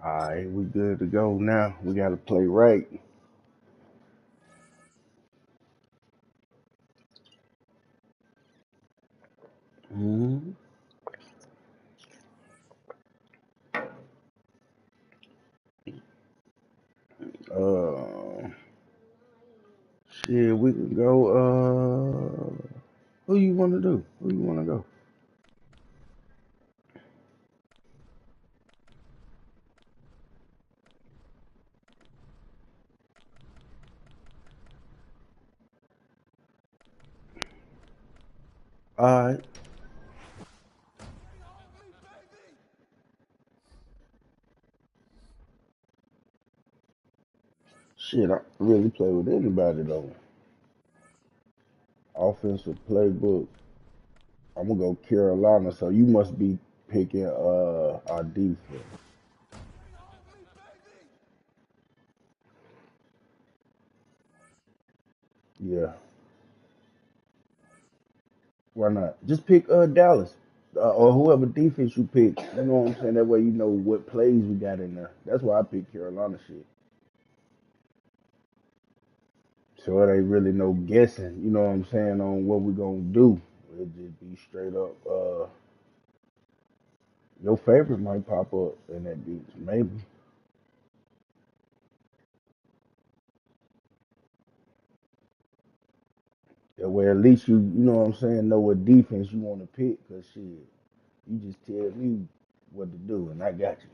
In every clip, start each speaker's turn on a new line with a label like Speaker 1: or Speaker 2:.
Speaker 1: Alright, we good to go now. We gotta play right. hmm Uh, shit, we can go. Who you want to do? Who you want to go? Alright, shit, I really play with anybody though. Offensive playbook. I'm gonna go Carolina. So you must be picking our defense. Yeah, why not? Just pick Dallas. Or whoever defense you pick, you know what I'm saying? That way you know what plays we got in there. That's why I picked Carolina shit. So it ain't really no guessing, you know what I'm saying, on what we gonna do. It just be straight up, your favorite might pop up in that beach, maybe. That way at least you know what I'm saying, know what defense you wanna pick, cause shit, you just tell me what to do and I got you.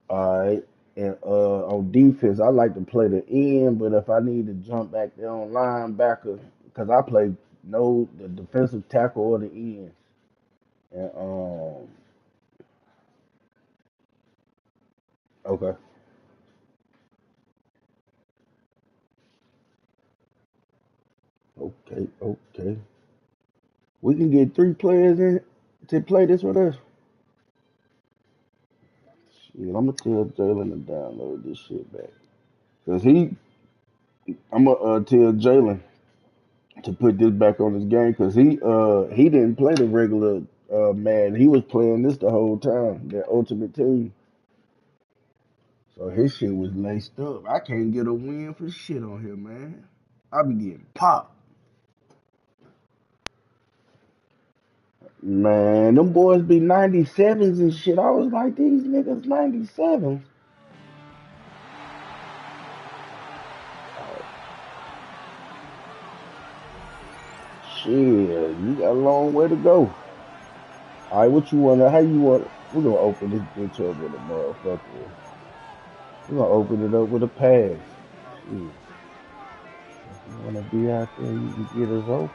Speaker 1: Alright. And on defense, I like to play the end, but if I need to jump back there on linebacker, because I play no the defensive tackle or the end. And okay. Okay, okay. We can get three players in to play this with us. Shit, I'm gonna tell Jalen to download this shit back. Cause I'm gonna tell Jalen to put this back on his game. Cause he didn't play the regular Madden. He was playing this the whole time, that Ultimate Team. So his shit was laced up. I can't get a win for shit on here, man. I be getting popped. Man, them boys be 97s and shit. I was like, these niggas 97s. Shit, you got a long way to go. All right, what you wanna? How you want? We're gonna open this bitch up with a motherfucker. We're gonna open it up with a pass. Shit, if you wanna be out there, you can get us open.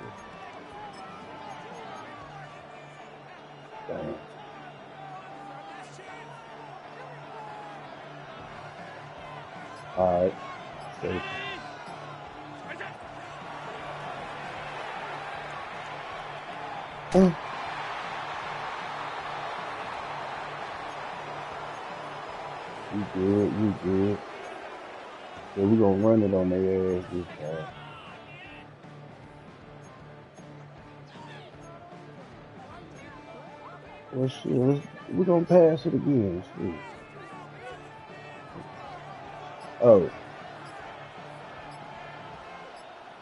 Speaker 1: Damn. All right, safety. Uh, you good? You good? Yeah, we gonna run it on their ass this time. Well, shit, we gonna pass it again. Shit. Oh,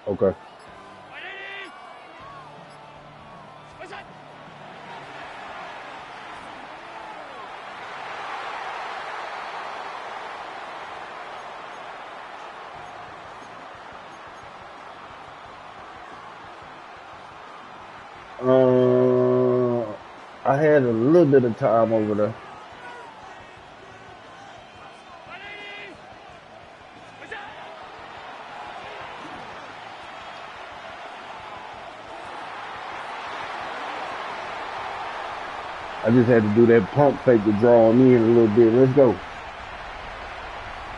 Speaker 1: okay. I had a little bit of time over there. I just had to do that pump fake to draw him in a little bit. Let's go.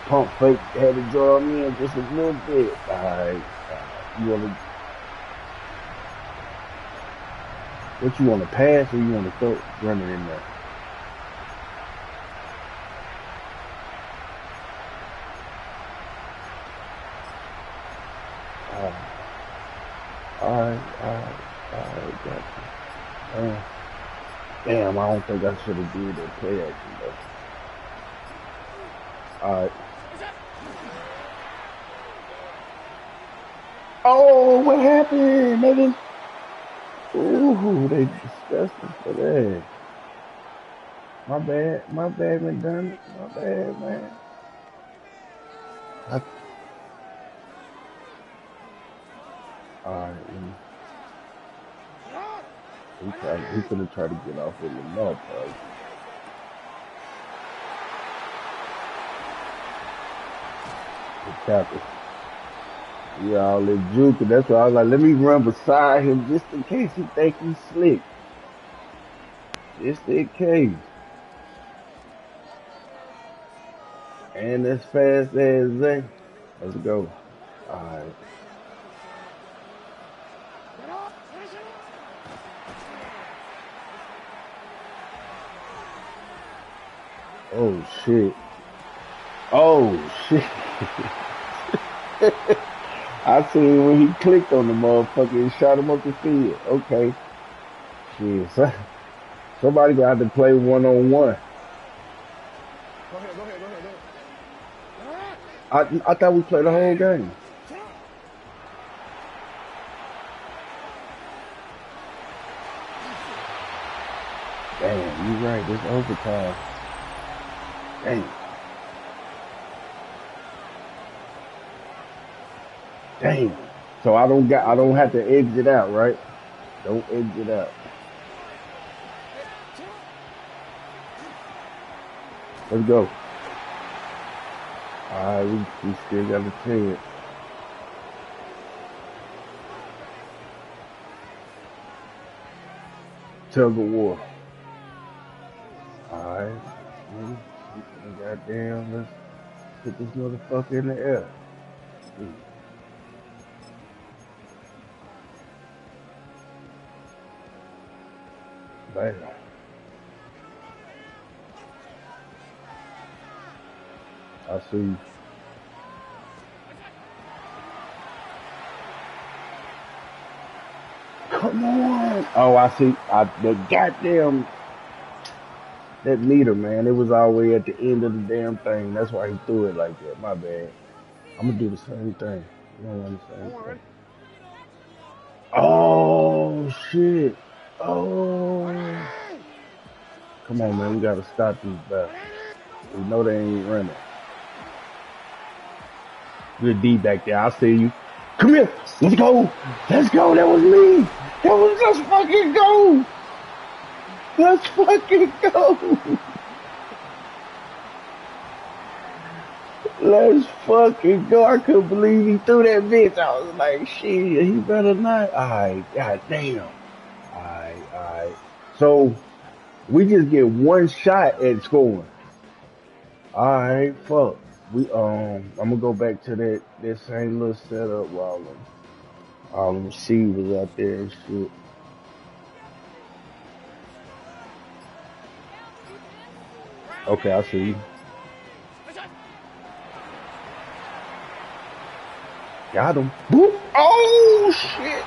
Speaker 1: Pump fake had to draw him in just a little bit. All right. You wanna what you want to pass or you want to throw run it in there? Uh, Alright, got you. Damn. Damn, I don't think I should have did that play action though. Alright. Oh, what happened, nigga? Ooh, they disgusting for that. My bad, McDermott. My bad, man. I, alright, he finna try to get off with Lamar, probably. The tackle. Yeah, all that juke, and that's why I was like, let me run beside him just in case he think he's slick. Just in case. And as fast as they. Let's go. Alright. Oh shit. Oh shit. I seen when he clicked on the motherfucker and shot him up the field. Okay. Shit. Somebody got to play one on one. I thought we played the whole game. Damn, you right. This overtime. Damn. Damn. So I don't have to exit out, right? Don't exit out. Let's go. Alright, we still got a chance. Tug of war. Alright. Goddamn, let's put this motherfucker in the air. Bam. I see. Come on. Oh, I see. The goddamn that meter, man. It was all the way at the end of the damn thing. That's why he threw it like that. My bad. I'm gonna do the same thing. You don't want the same thing. Oh shit. Oh. Come on, man. We gotta stop these bastards. We know they ain't running. Good D back there. I see you. Come here. Let's go. Let's go. That was me. That was let's fucking go. Let's fucking go. Let's fucking go. I couldn't believe he threw that bitch. I was like, shit, he better not. Alright, goddamn. Alright. So we just get one shot at scoring. Alright, fuck. I'm gonna go back to that same little setup while all the receivers out there and shit. Okay, I see you. Got him. Boop. Oh shit.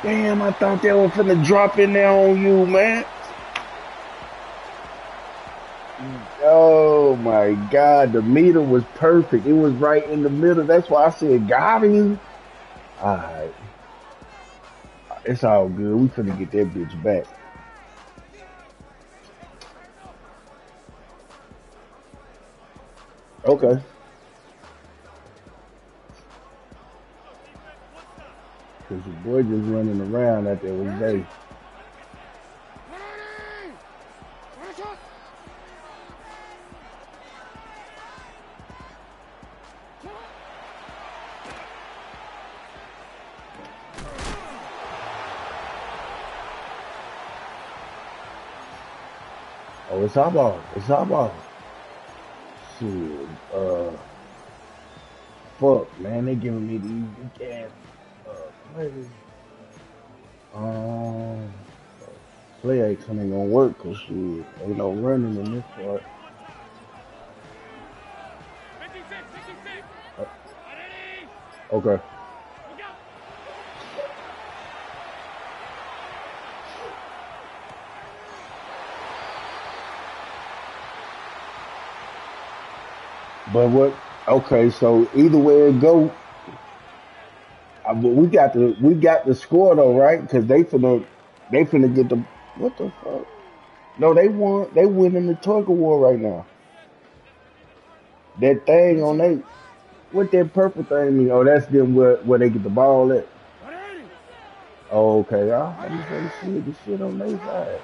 Speaker 1: Damn, I thought they were finna drop in there on you, man. Oh my god, the meter was perfect. It was right in the middle. That's why I said got him. Alright. It's all good. We finna get that bitch back. Okay. Cause your boy just running around out there with day. Oh, it's our ball. It's our ball. Shit. Fuck, man. They giving me these big ass plays. Play action ain't gonna work cause shit, ain't no running in this part. Okay. But what? Okay, so either way it go, but we got the score though, right? Because they finna get the what the fuck? No, they won. They winning the tug of war right now. That thing on they what that purple thing mean? Oh, that's them where they get the ball at. Oh, okay, I'm gonna say shit. The shit on their side.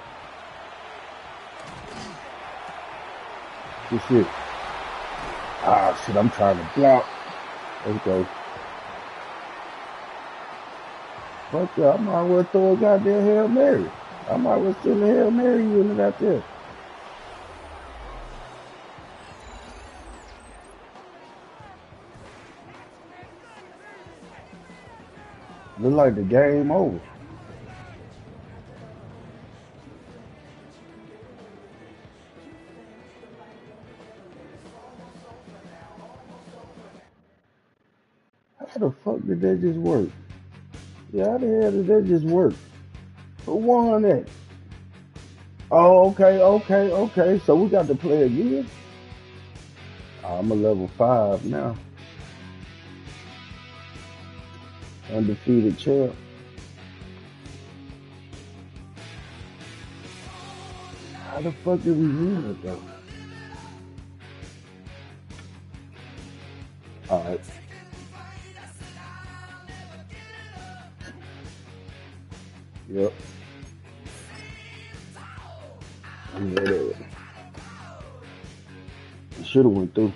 Speaker 1: Good shit. Ah, shit. I'm trying to block. Let's go. Fuck yeah, I might as well throw a goddamn Hail Mary. I might as well send a Hail Mary unit out there. Look like the game over. How the fuck did that just work? Yeah, how the hell did that just work? Who won that? Oh, okay, okay, okay. So we got to play again? I'm a level 5 now. Undefeated champ. How the fuck did we win it though? Alright. Yep. I'm ready. Should have went through.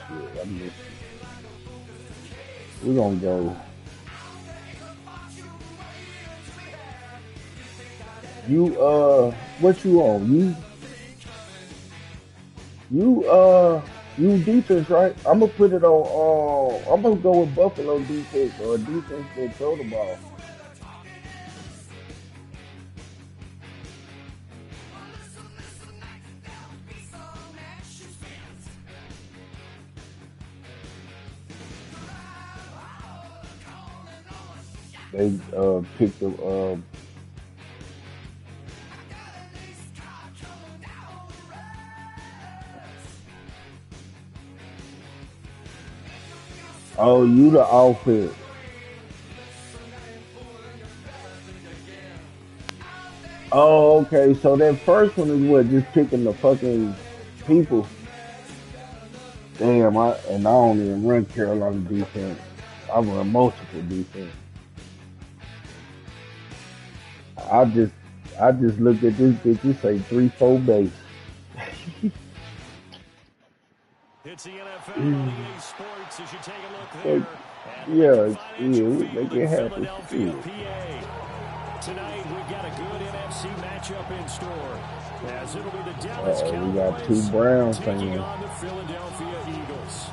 Speaker 1: Shit, I missed it. We gonna go. What you on? You defense, right? I'm gonna put it on. I'm gonna go with Buffalo defense or defense that throw the ball. They picked the oh, you the offense. Oh, okay. So that first one is what just picking the fucking people. Damn, I don't even run Carolina defense. I run multiple defense. I just I just looked at this bitch. You say 3-4 base.
Speaker 2: It's the NFL on EA Sports as you take a look
Speaker 1: Fuck,
Speaker 2: there at Lincoln
Speaker 1: yeah,
Speaker 2: Financial
Speaker 1: yeah,
Speaker 2: Field
Speaker 1: make
Speaker 2: in
Speaker 1: it happen.
Speaker 2: Philadelphia,
Speaker 1: Shit.
Speaker 2: PA. Tonight we've got a good NFC matchup in store as it'll be the Dallas
Speaker 1: We got two
Speaker 2: Cowboys
Speaker 1: Brown
Speaker 2: taking
Speaker 1: fans
Speaker 2: on the Philadelphia Eagles.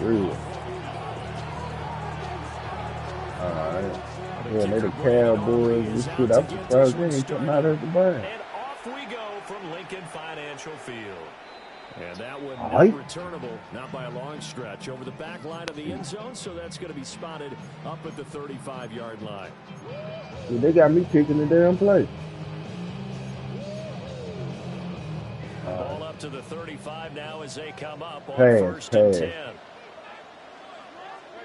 Speaker 1: for real. Alright. Yeah, they the Cowboys and shit. I'm surprised they ain't coming out as the Browns.
Speaker 2: And off we go from Lincoln Financial Field. And that one not
Speaker 1: Alright.
Speaker 2: returnable, not by a long stretch, over the back line of the end zone, so that's going to be spotted up at the 35-yard line.
Speaker 1: See, they got me kicking the damn play. Alright.
Speaker 2: Ball up to the 35 now as they come up on
Speaker 1: Pass,
Speaker 2: 1st and
Speaker 1: pass.
Speaker 2: 10.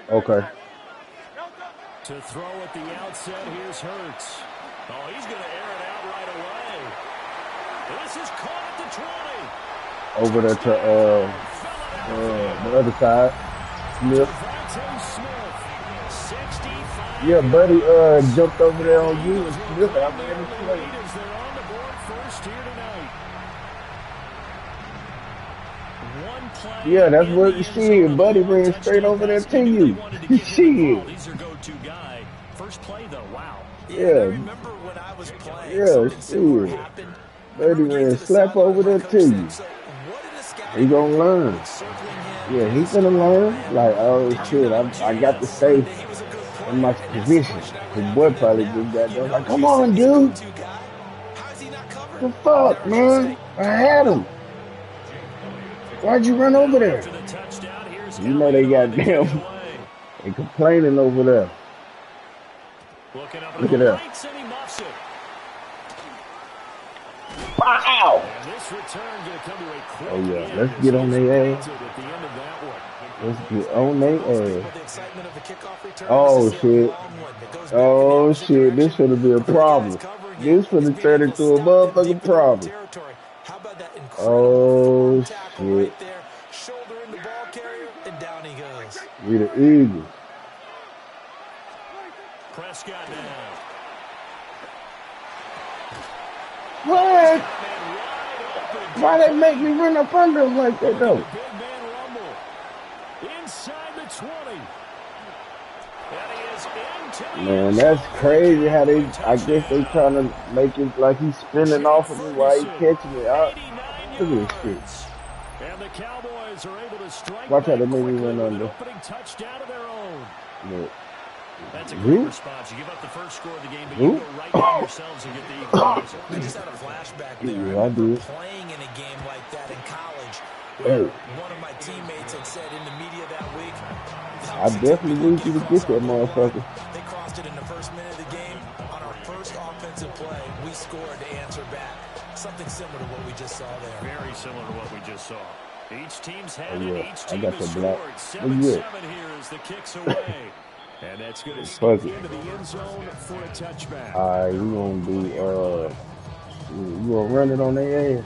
Speaker 1: Okay.
Speaker 2: To throw at the outset, here's Hurts. Oh, he's going to air it out right away. This is caught at the 20.
Speaker 1: Over there to the other side. Smith. Yeah, buddy jumped over there on you and Smith out there in the play. Yeah, that's what you see. Buddy ran straight over there to you. Shit.
Speaker 2: He's your go-to guy. First play though, wow.
Speaker 3: Yeah, and I remember when I was playing,
Speaker 1: Yeah,
Speaker 3: something similar
Speaker 1: shit.
Speaker 3: happened.
Speaker 1: Buddy ran slap over there to you. He gonna learn. Yeah, he's gonna learn. Like, oh shit, I got to stay in my position. His boy probably just got there. Like, come on, dude. The fuck, man? I had him. Why'd you run over there?
Speaker 2: To the touchdown,
Speaker 1: You know they got damn they complaining over there. Look at that. Wow! Oh yeah, let's get on their ass. Let's get on their ass. Oh shit. Oh shit, this should be a problem. This should have turned into a motherfucking problem. Oh shit. We the Eagles.
Speaker 2: Prescott now.
Speaker 1: What? Why they make me run up under him like that though?
Speaker 2: Inside the 20.
Speaker 1: Man, that's crazy how they, I guess they trying to make it like he's spinning off of me while he catching it out. Look at this shit.
Speaker 2: And the Cowboys are able to strike.
Speaker 1: Watch how they make me run under.
Speaker 2: Opening touchdown of their own.
Speaker 1: Look.
Speaker 2: That's a great response. You give up the first score of the game, but you go right down yourselves and get the Eagles.
Speaker 3: I just had a flashback there.
Speaker 1: Yeah, I did.
Speaker 3: Playing in a game like that in college.
Speaker 1: Hey.
Speaker 3: One of my teammates had said in the media that week,
Speaker 1: I definitely need you to get that motherfucker.
Speaker 3: They crossed it in the first minute of the game. On our first offensive play, we scored to answer back. Something similar to what we just saw there.
Speaker 2: Very similar to what we just saw. Each team's had
Speaker 1: yeah.
Speaker 2: it. Each team has
Speaker 1: black.
Speaker 2: scored. 7-7 here as the kicks away. And that's going to sneak into the end zone for a touchback.
Speaker 1: All right, we going to do, you going to run it on their ass?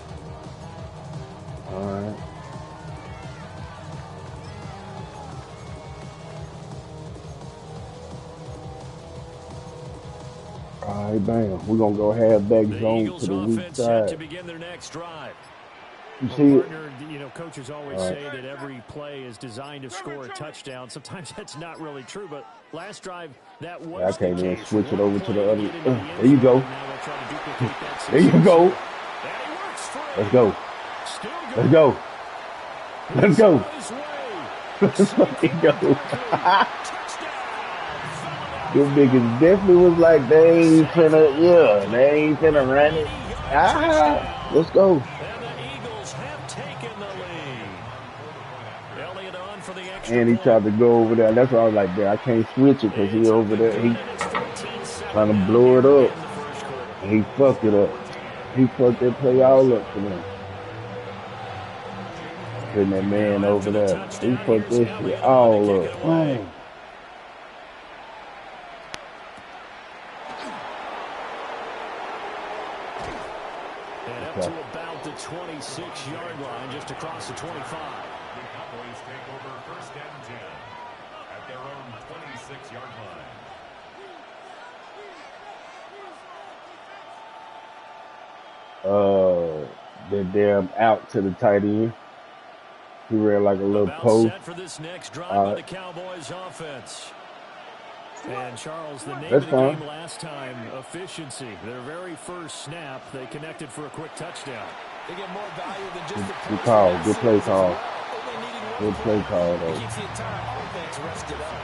Speaker 1: All right. All right, bam. We're going to go halfback zone to the weak side.
Speaker 2: To begin their next drive.
Speaker 1: You see it?
Speaker 2: You know, coaches always say that every play is designed to score a touchdown. Sometimes that's not really true, but last drive, that was
Speaker 1: I can't even switch it over to the other.
Speaker 2: There
Speaker 1: you go. There you go. Let's go. Let's go. Let's go. Let's fucking go. Them niggas definitely was like, they ain't finna, they ain't finna run it. Let's go. And he tried to go over there. That's why I was like, I can't switch it because he over there. He trying to blow it up. And he fucked it up. He fucked that play all up for them. Putting that man over there. He fucked that shit all up. Man.
Speaker 2: And up to about the 26-yard line, just across the 25.
Speaker 4: Cowboys take over first and 10 at their own 26-yard line.
Speaker 1: They're damn out to the tight end. He ran like a little post.
Speaker 2: Set for this next drive by the Cowboys offense. And Charles, the name
Speaker 1: That's
Speaker 2: of the
Speaker 1: fine.
Speaker 2: game last time, efficiency. Their very first snap, they connected for a quick touchdown.
Speaker 3: They get more value than just the
Speaker 1: Good call. Good play call. Good play call, though.
Speaker 3: Keeps the entire offense rested up.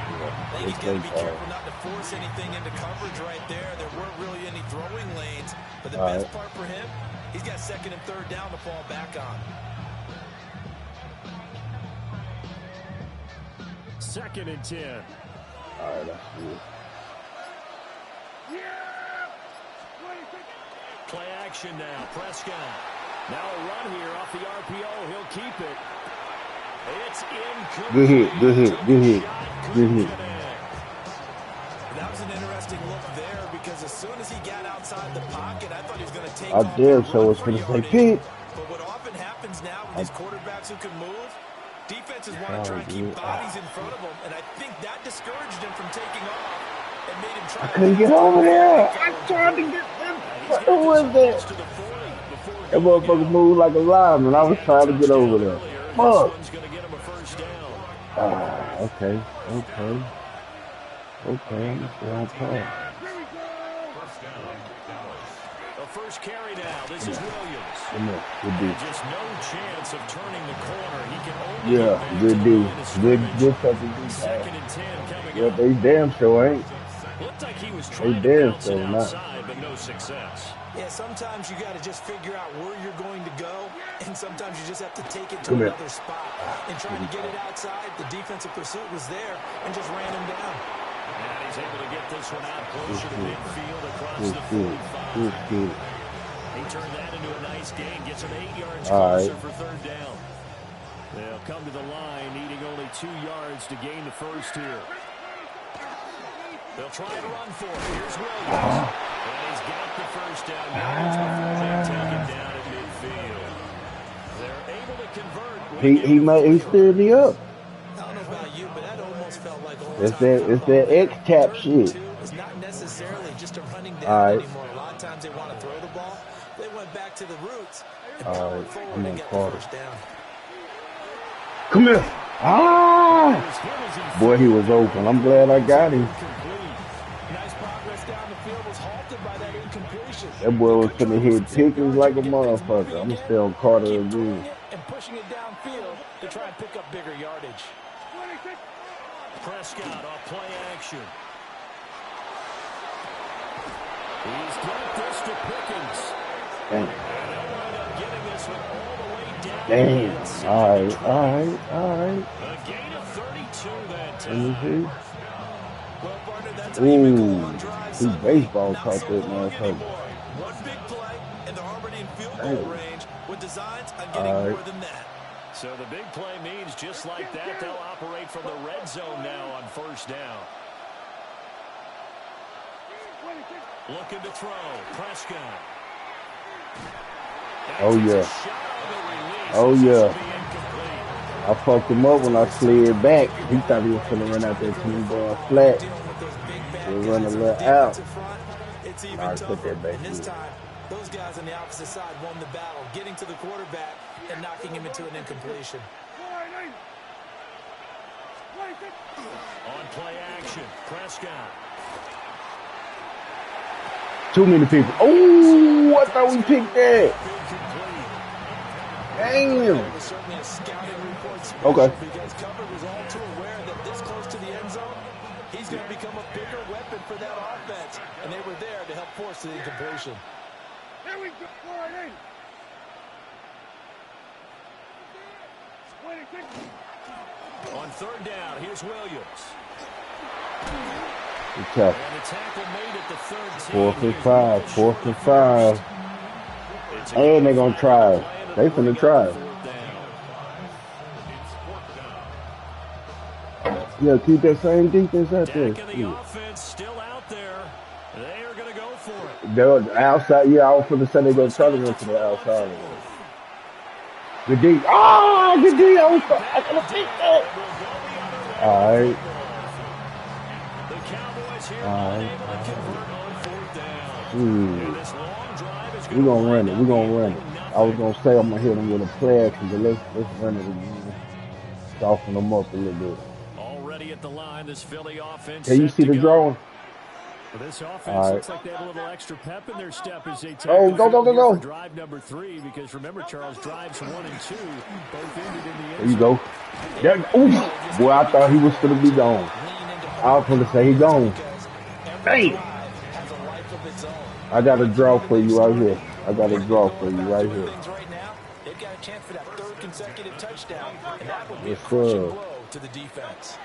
Speaker 3: I think he's got to be careful not to force anything into coverage right there. There weren't really any throwing lanes. But the best part for him, he's got second and third down to fall back on.
Speaker 2: Second and 10.
Speaker 1: All right, that's good.
Speaker 2: Play action now. Prescott. Now a run here off the RPO. He'll keep it. It's incomplete.
Speaker 1: Good hit. Good hit. Good hit. Good hit.
Speaker 3: That was an interesting look there because as soon as he got outside the pocket, I thought he was going to take
Speaker 1: I
Speaker 3: off
Speaker 1: dare
Speaker 3: and
Speaker 1: show
Speaker 3: run
Speaker 1: us
Speaker 3: for
Speaker 1: for the
Speaker 3: yardage.
Speaker 1: pick.
Speaker 3: But what often happens now with these quarterbacks who can move, defenses want to try and keep bodies in front of them, and I think that discouraged him from taking off and made him try.
Speaker 1: I couldn't get over there. I tried to get them. Who was that? That motherfucker moved like a lineman. I was trying to get over there. Fuck. Okay. Okay. Okay. I'm still on time.
Speaker 2: The first carry now. This is Williams.
Speaker 1: Good D.
Speaker 2: Just no chance of turning the corner. He can only
Speaker 1: Good D. Good fucking D.
Speaker 2: Second and 10 coming
Speaker 1: They damn sure ain't.
Speaker 2: Looked like he was
Speaker 1: They
Speaker 2: trying
Speaker 1: damn
Speaker 2: to
Speaker 1: sure not.
Speaker 2: outside, but no success.
Speaker 3: Yeah, sometimes you got to just figure out where you're going to go, and sometimes you just have to take it to another spot. And trying to get it outside, the defensive pursuit was there and just ran him down.
Speaker 2: And he's able to get this one out closer to midfield across the 45. He turned that into a nice gain, gets him 8 yards closer for third down. They'll come to the line, needing only 2 yards to gain the first here. They'll try to run for it. Here's Williams. And he's got the first down yards before being taken down at midfield. They're able to convert.
Speaker 1: He stirred me up.
Speaker 3: I don't know about you, but that almost felt like
Speaker 1: it's that X-tap shit.
Speaker 3: It's not necessarily just a running down anymore. A lot of times they want to throw the ball. They went back to the roots and powered forward and got the first down.
Speaker 1: Come here. Ah! Boy, he was open. I'm glad I got him.
Speaker 3: Nice progress down the field was halted by that incompletion.
Speaker 1: That boy was finna hit Pickens like a motherfucker. I'm still on Carter again.
Speaker 3: And pushing it downfield to try and pick up bigger yardage.
Speaker 2: Prescott off play action. He's got this to Pickens.
Speaker 1: Damn.
Speaker 2: And they'll wind up getting this one all the way down.
Speaker 1: Damn. All right.
Speaker 2: A gain of 32 that time.
Speaker 1: Let me see.
Speaker 3: Well, partner, that's how you make a long drive.
Speaker 1: He baseball caught that motherfucker.
Speaker 3: One big play, and they're already in field goal range with designs on getting more than that.
Speaker 2: So the big play means just like that, they'll operate from the red zone now on first down. Looking to throw. Prescott.
Speaker 1: Oh, yeah. Oh, yeah. I fucked him up when I slid back. He thought he was going to run out there to me going flat. He'll run a little out. I put that back in.
Speaker 3: Those guys on the opposite side won the battle, getting to the quarterback and knocking him into an incompletion.
Speaker 2: On play action, Prescott.
Speaker 1: Too many people. Oh, I thought we picked that. Damn. Okay.
Speaker 3: Because cover was all too aware that this close to the end zone, he's going to become a bigger weapon for that offense. And they were there to help force the incompletion.
Speaker 5: There we go.
Speaker 2: On third down, here's Williams.
Speaker 1: Okay.
Speaker 2: And the tackle made at the
Speaker 1: 13. 4th and 5. And they're going to try. They finna try. Yeah, keep that same defense out there.
Speaker 2: The offense still out there. They are going to go for it.
Speaker 1: They're outside. Yeah, I was going to say they're going to try to go to the outside. Good D. Ah, good D. I could have picked that. All right.
Speaker 2: The Cowboys here unable to convert on fourth down. This long drive is
Speaker 1: We're going to run it. We're going to run it. I was going to say I'm going to hit them with a play action, but let's run it again. Soften them up a little bit.
Speaker 2: Already at the line, this Philly offense.
Speaker 1: Can you see the drawing?
Speaker 2: For this offense, looks like they have a little extra pep in their step as they take
Speaker 1: go.
Speaker 2: drive number 3, because remember, Charles, drives 1 and 2 both ended in the end.
Speaker 1: There you go. Ooh, boy, I thought he was going to be gone. I was going to say he gone. Dang. I got a draw for you right here. They've got a
Speaker 3: chance for that third consecutive touchdown, and that would be
Speaker 1: yes,
Speaker 3: a crushing blow to the defense.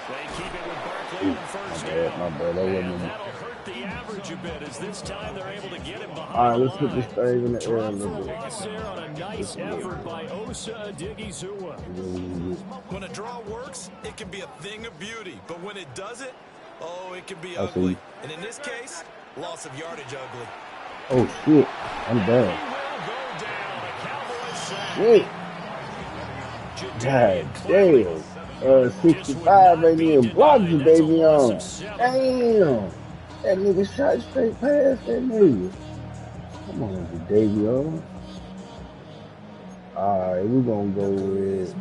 Speaker 2: They keep it with Barkley on first down.
Speaker 1: My bad.
Speaker 2: And that'll hurt the average a bit, as this time they're able to get him behind.
Speaker 1: All right, let's put this thing in the air a little bit.
Speaker 2: Loss there on a nice effort by Osa Odighizuwa.
Speaker 3: When a draw works, it can be a thing of beauty, but when it doesn't, oh, it can be ugly. And in this case, loss of yardage ugly.
Speaker 1: Oh, shit. I'm down. Shit. God damn. 65 ain't even blocked the baby on. Damn. That nigga shot straight past that nigga. Come on, Davey on. Alright, we're gonna go with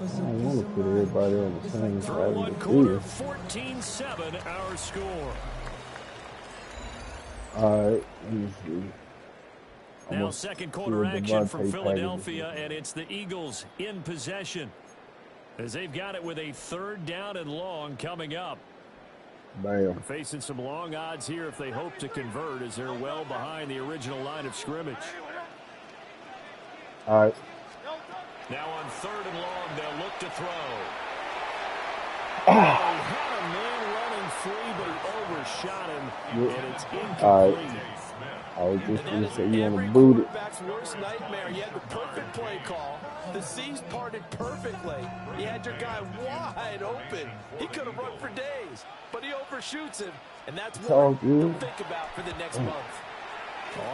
Speaker 1: I don't want to put everybody on the same side of the field.
Speaker 2: 14-7 our score.
Speaker 1: Alright, let me see.
Speaker 2: Now second quarter action from Philadelphia, and it's the Eagles in possession. As they've got it with a 3rd down and long coming up.
Speaker 1: Bam.
Speaker 2: Facing some long odds here if they hope to convert, as they're well behind the original line of scrimmage.
Speaker 1: All right.
Speaker 2: Now on 3rd and long, they'll look to throw.
Speaker 1: Oh.
Speaker 2: He had a man running free, but he overshot him, and it's incomplete.
Speaker 1: All right. I was just going to say you want to boot it.
Speaker 3: Quarterback's worst nightmare. You had the perfect play call. The seams parted perfectly. You had your guy wide open. He could have run for days, but he overshoots him, and that's what to think about for the next month.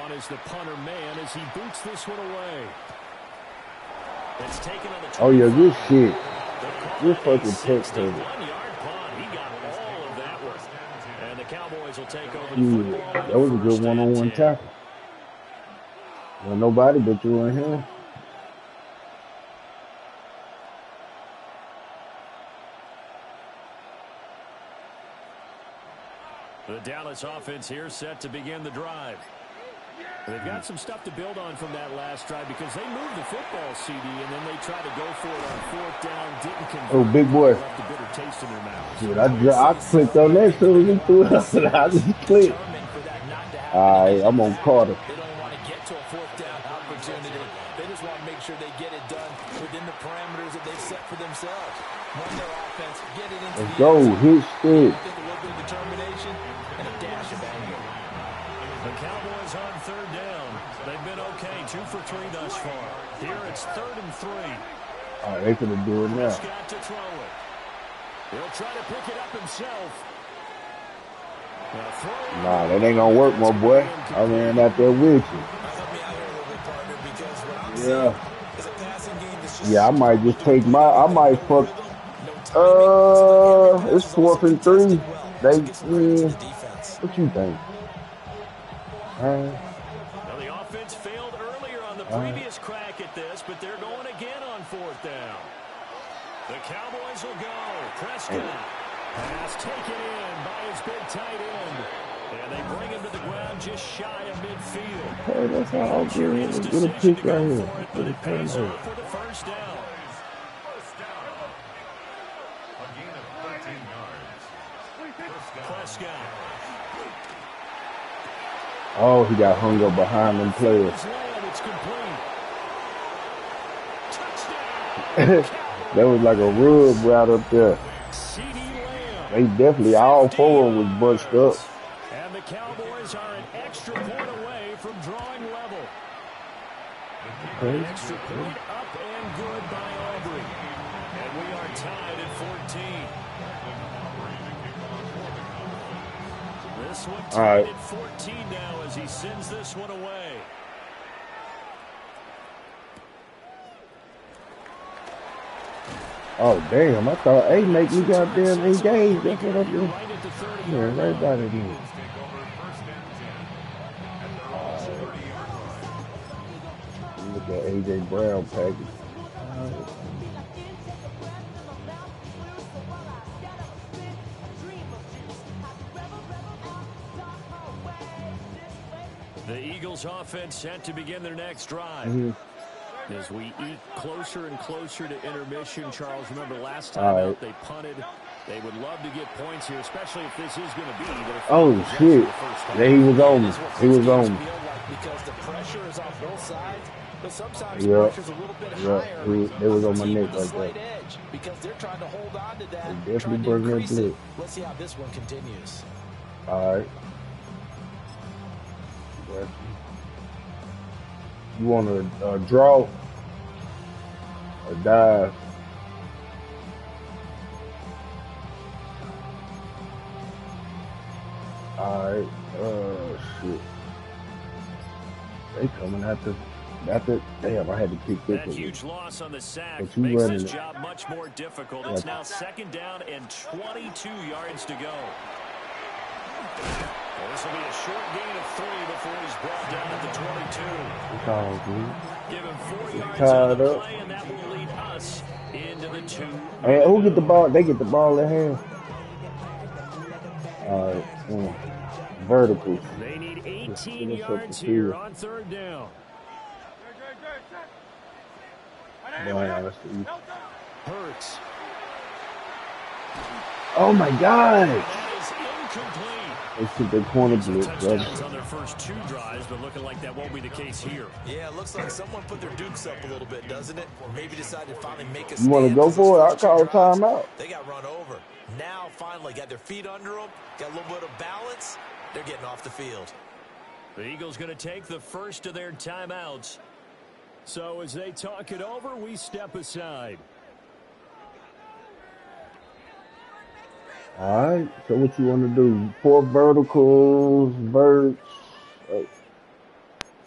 Speaker 2: On is the punter man as he boots this one away. It's taken on the
Speaker 1: oh yeah, good shit. Good fucking text over.
Speaker 2: 1-yard punt. He got all of that one. And the Cowboys will take over the football.
Speaker 1: That was a good one-on-one tackle. Well, nobody but you and him.
Speaker 2: The Dallas offense here set to begin the drive. They've got some stuff to build on from that last drive because they moved the football, CD, and then they tried to go for it on 4th down, didn't convert.
Speaker 1: Oh, big boy.
Speaker 2: Left a bitter taste in their mouths.
Speaker 1: Dude, I clicked on that so we threw it up, and I just clicked. All right, I'm on Carter.
Speaker 3: They don't want to get to a 4th down opportunity. They just want to make sure they get it done within the parameters that they've set for themselves. Run their offense, get it into
Speaker 1: Let's go, hit stick.
Speaker 3: a little bit of determination and a dash of anger.
Speaker 2: The Cowboys on 3rd down. They've been okay, 2 for 3 thus far. Here it's 3rd and 3.
Speaker 1: All right, they finna do it now.
Speaker 2: Got to throw it. He'll try to pick it up himself.
Speaker 1: Nah, that ain't gonna work, my boy. I ran out there with you. Yeah, I might just take I might fuck. It's 4th and 3. What you think?
Speaker 2: Now the offense failed earlier on the previous crack at this, but they're going again on 4th down. The Cowboys will go. Prescott. Pass taken in by his big tight end. And they bring him to the ground just shy of midfield.
Speaker 1: Hey, that's all good. Get a pick right here.
Speaker 2: But it pays off for the 1st down.
Speaker 4: A gain of 13 yards.
Speaker 2: Prescott.
Speaker 1: Oh, he got hung up behind them players.
Speaker 2: It's complete. Touchdown.
Speaker 1: That was like a rub right up there. They definitely, all 4 of them was bunched up.
Speaker 2: And the Cowboys are an extra point away from drawing level. An extra point up and good by Aubrey. And we are tied at 14. This one tied at 14 now as he sends this one away.
Speaker 1: Oh, damn. I thought, hey, make me goddamn engaged. That's what I'm doing. Yeah, right by the end. Look at A.J. Brown package.
Speaker 2: The Eagles offense set to begin their next drive. As we eat closer and closer to intermission, Charles, remember last time out they punted. They would love to get points here, especially if this is going to be their
Speaker 1: oh, shit. Yeah, he was on me. He was on me.
Speaker 3: Because the pressure is on both sides, but sometimes the pressure's a little bit higher.
Speaker 1: They was on my neck right there.
Speaker 3: Edge because they're trying to hold on to that.
Speaker 1: They definitely bring that blitz.
Speaker 3: Let's see how this one continues.
Speaker 1: All right. You want to draw or dive? All right. Shit. They coming after. Damn, I had to kick this.
Speaker 2: That huge loss on the sack
Speaker 1: but you
Speaker 2: makes
Speaker 1: running
Speaker 2: this job much more difficult. It's now 2nd down and 22 yards to go. Well, this will be a short gain of 3 before he's brought down at the 22.
Speaker 1: Oh, dude.
Speaker 2: Give him 4 yards on the play, and that will lead us into the 2.
Speaker 1: Hey, who get the ball? They get the ball in hand. All right. Vertical.
Speaker 2: They need 18 yards here on 3rd down.
Speaker 1: Hurts.
Speaker 2: Hurts
Speaker 1: Oh my gosh!
Speaker 2: That is incomplete.
Speaker 1: They took their corner blitz, brother.
Speaker 2: Touchdowns on their first 2 drives, but looking like that won't be the case here.
Speaker 3: Yeah, it looks like someone put their dukes up a little bit, doesn't it? Or maybe decided to finally make a
Speaker 1: You want to
Speaker 3: stand.
Speaker 1: go for it? I'll call a timeout.
Speaker 3: They got run over. Now, finally, got their feet under them, got a little bit of balance. They're getting off the field.
Speaker 2: The Eagles going to take the first of their timeouts. So as they talk it over, we step aside.
Speaker 1: All right. So what you want to do? 4 verticals, verts.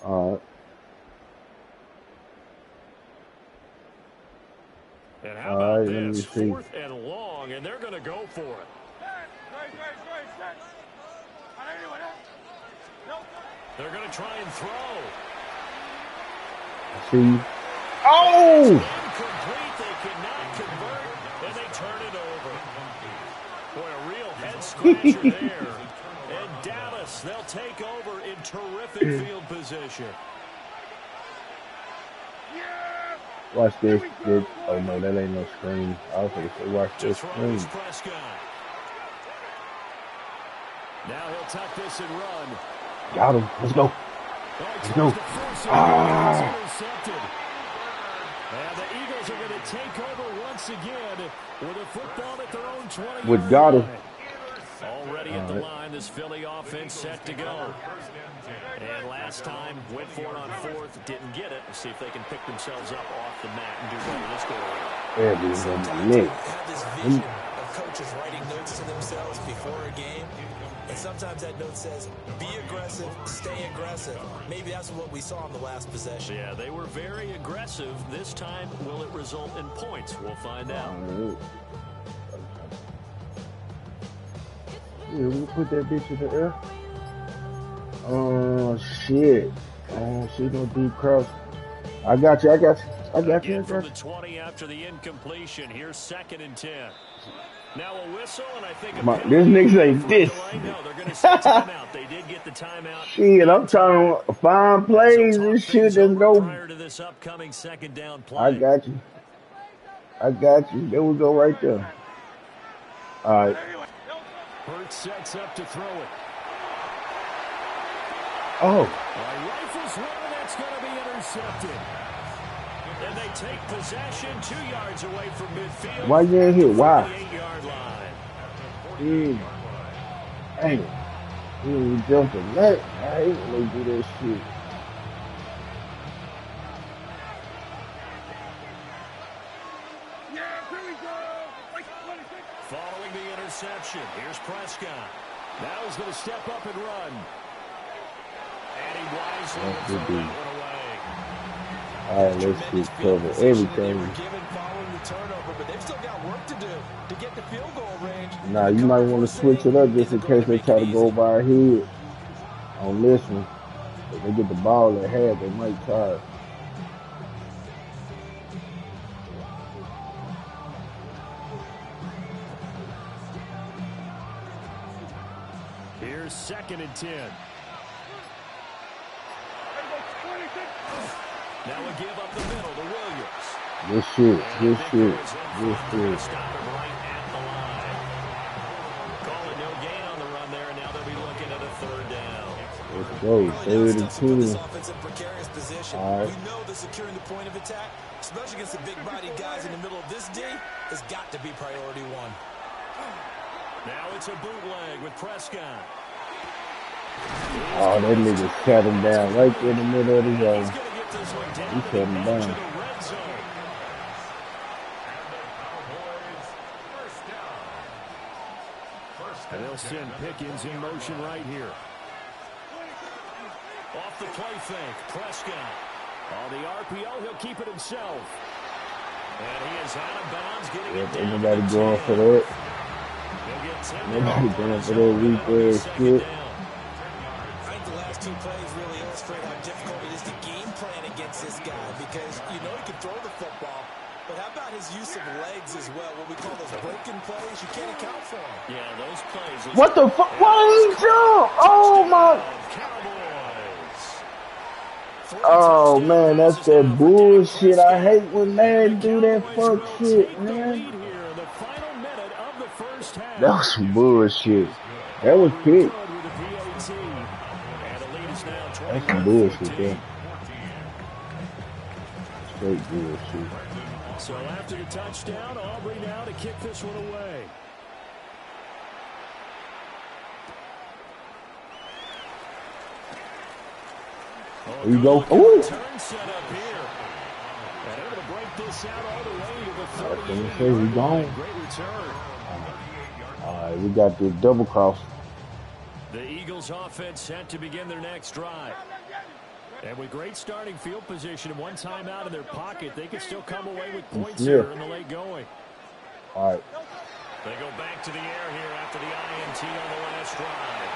Speaker 1: All right.
Speaker 2: And how about this? 4th and long, and they're going to go for it. They're going to try and throw.
Speaker 1: See. Oh!
Speaker 2: Incomplete. They cannot convert, and they turn it over. Boy, a real head scratcher there. And Dallas, they'll take over in terrific field position.
Speaker 1: Watch this. Oh no, that ain't no screen. I was going to say, watch this screen.
Speaker 2: Now he'll tuck this and run.
Speaker 1: Got him. Let's go. Let's go. Ah.
Speaker 2: And the Eagles are going to take over once again with a football at their own 20.
Speaker 1: With Goddard.
Speaker 2: Already at the line, this Philly offense set to go. And last time, went for it on 4th, didn't get it. Let's see if they can pick themselves up off the mat and do better this go around.
Speaker 1: There it is on my neck.
Speaker 3: Have this vision of coaches writing notes to themselves before a game. And sometimes that note says, be aggressive, stay aggressive. Maybe that's what we saw in the last possession.
Speaker 2: Yeah, they were very aggressive. This time, will it result in points? We'll find out.
Speaker 1: Yeah, we put that bitch in the air. Oh, shit. Oh, she gonna do cross. I got you.
Speaker 2: From the 20 after the incompletion. Here's 2nd and 10. Now a whistle, and I think
Speaker 1: this nigga ain't this.
Speaker 2: No, they're going to set timeout. They did get the timeout.
Speaker 1: Shit, I'm trying to find plays and shit and go.
Speaker 2: Prior to this upcoming 2nd down play.
Speaker 1: I got you. There we go right there. All right.
Speaker 2: Hurts sets up to throw it.
Speaker 1: Oh.
Speaker 2: Rifles one, that's going to be intercepted. And they take possession 2 yards away from midfield.
Speaker 1: Why you ain't here? Why?
Speaker 2: 8-yard line.
Speaker 1: Dang it. He jumped the net. I hate when they do that shit.
Speaker 2: Following the interception, here's Prescott. Now he's going to step up and run. And he wisely will throw that one away.
Speaker 1: All right, let's just cover everything.
Speaker 3: Following the turnover, but they've still got work to do to get the field goal range.
Speaker 1: Nah, you might want to switch it up just in case they try to go by our head on this one. If they get the ball at half, they might try it.
Speaker 2: Here's 2nd and 10. Now a give up the middle to Williams.
Speaker 1: Good shit.
Speaker 2: Stop him right at the line. Calling no gain on the run there, and now they'll be looking at a 3rd down.
Speaker 1: Let's go. 3rd and 2.
Speaker 3: All right. We know that securing the point of attack, especially against the big-bodied guys in the middle of this D, has got to be priority 1.
Speaker 2: Now it's a bootleg with Prescott.
Speaker 1: Oh, that nigga sat him down right in the middle of the zone. He shut him down.
Speaker 2: And they'll send Pickens in motion right here. Off the play fake, Prescott. On the RPO, he'll keep it himself. And he is out of bounds, getting it down.
Speaker 1: Nobody going for that. Nobody going for that weak ass shit.
Speaker 3: I think the last 2 plays really illustrate how difficult it is to game plan against this guy because you know he can throw the football, but how about his use of legs as well? What we call those broken plays, you can't account for them.
Speaker 2: Yeah, those plays.
Speaker 1: What the fuck? Why did he jump? Oh my. Oh man, that's that bullshit. I hate when Madden do that fuck shit, man.
Speaker 2: first half.
Speaker 1: That was some bullshit. That was
Speaker 2: Good
Speaker 1: pick.
Speaker 2: with the PAT. And the lead is now
Speaker 1: That's some bullshit
Speaker 2: 21-14.
Speaker 1: there. Straight bullshit.
Speaker 2: So after the touchdown, Aubrey now to kick this one away.
Speaker 1: There you go. Ooh.
Speaker 2: Turn set up here. And able to break this out all the way to the 30.
Speaker 1: I was gonna say we gone.
Speaker 2: Great return.
Speaker 1: All right, we got the double cross.
Speaker 2: The Eagles offense set to begin their next drive. And with great starting field position and one timeout in their pocket, they can still come away with points here in the late going.
Speaker 1: All right.
Speaker 2: They go back to the air here after the INT on the last drive.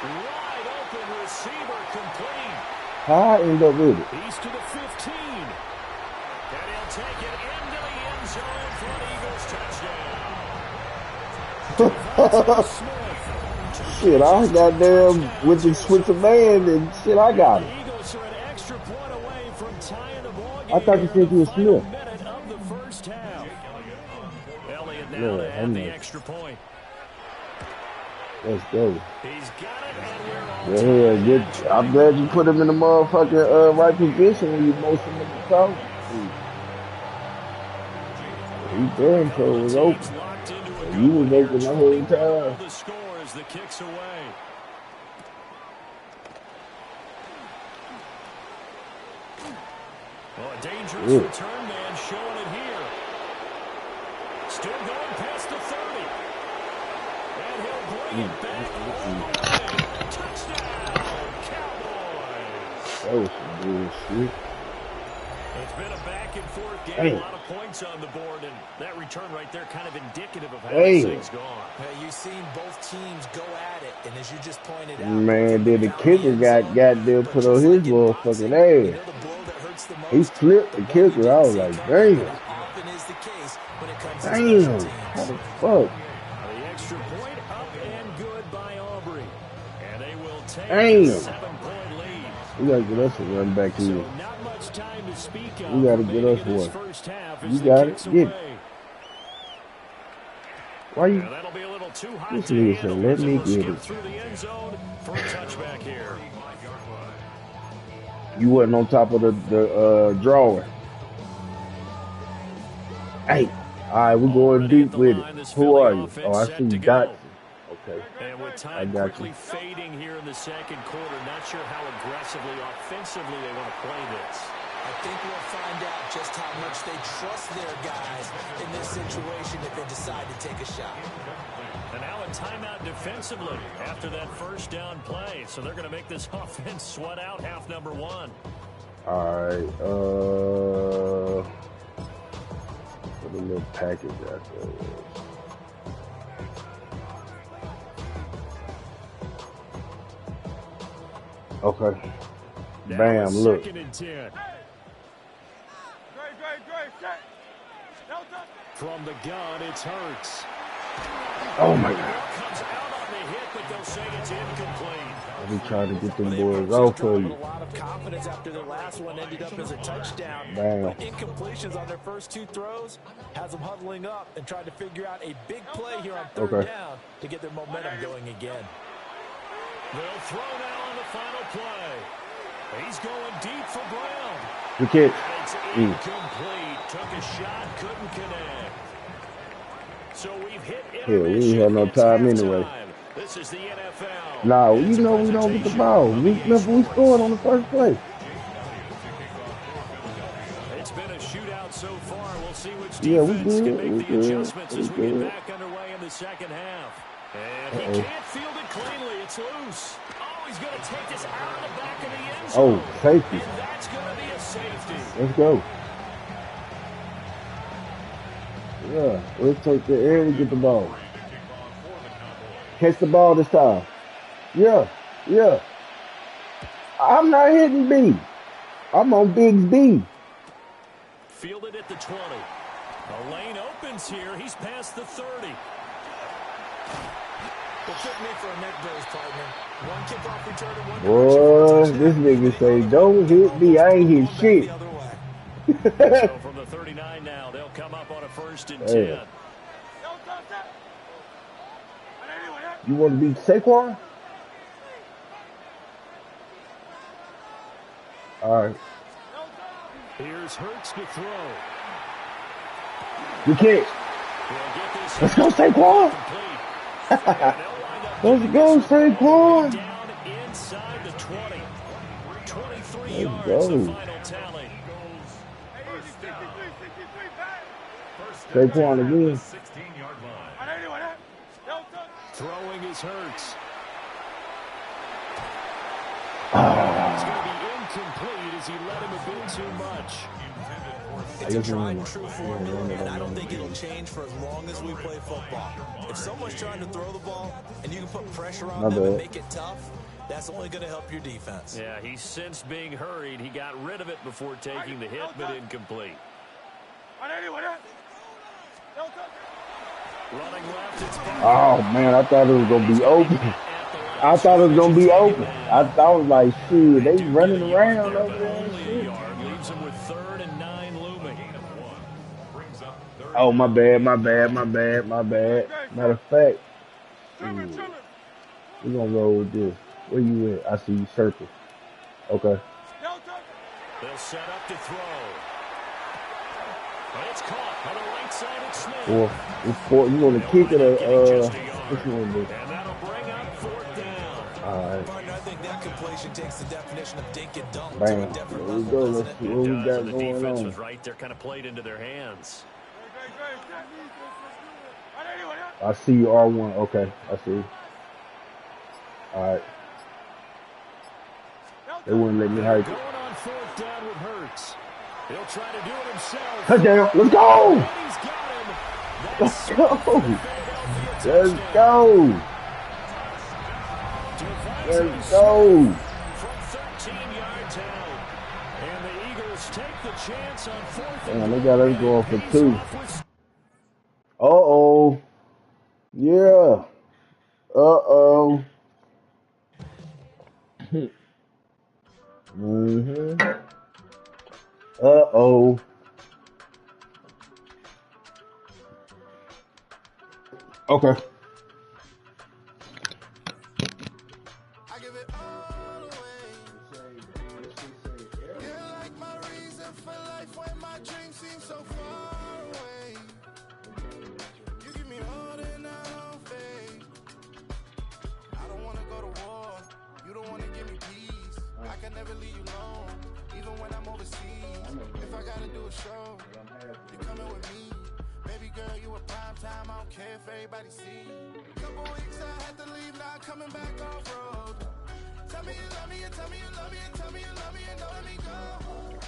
Speaker 2: Wide open receiver complete.
Speaker 1: How I end up with it?
Speaker 2: He's to the 15. And he'll take it into the end zone for an Eagles touchdown.
Speaker 1: Shit, I goddamn with the switch of man and shit, I got it.
Speaker 2: The Eagles are an extra point away from tying the ball game.
Speaker 1: I thought you said you was Smith.
Speaker 2: Minute of the first half. Elliott now to have the extra point.
Speaker 1: Let's go.
Speaker 2: He's got it, and we're
Speaker 1: Yeah, good. I'm glad you put him in the motherfucking right position when you motion him to talk. He damn sure was open. And you was open the whole time.
Speaker 2: The score as the kicks away. Well, a dangerous return man showing it here. Still going past the 30. And he'll bring it back all the way. Touchdown, Cowboys.
Speaker 1: That was some bullshit.
Speaker 2: It's been a back and forth game. A lot of points on the board, and that return right there kind of indicative of how this thing's gone.
Speaker 3: You've seen both teams go at it, and as you just pointed out,
Speaker 1: man, then the kicker got goddamn put on his motherfucking ass. He flipped the kicker. I was like, damn. Damn. How the fuck?
Speaker 2: The extra point up and good by Aubrey. And they will take
Speaker 1: Damn.
Speaker 2: a 7-point lead.
Speaker 1: We gotta get us a run back here.
Speaker 2: So not much time to speak of.
Speaker 1: We gotta get us one.
Speaker 2: First half
Speaker 1: You got it. Get it. Why you?
Speaker 2: That'll be a little too hot
Speaker 1: This
Speaker 2: to
Speaker 1: nigga
Speaker 2: handle.
Speaker 1: said, let me
Speaker 2: Let's
Speaker 1: get it.
Speaker 2: through the end zone for a touchback here.
Speaker 1: You wasn't on top of the drawer. Hey, all right, we're going deep with it. Who are you? Oh, I see Dotson. Okay,
Speaker 2: And with
Speaker 1: I
Speaker 2: time
Speaker 1: got
Speaker 2: quickly
Speaker 1: you.
Speaker 2: fading here in the second quarter, not sure how aggressively, offensively they want to play this.
Speaker 3: I think we'll find out just how much they trust their guys in this situation if they decide to take a shot.
Speaker 2: And now a timeout defensively after that first down play. So they're going to make this offense sweat out half number one.
Speaker 1: All right, put a little package out there. Okay.
Speaker 2: Now
Speaker 1: Bam,
Speaker 2: it's
Speaker 1: look.
Speaker 2: 2nd and 10. From the gun, it's Hurts.
Speaker 1: Oh my God.
Speaker 2: Comes out on the hit, but they'll say it's incomplete.
Speaker 1: I be trying to get them boys off for you.
Speaker 3: A lot of confidence after their last one ended up as a touchdown.
Speaker 1: Bam.
Speaker 3: But incompletions on their first two throws has them huddling up and trying to figure out a big play here on third down to get their momentum going again.
Speaker 2: They'll throw now on the final play. He's going deep for Brown.
Speaker 1: Good catch.
Speaker 2: It's incomplete. Took a shot, couldn't connect. So we've hit
Speaker 1: Yeah, we ain't had no time anyway.
Speaker 2: This is the NFL.
Speaker 1: Nah, you know we don't get the ball. Remember we scored on the first play.
Speaker 2: It's been a shootout so far. We'll see which
Speaker 1: Yeah, we
Speaker 2: defense
Speaker 1: good.
Speaker 2: can
Speaker 1: We
Speaker 2: make the
Speaker 1: good.
Speaker 2: adjustments
Speaker 1: We
Speaker 2: as we get
Speaker 1: good.
Speaker 2: back underway in the second half. And he can't field it cleanly. It's loose. Oh, he's going to take this out of the back of the end zone.
Speaker 1: Oh, safety.
Speaker 2: And that's going to be a safety.
Speaker 1: Let's go. Yeah, let's take the air and get the ball. Catch the ball this time. Yeah, yeah. I'm not hitting B. I'm on Big's B.
Speaker 2: Fielded at the 20. The lane opens here. He's past the 30.
Speaker 3: Well, took me for a neck brace, partner. One kickoff return and one
Speaker 1: Boy, this nigga say, don't hit me. I ain't hit shit.
Speaker 2: So from the 39 now, they'll come up on a 1st and 10.
Speaker 1: You want to beat Saquon? All right.
Speaker 2: Here's Hurts to throw.
Speaker 1: You can't. Let's go, Saquon. Let's go, Saquon.
Speaker 2: Down inside the 20. 23
Speaker 1: Let's
Speaker 2: yards, the
Speaker 1: go.
Speaker 2: final tally.
Speaker 1: Saquon again.
Speaker 4: 16-yard line.
Speaker 2: Throwing is Hurts.
Speaker 1: Ah.
Speaker 2: It's going to be incomplete as he let him a bit too much.
Speaker 3: It's a tried and true formula, and I don't think it'll change for as long as we play football. If someone's trying to throw the ball and you can put pressure on them and make it tough, that's only going to help your defense.
Speaker 2: Yeah, he sensed being hurried. He got rid of it before taking the hit, but incomplete. Running left, it's
Speaker 1: Oh, man, I thought it was going to be open. I thought it was going to be open. I was like, shit, they running around over there and shit.
Speaker 2: Leaves him with 3rd and 9 looming.
Speaker 1: Oh, my bad. Matter of fact, we're going to roll with this. Where you at? I see you circle. Okay.
Speaker 2: They'll set up to throw. But it's caught on the right side of Smith.
Speaker 1: Or it's four. You want to kick it or what you want to do?
Speaker 2: And that'll bring up 4th down.
Speaker 1: All right.
Speaker 3: Partner, I think that completion takes the definition of dink and dunk
Speaker 1: Bam.
Speaker 3: to a
Speaker 1: There
Speaker 3: different
Speaker 1: we
Speaker 3: level,
Speaker 1: go.
Speaker 3: doesn't
Speaker 1: Let's
Speaker 3: it?
Speaker 1: see what we got
Speaker 2: The
Speaker 1: going
Speaker 2: defense
Speaker 1: on.
Speaker 2: was right there, kind of played into their hands.
Speaker 1: I see you R1. Okay, I see. All right. They wouldn't let me hike it.
Speaker 2: Going on 4th down with Hurts. He'll try to do it himself.
Speaker 1: Touchdown. Let's go.
Speaker 2: And he's got him.
Speaker 1: Let's go. Let's go. Let's go.
Speaker 2: From 13 yards out. And the Eagles take the chance on 4th.
Speaker 1: Damn, they got us going for 2. Uh-oh. Yeah. Uh-oh. Mm-hmm. Uh-oh. Okay.
Speaker 6: I give it all away. You're like my reason for life when my dreams seem so far away. You give me all that I don't fade. I don't wanna go to war. You don't wanna give me peace. I can never leave you alone, even when I'm overseas. If I gotta do a show, you're coming with me. Baby girl, you a prime time. I don't care if everybody see. Couple weeks I had to leave, now coming back off road. Tell me you love me and tell me you love me and tell me you love me and don't let me go.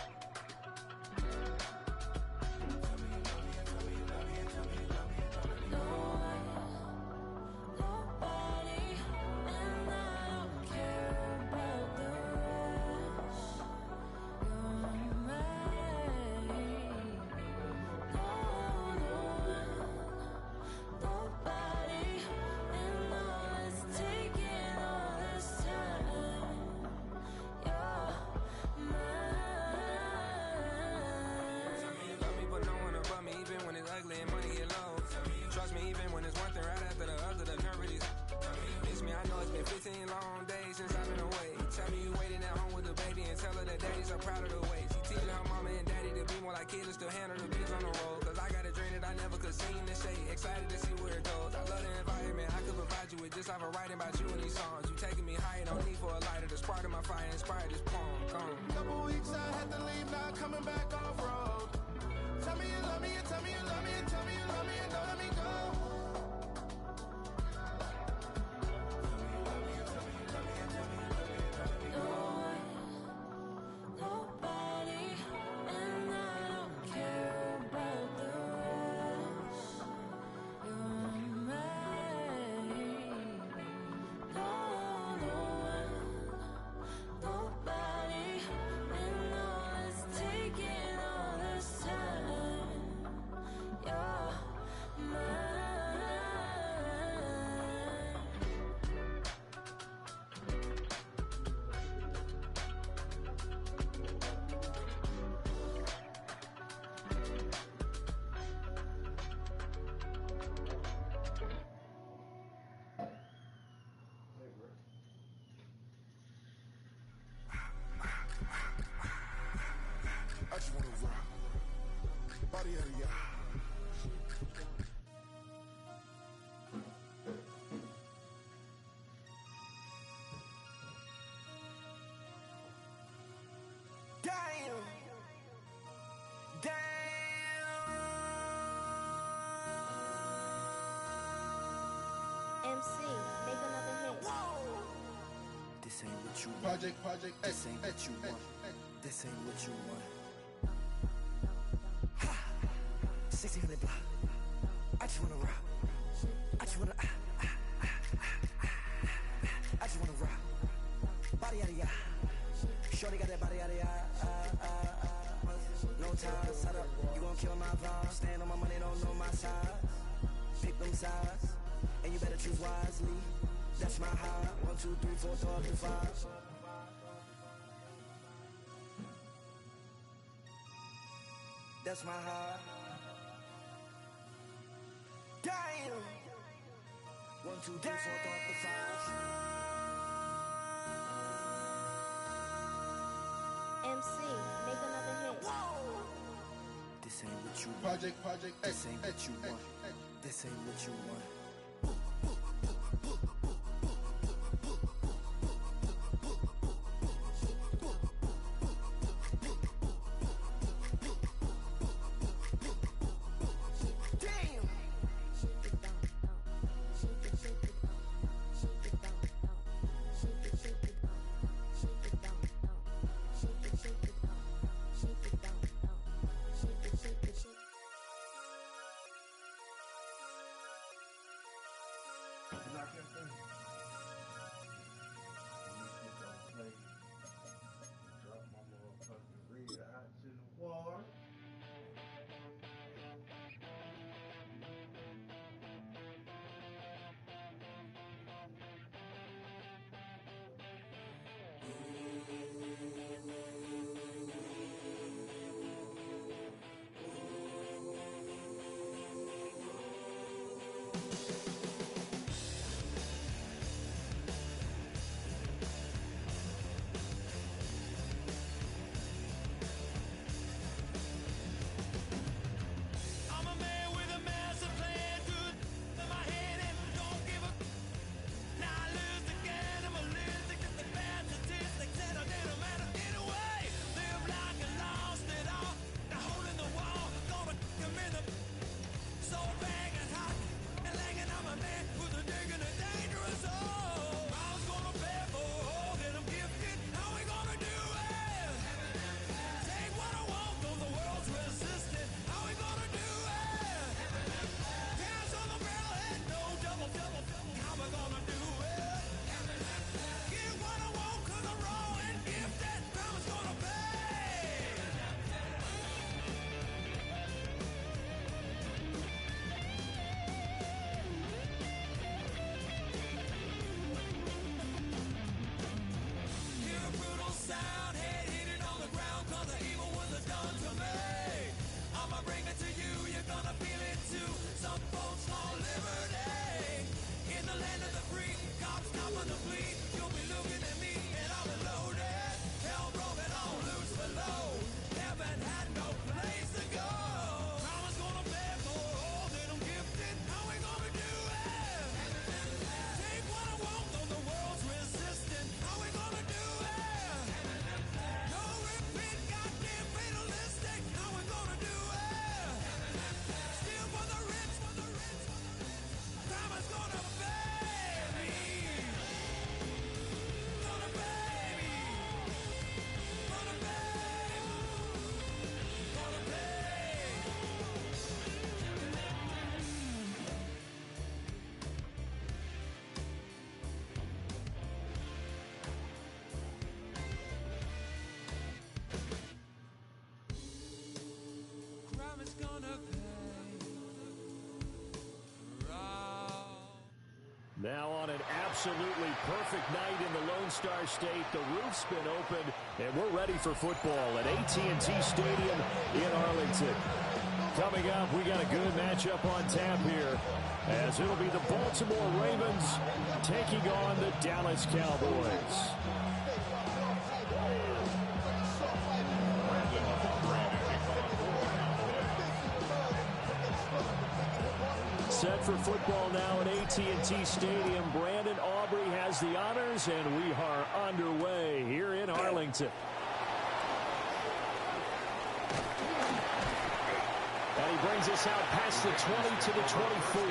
Speaker 6: Couple weeks I had to leave, now coming back off road. Tell me you love me and tell me you love me and tell me you love me and don't let me go.
Speaker 7: MC, make another hit.
Speaker 6: This ain't what you want. This ain't what you want. This ain't what you want. Ha! 1600 block. I just wanna rock. I just wanna I just wanna rock. Body out of ya. Shorty got that body out of ya. No time, set up. You gon' kill my vibe. Stand on my money, don't know my size. Pick them sides, and you better choose wisely. That's my high. 1, 2, 3, 4, 5. That's my high. Damn. 1, 2, 3, 4, 5.
Speaker 7: MC, make another hit.
Speaker 6: This ain't what you want. This ain't what you want. This ain't what you want.
Speaker 1: Drop my motherfucking red hot in the water.
Speaker 2: Now on an absolutely perfect night in the Lone Star State, the roof's been opened, and we're ready for football at AT&T Stadium in Arlington. Coming up, we got a good matchup on tap here, as it'll be the Baltimore Ravens taking on the Dallas Cowboys. Set for football now at AT&T Stadium. Brandon Aubrey has the honors, and we are underway here in Arlington. And he brings us out past the 20 to the 24.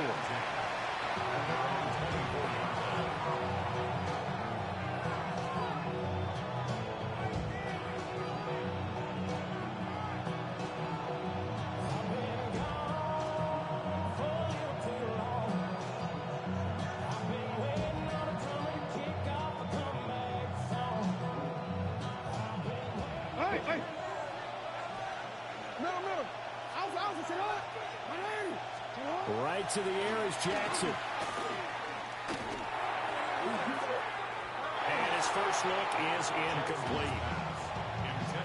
Speaker 2: Right to the air is Jackson. And his first look is incomplete.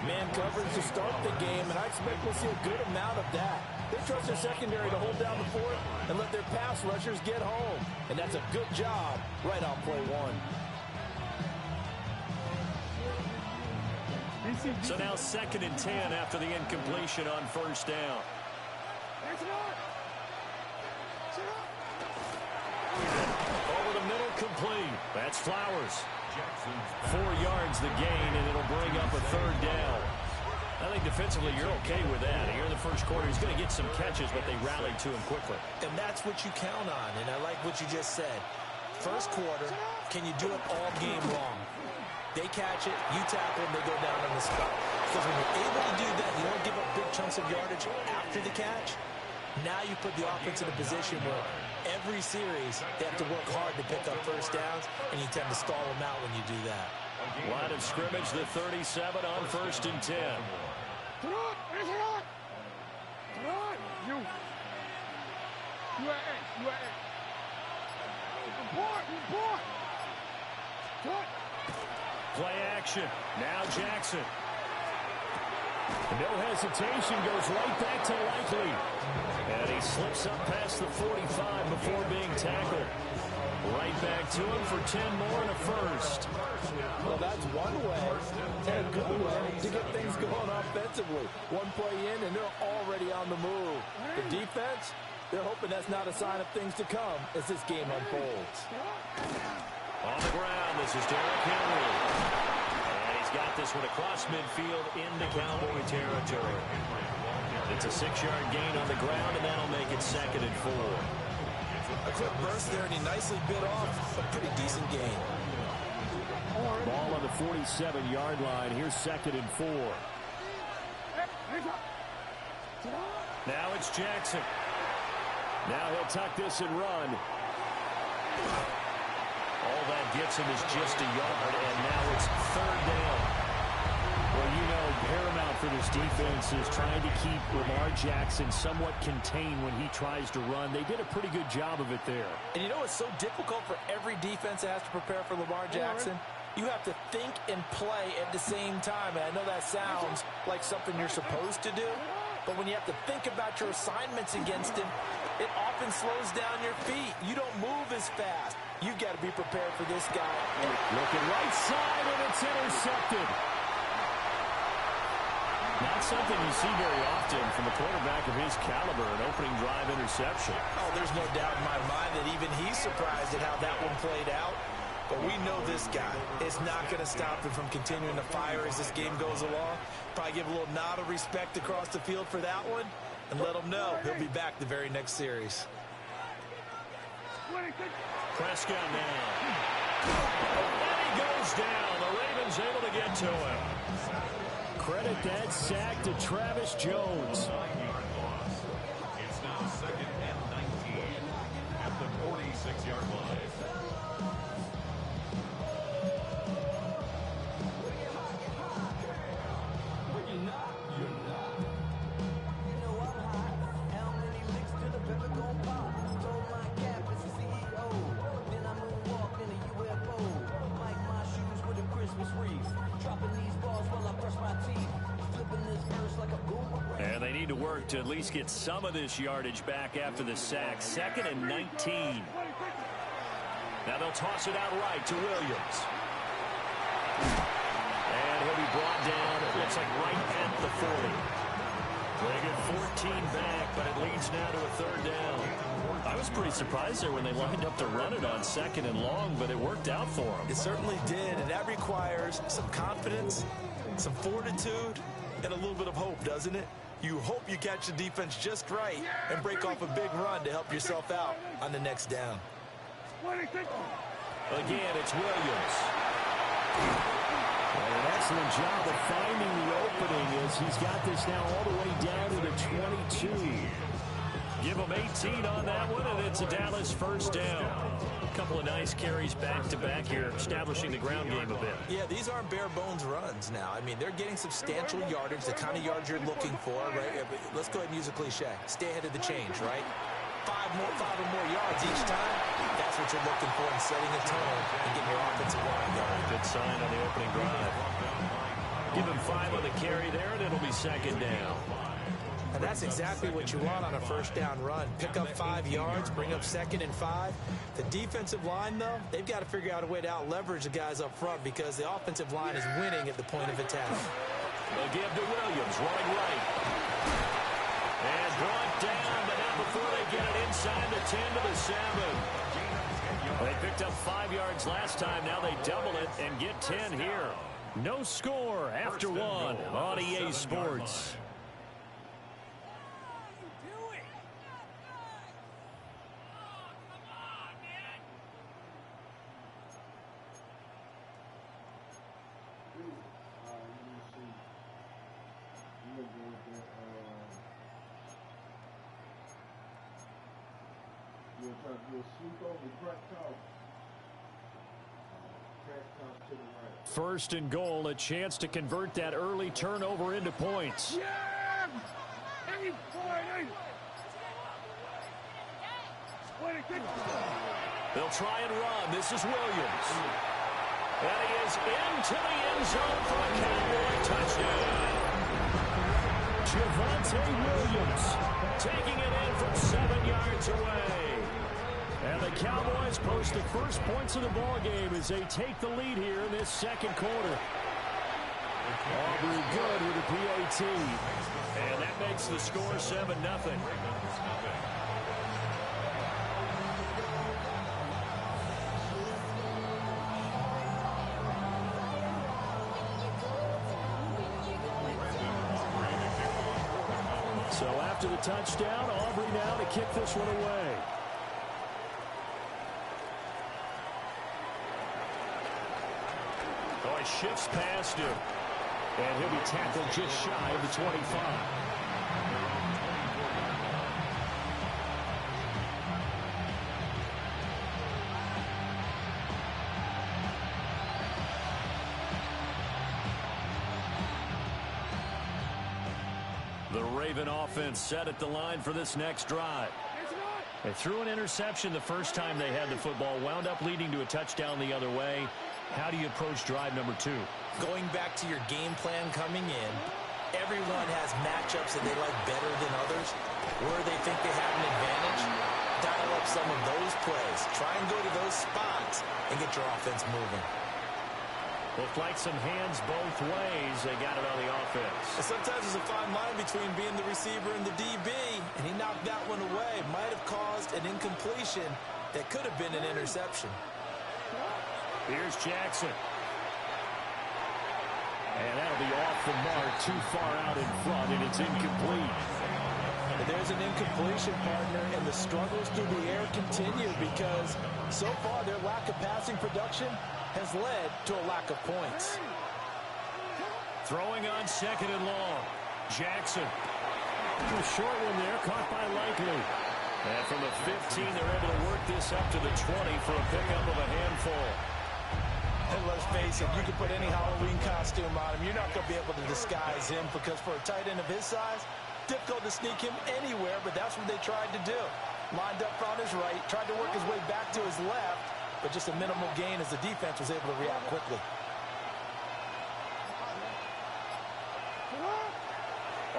Speaker 3: Man coverage to start the game, and I expect we'll see a good amount of that. They trust their secondary to hold down the fort and let their pass rushers get home. And that's a good job right on play one.
Speaker 2: So now 2nd and 10 after the incompletion on first down. Over the middle, complete. That's Flowers. 4 yards the gain, and it'll bring up a 3rd down. I think defensively you're okay with that. Here in the first quarter, he's going to get some catches, but they rallied to him quickly.
Speaker 3: And that's what you count on, and I like what you just said. First quarter, can you do it all game long? They catch it, you tackle them, they go down on the spot. Because when you're able to do that, you don't give up big chunks of yardage after the catch. Now you put the offense in a position where every series they have to work hard to pick up first downs, and you tend to stall them out when you do that.
Speaker 2: Line of scrimmage, the 37 on 1st and 10. Play action. Now Jackson. No hesitation, goes right back to Likely. And he slips up past the 45 before being tackled. Right back to him for 10 more and a first.
Speaker 3: Well, that's one way, and a good way, to get things going offensively. One play in, and they're already on the move. The defense, they're hoping that's not a sign of things to come as this game unfolds.
Speaker 2: On the ground, this is Derrick Henry. And he's got this one across midfield into Cowboy territory. It's a 6-yard gain on the ground, and that'll make it 2nd and 4.
Speaker 3: A quick burst there, and he nicely bit off a pretty decent gain.
Speaker 2: Ball on the 47-yard line. Here's 2nd and 4. Now it's Jackson. Now he'll tuck this and run. All that gets him is just a yard, and now it's 3rd down. Well, you know, paramount for this defense is trying to keep Lamar Jackson somewhat contained when he tries to run. They did a pretty good job of it there.
Speaker 3: And you know it's so difficult for every defense that has to prepare for Lamar Jackson? You have to think and play at the same time. And I know that sounds like something you're supposed to do, but when you have to think about your assignments against him, it often slows down your feet. You don't move as fast. You got to be prepared for this guy.
Speaker 2: Looking right side, and it's intercepted. Not something you see very often from a quarterback of his caliber, an opening drive interception.
Speaker 3: Oh, there's no doubt in my mind that even he's surprised at how that one played out. But we know this guy is not going to stop him from continuing to fire as this game goes along. Probably give a little nod of respect across the field for that one and let him know he'll be back the very next series.
Speaker 2: Prescott now. And he goes down. The Ravens able to get to him. Credit that sack to Travis Jones.
Speaker 4: It's now 2nd and 19 at the 46-yard line.
Speaker 2: And they need to work to at least get some of this yardage back after the sack. 2nd and 19. Now they'll toss it out right to Williams. And he'll be brought down, it looks like right at the 40. They get 14 back, but it leads now to a 3rd down. I was pretty surprised there when they lined up to run it on 2nd and long, but it worked out for them.
Speaker 3: It certainly did, and that requires some confidence, some fortitude, and a little bit of hope, doesn't it? You hope you catch the defense just right and break off a big run to help yourself out on the next down.
Speaker 2: Again, it's Williams. And an excellent job of finding the opening as he's got this now all the way down to the 22. Give them 18 on that one, and it's a Dallas first down. A couple of nice carries back-to-back here, establishing the ground game a bit.
Speaker 3: Yeah, these aren't bare-bones runs now. I mean, they're getting substantial yardage, the kind of yards you're looking for, right? Let's go ahead and use a cliche. Stay ahead of the change, right? Five or more yards each time. That's what you're looking for in setting a tone and getting your offensive line going.
Speaker 2: Good sign on the opening drive. Give him 5 on the carry there, and it'll be second down.
Speaker 3: And that's exactly what you want on a first down run. Pick up 5 yards, bring up 2nd and 5. The defensive line, though, they've got to figure out a way to out-leverage the guys up front because the offensive line is winning at the point of attack.
Speaker 2: They'll give to Williams, running right. And brought down, but not before they get it inside the 10 to the 7. They picked up 5 yards last time. Now they double it and get 10 here. No score after 1 on EA Sports. First and goal, a chance to convert that early turnover into points. They'll try and run. This is Williams. And he is into the end zone for a Cowboy touchdown. Javonte Williams taking it in from 7 yards away. And the Cowboys post the first points of the ball game as they take the lead here in this second quarter. Aubrey good with the PAT. And that makes the score 7-0. So after the touchdown, Aubrey now to kick this one away. Oh, he shifts past him. And he'll be tackled just shy of the 25. The Raven offense set at the line for this next drive. They threw an interception the first time they had the football, wound up leading to a touchdown the other way. How do you approach drive number 2?
Speaker 3: Going back to your game plan coming in, everyone has matchups that they like better than others. Where they think they have an advantage, dial up some of those plays. Try and go to those spots and get your offense moving.
Speaker 2: Looked like some hands both ways. They got it on the offense.
Speaker 3: And sometimes there's a fine line between being the receiver and the DB, and he knocked that one away. Might have caused an incompletion that could have been an interception.
Speaker 2: Here's Jackson. And that'll be off the mark, too far out in front, and it's incomplete.
Speaker 3: And there's an incompletion, partner, and the struggles through the air continue because so far their lack of passing production has led to a lack of points.
Speaker 2: Throwing on 2nd and long. Jackson. A short one there, caught by Likely. And from the 15, they're able to work this up to the 20 for a pickup of a handful.
Speaker 3: And let's face it, you can put any Halloween costume on him. You're not going to be able to disguise him because for a tight end of his size, difficult to sneak him anywhere, but that's what they tried to do. Lined up on his right, tried to work his way back to his left, but just a minimal gain as the defense was able to react quickly.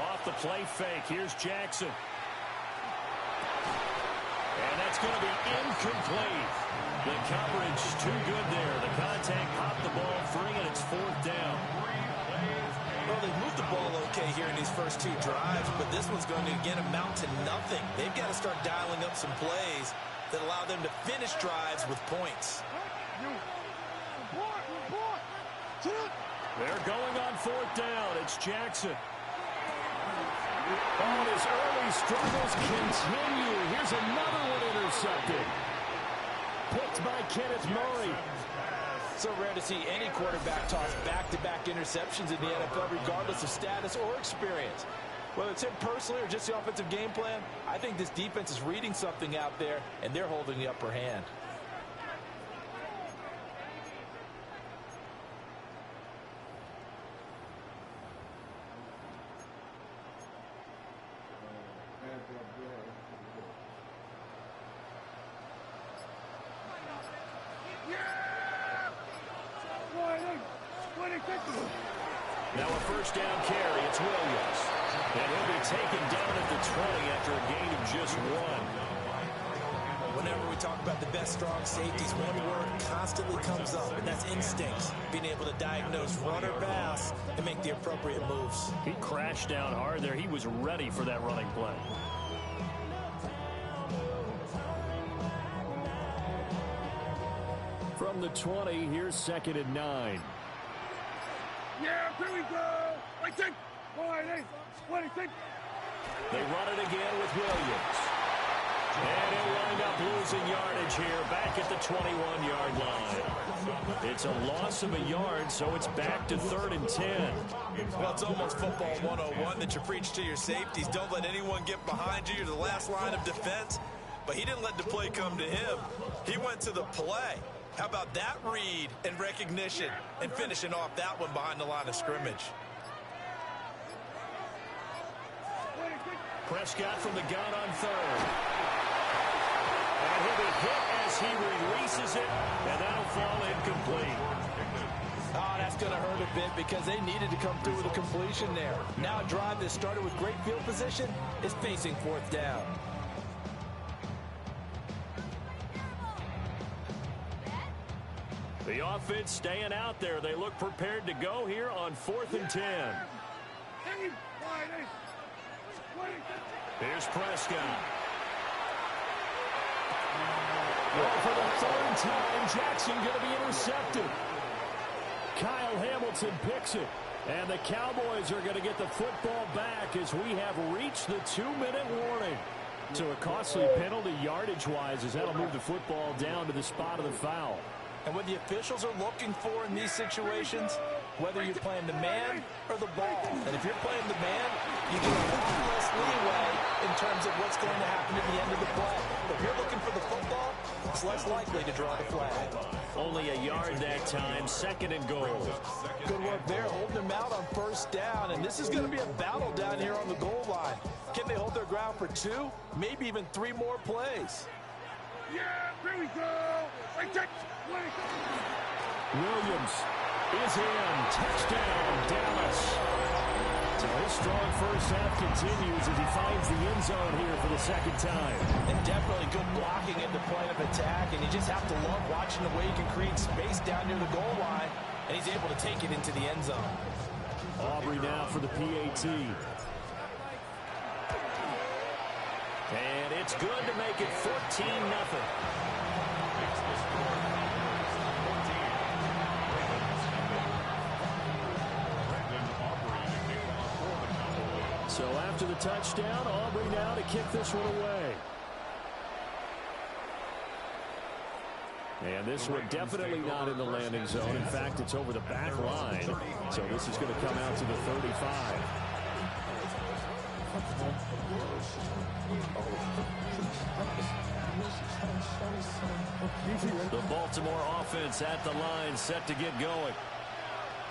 Speaker 2: Off the play fake, here's Jackson. And that's going to be incomplete. The coverage too good there. The contact popped the ball free, and it's 4th down.
Speaker 3: Well, they've moved the ball okay here in these first 2 drives, but this one's going to, again, amount to nothing. They've got to start dialing up some plays that allow them to finish drives with points.
Speaker 2: They're going on 4th down. It's Jackson. Oh, his early struggles continue. Here's another one intercepted. Picked by Kenneth Murray.
Speaker 3: So rare to see any quarterback toss back-to-back interceptions in the NFL, regardless of status or experience. Whether it's him personally or just the offensive game plan, I think this defense is reading something out there, and they're holding the upper hand.
Speaker 2: Now a first down carry. It's Williams. And he'll be taken down at the 20 after a gain of just 1.
Speaker 3: Whenever we talk about the best strong safeties, one word constantly comes up, and that's instincts. Being able to diagnose run or pass and make the appropriate moves.
Speaker 2: He crashed down hard there. He was ready for that running play. From the 20, here's 2nd and 9.
Speaker 5: Yeah, here we go. I think. What do you think?
Speaker 2: They run it again with Williams. And he'll wind up losing yardage here back at the 21-yard line. It's a loss of a yard, so it's back to 3rd and 10.
Speaker 3: Well, it's almost football 101 that you preach to your safeties. Don't let anyone get behind you. You're the last line of defense. But he didn't let the play come to him. He went to the play. How about that read and recognition and finishing off that one behind the line of scrimmage?
Speaker 2: Prescott from the gun on 3rd. And he'll be hit as he releases it, and that'll fall incomplete.
Speaker 3: Oh, that's going to hurt a bit because they needed to come through with a completion there. Now a drive that started with great field position is facing 4th down.
Speaker 2: The offense staying out there. They look prepared to go here on 4th and 10. Here's Prescott. Well, for the 3rd time, Jackson going to be intercepted. Kyle Hamilton picks it. And the Cowboys are going to get the football back as we have reached the 2-minute warning. So a costly penalty yardage-wise as that'll move the football down to the spot of the foul.
Speaker 3: And what the officials are looking for in these situations, whether you're playing the man or the ball. And if you're playing the man, you get a lot less leeway in terms of what's going to happen at the end of the play. But if you're looking for the football, it's less likely to draw the flag.
Speaker 2: Only a yard that time, 2nd and goal.
Speaker 3: Good work there, holding them out on 1st down. And this is going to be a battle down here on the goal line. Can they hold their ground for 2, maybe even 3 more plays?
Speaker 5: Yeah, here we go. I think.
Speaker 2: Williams is in. Touchdown, Dallas. So his strong first half continues as he finds the end zone here for the 2nd time.
Speaker 3: And definitely good blocking at the point of attack, and you just have to love watching the way he can create space down near the goal line, and he's able to take it into the end zone.
Speaker 2: Aubrey now for the PAT. And it's good to make it 14-0. So after the touchdown, Aubrey now to kick this one away. And this one definitely not in the landing zone. In fact, it's over the back line. So this is going to come out to the 35. The Baltimore offense at the line, set to get going.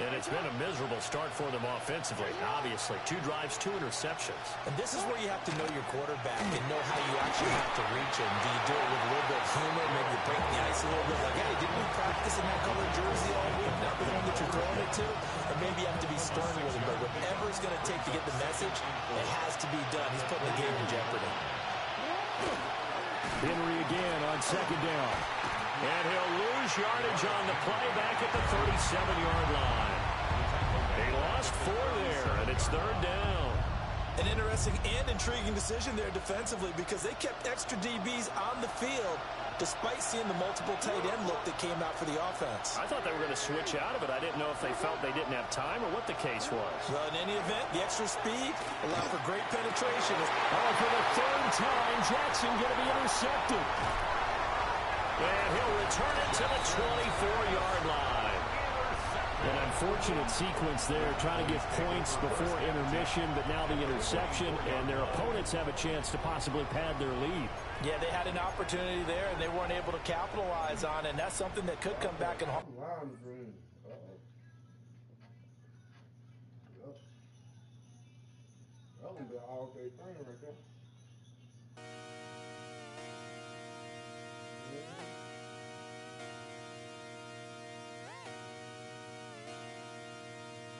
Speaker 2: And it's been a miserable start for them offensively, obviously. 2 drives, 2 interceptions.
Speaker 3: And this is where you have to know your quarterback and know how you actually have to reach him. Do you do it with a little bit of humor, maybe you break the ice a little bit, like, hey, didn't we practice in that colored jersey all week, not the one that you're throwing it to? Or maybe you have to be stern with him, but whatever it's going to take to get the message, it has to be done. He's putting the game in jeopardy.
Speaker 2: Henry again on 2nd down. And he'll lose yardage on the play back at the 37-yard line. They lost 4 there, and it's 3rd down.
Speaker 3: An interesting and intriguing decision there defensively because they kept extra DBs on the field despite seeing the multiple tight end look that came out for the offense.
Speaker 2: I thought they were going to switch out of it. I didn't know if they felt they didn't have time or what the case was.
Speaker 3: Well, in any event, the extra speed allowed for great penetration.
Speaker 2: Oh, for the 3rd time, Jackson going to be intercepted. And he'll return it to the 24-yard line. An unfortunate sequence there, trying to get points before intermission, but now the interception, and their opponents have a chance to possibly pad their lead.
Speaker 3: Yeah, they had an opportunity there, and they weren't able to capitalize on it, and that's something that could come back and haunt.
Speaker 8: That was the all-day thing right there.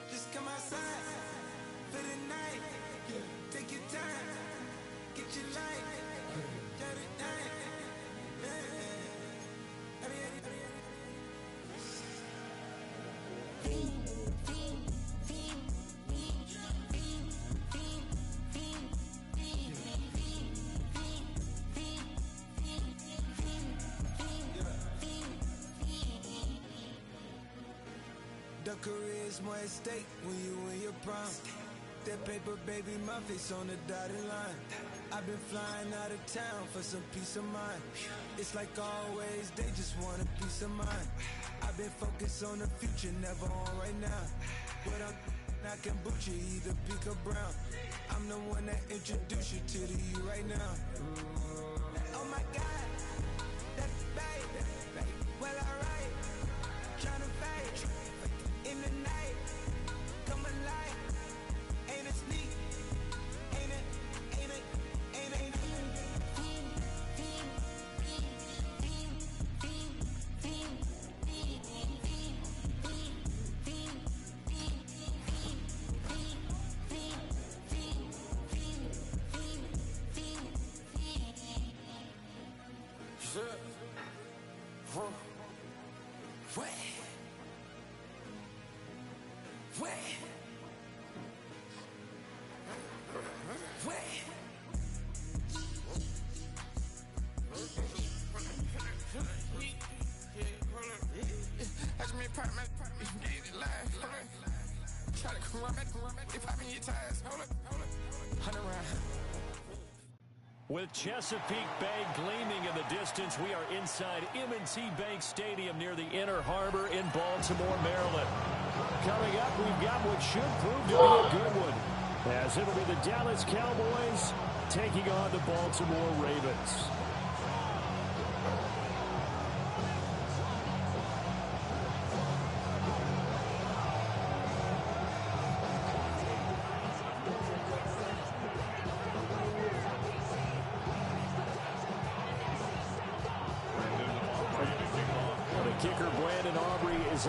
Speaker 6: Just come outside for the night. Take your time, get your light. Shut it down. The career's more at stake when you win your prime. That paper, baby, my face on the dotted line. I've been flying out of town for some peace of mind. It's like always, they just want a peace of mind. I've been focused on the future, never on right now. But I can boot you either pink or brown. I'm the one that introduced you to the you right now. Oh my God, that's babe. Well, alright, tryna fight in the night. Come alive, ain't it sneak? Ain't it?
Speaker 2: With Chesapeake Bay gleaming in the distance, we are inside M&T Bank Stadium near the Inner Harbor in Baltimore, Maryland. Coming up, we've got what should prove to be a good one, as it'll be the Dallas Cowboys taking on the Baltimore Ravens.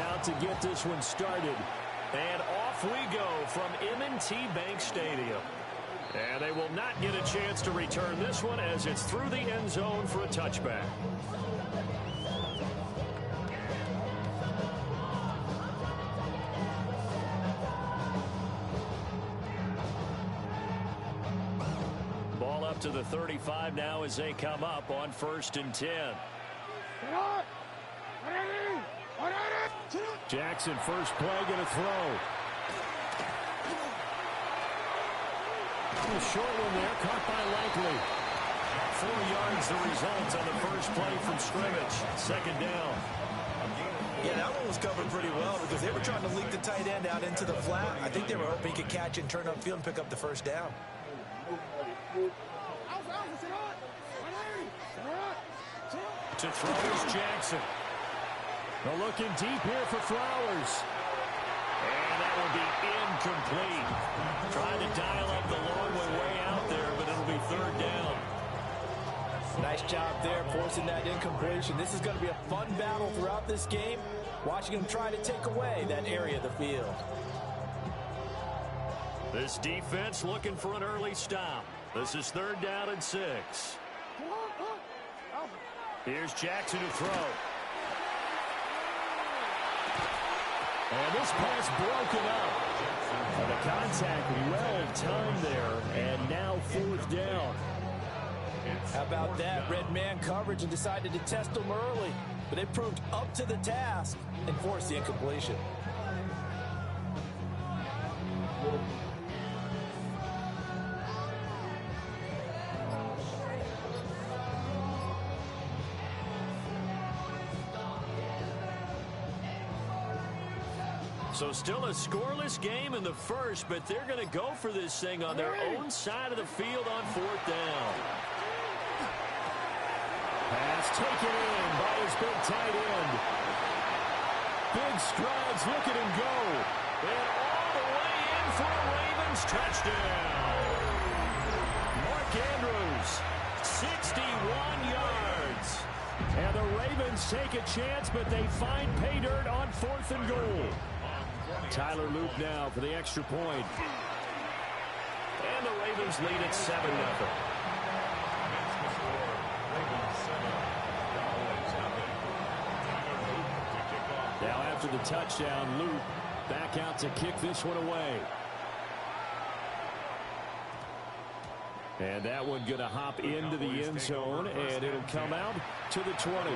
Speaker 2: Out to get this one started. And off we go from M&T Bank Stadium. And they will not get a chance to return this one as it's through the end zone for a touchback. Ball up to the 35 now as they come up on 1st and 10. Jackson, first play, going to throw. A short one there, caught by Likely. 4 yards the result on the first play from scrimmage. 2nd down.
Speaker 3: Yeah, that one was covered pretty well because they were trying to leak the tight end out into the flat. I think they were hoping he could catch and turn upfield and pick up the first down.
Speaker 2: To throw is Jackson. They're looking deep here for Flowers. And that will be incomplete. Trying to dial up the long way out there, but it'll be 3rd down.
Speaker 3: Nice job there, forcing that incompletion. This is going to be a fun battle throughout this game, watching them try to take away that area of the field.
Speaker 2: This defense looking for an early stop. This is 3rd down and 6. Here's Jackson to throw. And this pass broken up. And the contact well timed there, and now 4th down.
Speaker 3: How about that? Red man coverage and decided to test them early. But they proved up to the task and forced the incompletion.
Speaker 2: So still a scoreless game in the first, but they're going to go for this thing on their own side of the field on 4th down. Pass taken in by his big tight end. Big strides, look at him go. And all the way in for a Ravens touchdown. Mark Andrews, 61 yards. And the Ravens take a chance, but they find pay dirt on 4th and goal. Tyler Loop now for the extra point. And the Ravens lead at 7-0. Now after the touchdown, Loop back out to kick this one away. And that one going to hop into the end zone, and it'll come out to the 20.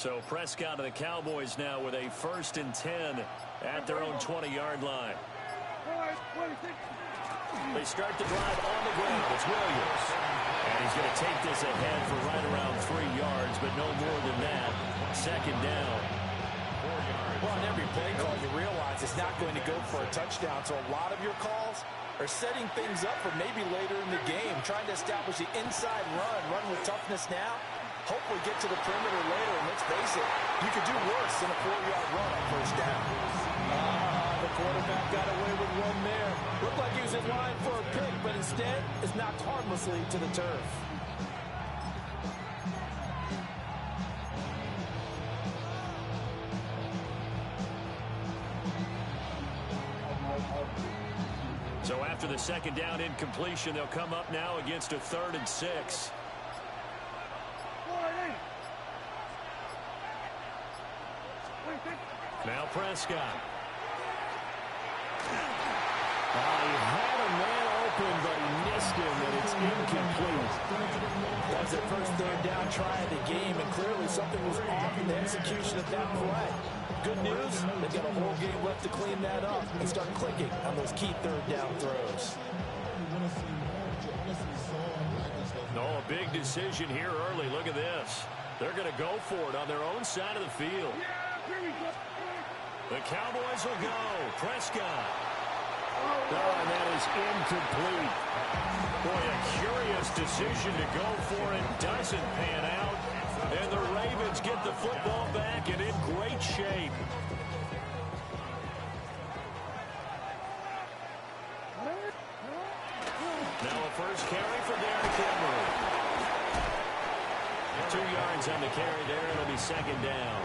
Speaker 2: So Prescott and the Cowboys now with a 1st and 10 at their own 20-yard line. They start the drive on the ground. It's Williams. And he's going to take this ahead for right around 3 yards, but no more than that. 2nd down.
Speaker 3: Well, on every play call, you realize it's not going to go for a touchdown. So a lot of your calls are setting things up for maybe later in the game, trying to establish the inside run with toughness now. Hopefully get to the perimeter later, and let's face it, you could do worse than a 4-yard run on 1st down. The quarterback got away with one there. Looked like he was in line for a pick, but instead is knocked harmlessly to the turf.
Speaker 2: So after the 2nd down incompletion, they'll come up now against a 3rd and 6. Now Prescott. He had a man open, but he missed him, and it's incomplete.
Speaker 3: That was their first 3rd down try of the game, and clearly something was off in the execution of that play. Good news, they've got a whole game left to clean that up and start clicking on those key 3rd down throws.
Speaker 2: No, a big decision here early. Look at this. They're going to go for it on their own side of the field. The Cowboys will go. Prescott. Oh, and that is incomplete. Boy, a curious decision to go for it. Doesn't pan out. And the Ravens get the football back and in great shape. Now a first carry for Derrick Henry. 2 yards on the carry there. It'll be 2nd down.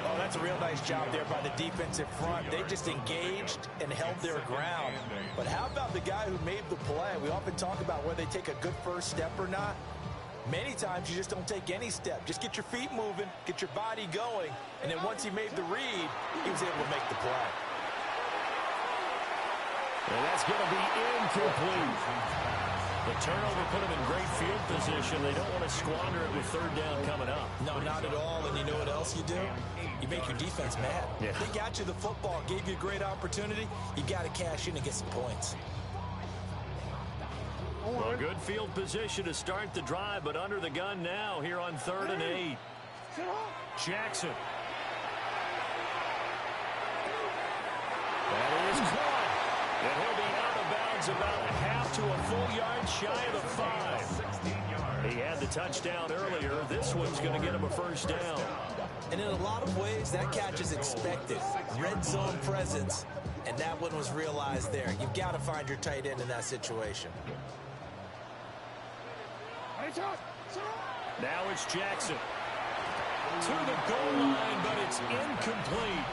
Speaker 3: Oh, that's a real nice job there by the defensive front. They just engaged and held their ground. But how about the guy who made the play? We often talk about whether they take a good first step or not. Many times you just don't take any step. Just get your feet moving, get your body going, and then once he made the read, he was able to make the play.
Speaker 2: And that's going to be incomplete. The turnover put them in great field position. They don't want to squander it with 3rd down coming up.
Speaker 3: No, not at all. And you know what else you do? You make your defense mad.
Speaker 2: Yeah.
Speaker 3: They got you the football, gave you a great opportunity. You got to cash in and get some points.
Speaker 2: Well, good field position to start the drive, but under the gun now here on 3rd and 8. Jackson. That is caught. And he'll be out of bounds about a half to a full yard shy of the 5. He had the touchdown earlier. This one's going to get him a first down.
Speaker 3: And in a lot of ways, that catch is expected. Red zone presence, and that one was realized there. You've got to find your tight end in that situation.
Speaker 2: Now it's Jackson. To the goal line, but it's incomplete.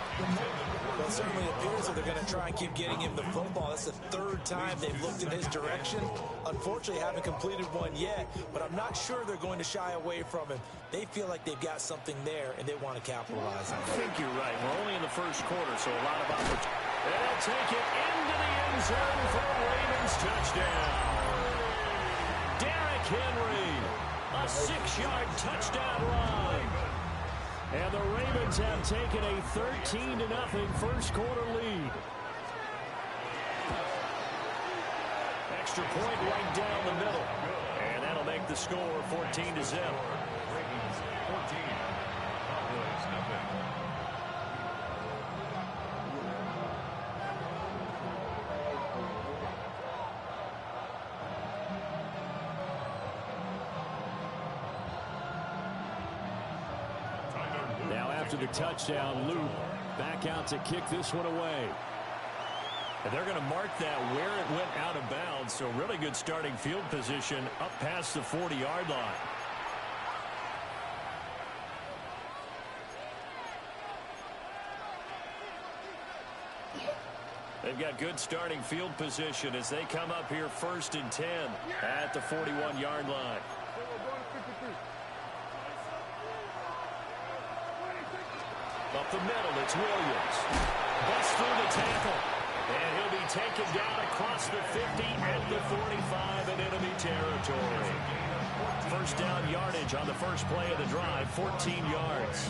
Speaker 3: Well, it certainly appears that they're going to try and keep getting him the football. That's the 3rd time they've looked in his direction. Unfortunately, haven't completed one yet, but I'm not sure they're going to shy away from him. They feel like they've got something there, and they want to capitalize on it.
Speaker 2: I think you're right. We're only in the first quarter, so a lot of opportunity. they'll take it into the end zone for a Ravens touchdown. Derrick Henry, a 6-yard touchdown run. And the Ravens have taken a 13-0 first quarter lead. Extra point right down the middle. And that'll make the score 14-0.
Speaker 4: Ravens 14, Cowboys nothing.
Speaker 2: Now after the touchdown, Luke back out to kick this one away. And they're going to mark that where it went out of bounds. So really good starting field position up past the 40-yard line. They've got good starting field position as they come up here 1st and 10 at the 41-yard line. Up the middle, it's Williams. Busts through the tackle. And he'll be taken down across the 50 and the 45 in enemy territory. First down yardage on the first play of the drive, 14 yards.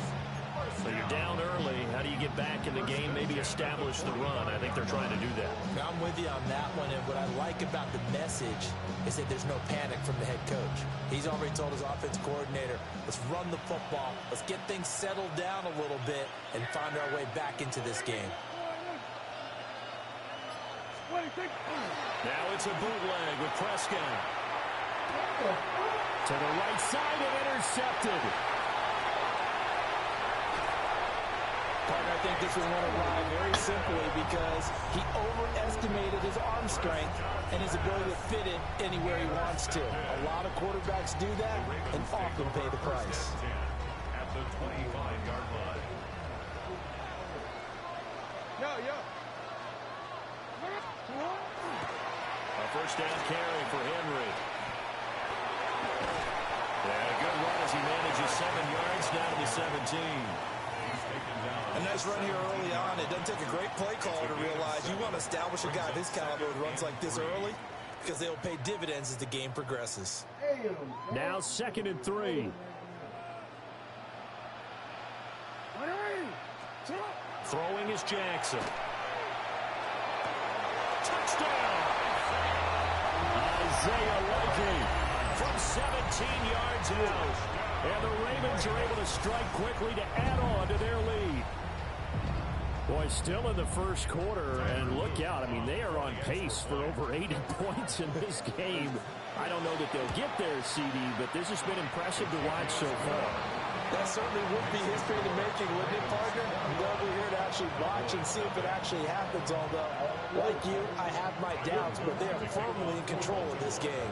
Speaker 2: So you're down early. How do you get back in the game? Maybe establish the run. I think they're trying to do that.
Speaker 3: I'm with you on that one, and what I like about the message is that there's no panic from the head coach. He's already told his offense coordinator, let's run the football, let's get things settled down a little bit and find our way back into this game.
Speaker 2: Now it's a bootleg with Prescott. To the right side and intercepted.
Speaker 3: Partner, I think this was one of Ryan very simply because he overestimated his arm strength and his ability to fit it anywhere he wants to. A lot of quarterbacks do that and often pay the price.
Speaker 4: At the 25-yard line.
Speaker 2: A first down carry for Henry. And a good run as he manages 7 yards down to the 17.
Speaker 3: A nice run here early on. It doesn't take a great play caller to realize you want to establish a guy of his caliber who runs like this early because they'll pay dividends as the game progresses.
Speaker 2: Now 2nd and 3. Throwing is Jackson. Touchdown! Isaiah Likely from 17 yards out. And the Ravens are able to strike quickly to add on to their lead. Boy, still in the first quarter, and look out. I mean, they are on pace for over 80 points in this game. I don't know that they'll get there, CD, but this has been impressive to watch so far.
Speaker 3: That certainly would be history in the making, wouldn't it, partner? I'm glad we're here to actually watch and see if it actually happens, although, like you, I have my doubts, but they are firmly in control of this game.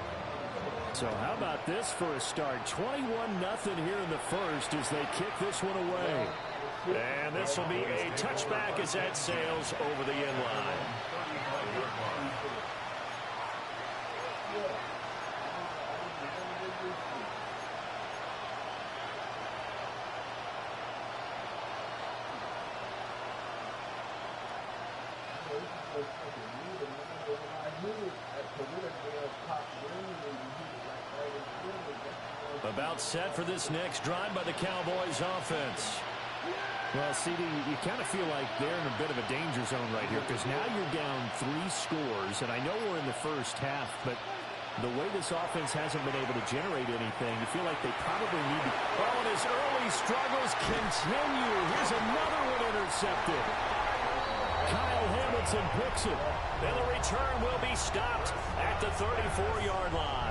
Speaker 2: So how about this for a start? 21-0 here in the first as they kick this one away. And this will be a touchback as that sails over the end line. About set for this next drive by the Cowboys offense. Well, CD, you kind of feel like they're in a bit of a danger zone right here because now you're down 3 scores, and I know we're in the first half, but the way this offense hasn't been able to generate anything, you feel like they probably need to. Oh, and his early struggles continue. Here's another one intercepted. Kyle Hamilton picks it, and the return will be stopped at the 34-yard line.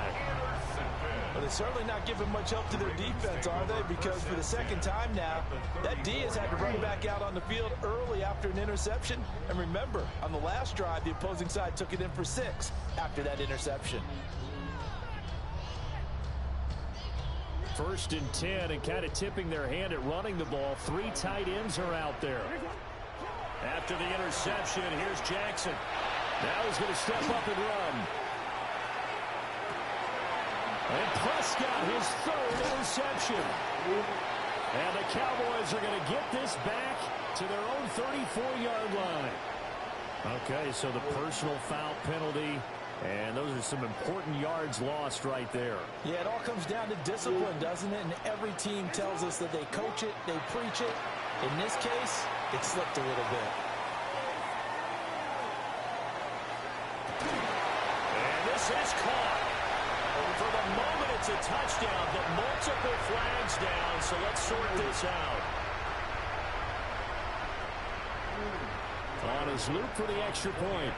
Speaker 3: But they're certainly not giving much help to their defense, are they? Because for the second time now, that D has had to run back out on the field early after an interception. And remember, on the last drive, the opposing side took it in for 6 after that interception.
Speaker 2: 1st and 10, and kind of tipping their hand at running the ball. 3 tight ends are out there. After the interception, here's Jackson. Now he's going to step up and run. And Prescott, his 3rd interception. And the Cowboys are going to get this back to their own 34-yard line. Okay, so the personal foul penalty, and those are some important yards lost right there.
Speaker 3: Yeah, it all comes down to discipline, doesn't it? And every team tells us that they coach it, they preach it. In this case, it slipped a little bit.
Speaker 2: And this is caught. For the moment, it's a touchdown, but multiple flags down, so let's sort this out. On his loop for the extra point.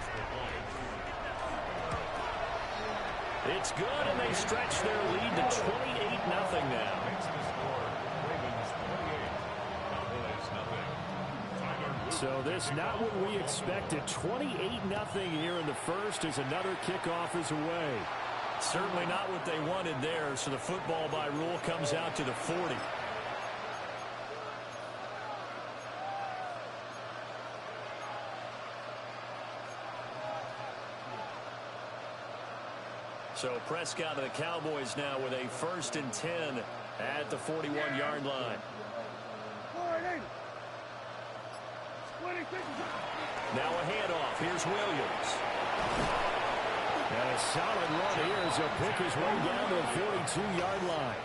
Speaker 2: It's good, and they stretch their lead to 28-0 now. So this not what we expected. 28-0 here in the first as another kickoff is away. Certainly not what they wanted there, so the football by rule comes out to the 40. So Prescott of the Cowboys now with a 1st and 10 at the 41-yard line. Now a handoff. Here's Williams. And a solid run here as he'll pick his way down to the 42-yard line.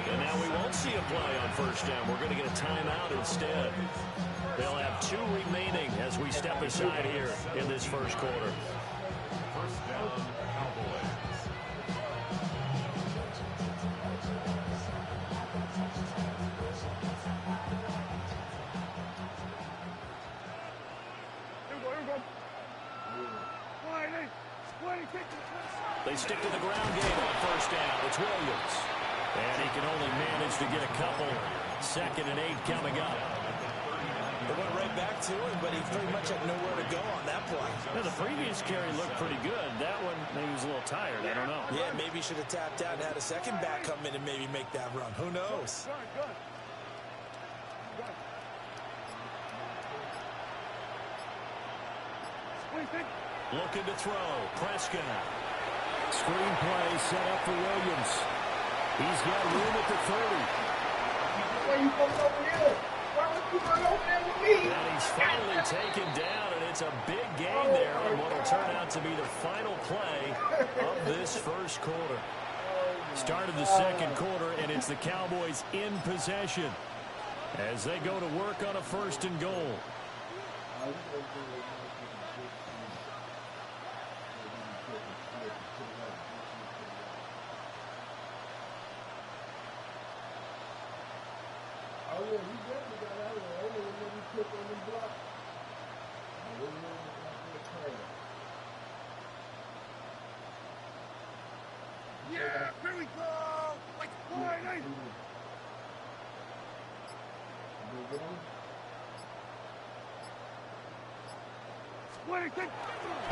Speaker 2: And now we won't see a play on 1st down. We're going to get a timeout instead. They'll have 2 remaining as we step aside here in this first quarter.
Speaker 4: 1st down, Cowboys.
Speaker 2: They stick to the ground game on 1st down. It's Williams. And he can only manage to get a couple. 2nd and 8 coming up.
Speaker 3: They went right back to him, but he pretty much had nowhere to go on that play.
Speaker 2: Now, the previous carry looked pretty good. That one, maybe he was a little tired. I don't know.
Speaker 3: Yeah, maybe he should have tapped out and had a second back come in and maybe make that run. Who knows?
Speaker 2: Looking to throw. Prescott. Screen play set up for Williams. He's got room at the 30.
Speaker 8: Why you coming over here? Why would you run over there with me?
Speaker 2: And he's finally taken down, and it's a big gain there on what will turn out to be the final play of this first quarter. Start of the second quarter, and it's the Cowboys in possession as they go to work on a 1st and goal.
Speaker 5: Yeah, here we go! Like Friday!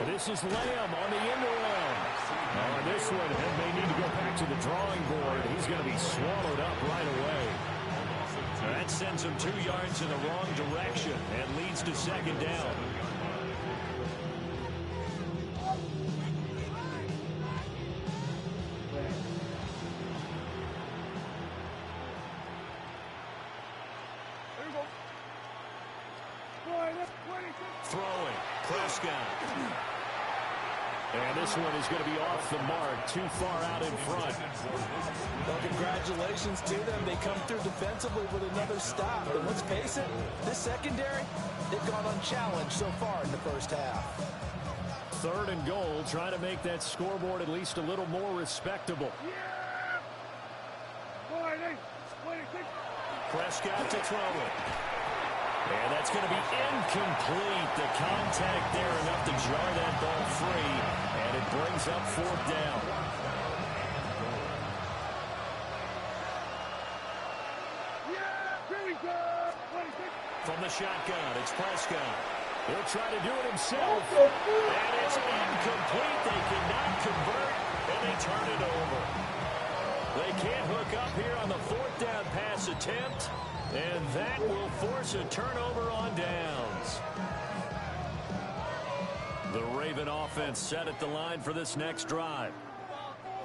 Speaker 2: This is Lamb on the end around. On this one, and they need to go back to the drawing board. He's going to be swallowed up right away. That sends him 2 yards in the wrong direction and leads to 2nd down. Throwing. Prescott. And this one is going to be off the mark, too far out in front.
Speaker 3: Well, congratulations to them. They come through defensively with another stop. And let's face it, this secondary, they've gone unchallenged so far in the first half.
Speaker 2: 3rd and goal, trying to make that scoreboard at least a little more respectable. Prescott to throw it. And that's going to be incomplete. The contact there enough to jar that ball free. And it brings up 4th down. From the shotgun, it's Prescott. He'll try to do it himself. And it's incomplete. They cannot convert, and they turn it over. They can't hook up here on the 4th down pass attempt. And that will force a turnover on downs. The Raven offense set at the line for this next drive.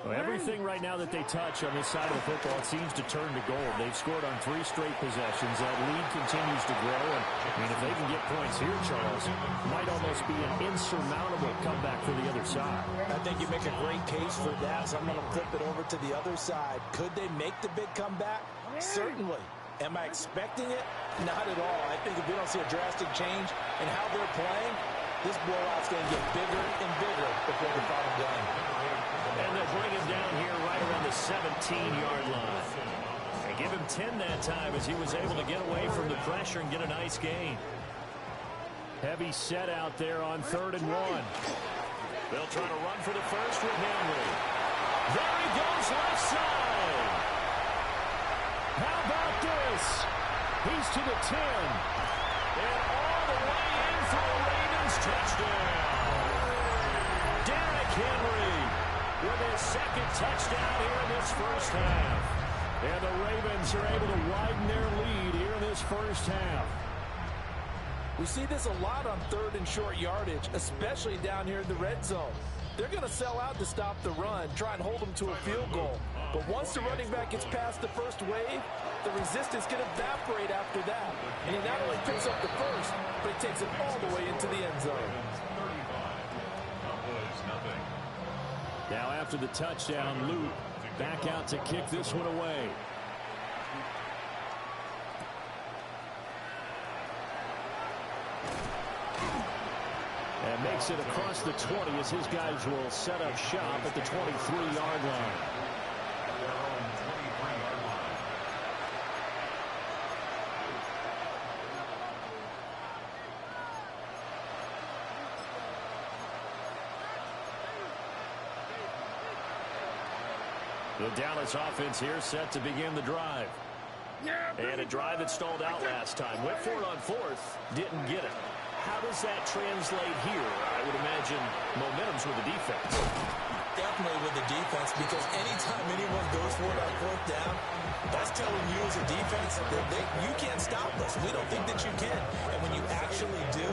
Speaker 2: Well, everything right now that they touch on this side of the football, it seems to turn to gold. They've scored on 3 straight possessions. That lead continues to grow. And, I mean, if they can get points here, Charles, might almost be an insurmountable comeback for the other side.
Speaker 3: I think you make a great case for that, so I'm going to flip it over to the other side. Could they make the big comeback? Certainly. Am I expecting it? Not at all. I think if we don't see a drastic change in how they're playing, this blowout's going to get bigger and bigger before the final game.
Speaker 2: And they'll bring him down here right around the 17-yard line. And give him 10 that time as he was able to get away from the pressure and get a nice gain. Heavy set out there on 3rd and 1. They'll try to run for the first with Henry. There he goes left side. How about this? He's to the 10. And all the way in for a Ravens touchdown. Derrick Henry with his 2nd touchdown here in this first half. And the Ravens are able to widen their lead here in this first half.
Speaker 3: We see this a lot on 3rd and short yardage, especially down here in the red zone. They're going to sell out to stop the run, try and hold them to a field goal. But once the running back gets past the first wave, the resistance can evaporate after that. And he not only picks up the first, but he takes it all the way into the end zone.
Speaker 2: Now after the touchdown, Luke back out to kick this one away. And makes it across the 20 as his guys will set up shop at the 23-yard line. The Dallas offense here set to begin the drive. And a drive that stalled out last time. Went for it on 4th, didn't get it. How does that translate here? I would imagine momentum's with the defense.
Speaker 3: Definitely with the defense, because anytime anyone goes for it on 4th down, that's telling you as a defense that you can't stop us. We don't think that you can. And when you actually do,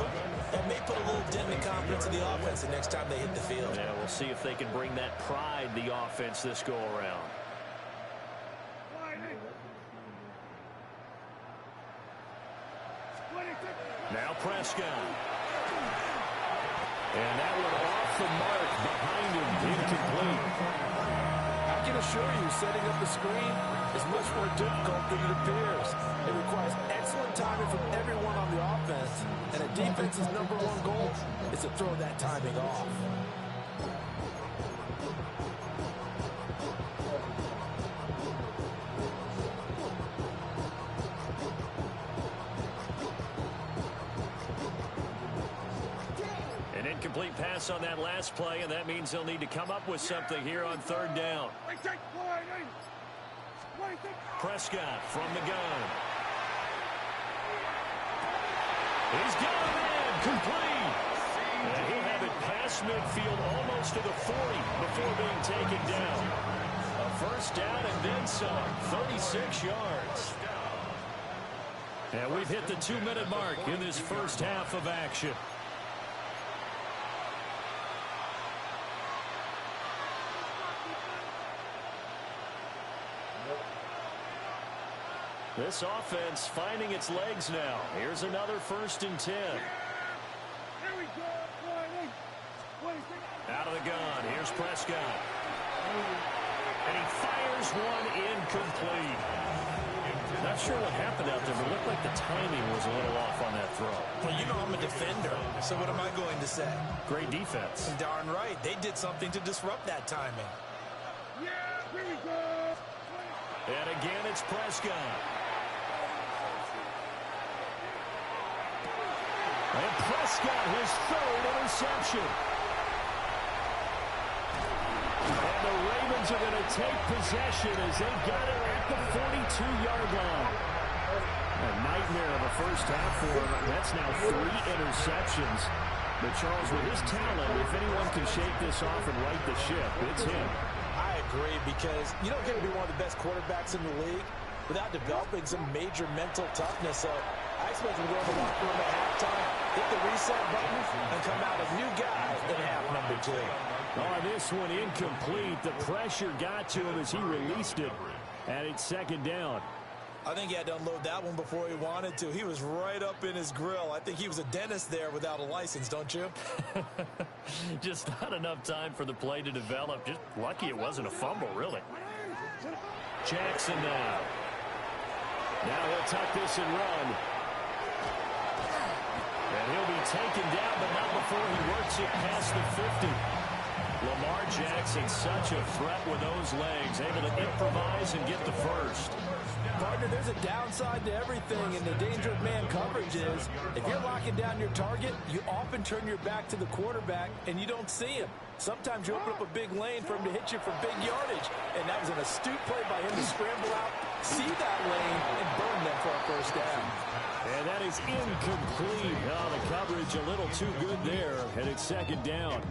Speaker 3: that may put a little dent in the confidence of the offense the next time they hit the field.
Speaker 2: Yeah, we'll see if they can bring that pride, the offense, this go around. Now Prescott. And that one off the mark behind him, incomplete.
Speaker 3: I can assure you, setting up the screen is much more difficult than it appears. It requires excellent timing from everyone on the offense, and a defense's #1 goal is to throw that timing off.
Speaker 2: Incomplete pass on that last play, and that means they'll need to come up with something here on 3rd down. Prescott from the gun. He's got a man complete. And he'll have it past midfield almost to the 40 before being taken down. A first down and then some, 36 yards. And we've hit the 2-minute mark in this first half of action. This offense finding its legs now. Here's another 1st and 10. Out of the gun. Here's Prescott. And he fires one incomplete. Not sure what happened out there, but it looked like the timing was a little off on that throw.
Speaker 3: Well, you know I'm a defender, so what am I going to say?
Speaker 2: Great defense.
Speaker 3: Darn right. They did something to disrupt that timing.
Speaker 2: And again, it's Prescott. And Prescott, his 3rd interception. And the Ravens are going to take possession as they got it at the 42-yard line. A nightmare of a first half for him. That's now 3 interceptions. But Charles, with his talent, if anyone can shake this off and right the ship, it's him.
Speaker 3: I agree, because you don't get to be one of the best quarterbacks in the league without developing some major mental toughness. So I expect him to go in the locker room at halftime, hit the reset button, and come out a new guy in half #2.
Speaker 2: Oh, this one incomplete. The pressure got to him as he released it. And it's second down.
Speaker 3: I think he had to unload that one before he wanted to. He was right up in his grill. I think he was a dentist there without a license, don't you?
Speaker 2: Just not enough time for the play to develop. Just lucky it wasn't a fumble, really. Jackson now. Now he'll tuck this and run. And he'll be taken down, but not before he works it past the 50. Lamar Jackson, such a threat with those legs, able to improvise and get the first.
Speaker 3: Partner, there's a downside to everything, and the danger of man coverage is if you're locking down your target, you often turn your back to the quarterback, and you don't see him. Sometimes you open up a big lane for him to hit you for big yardage, and that was an astute play by him to scramble out, see that lane, and burn them for a first down.
Speaker 2: And that is incomplete. Oh, the coverage a little too good there, and it's second down.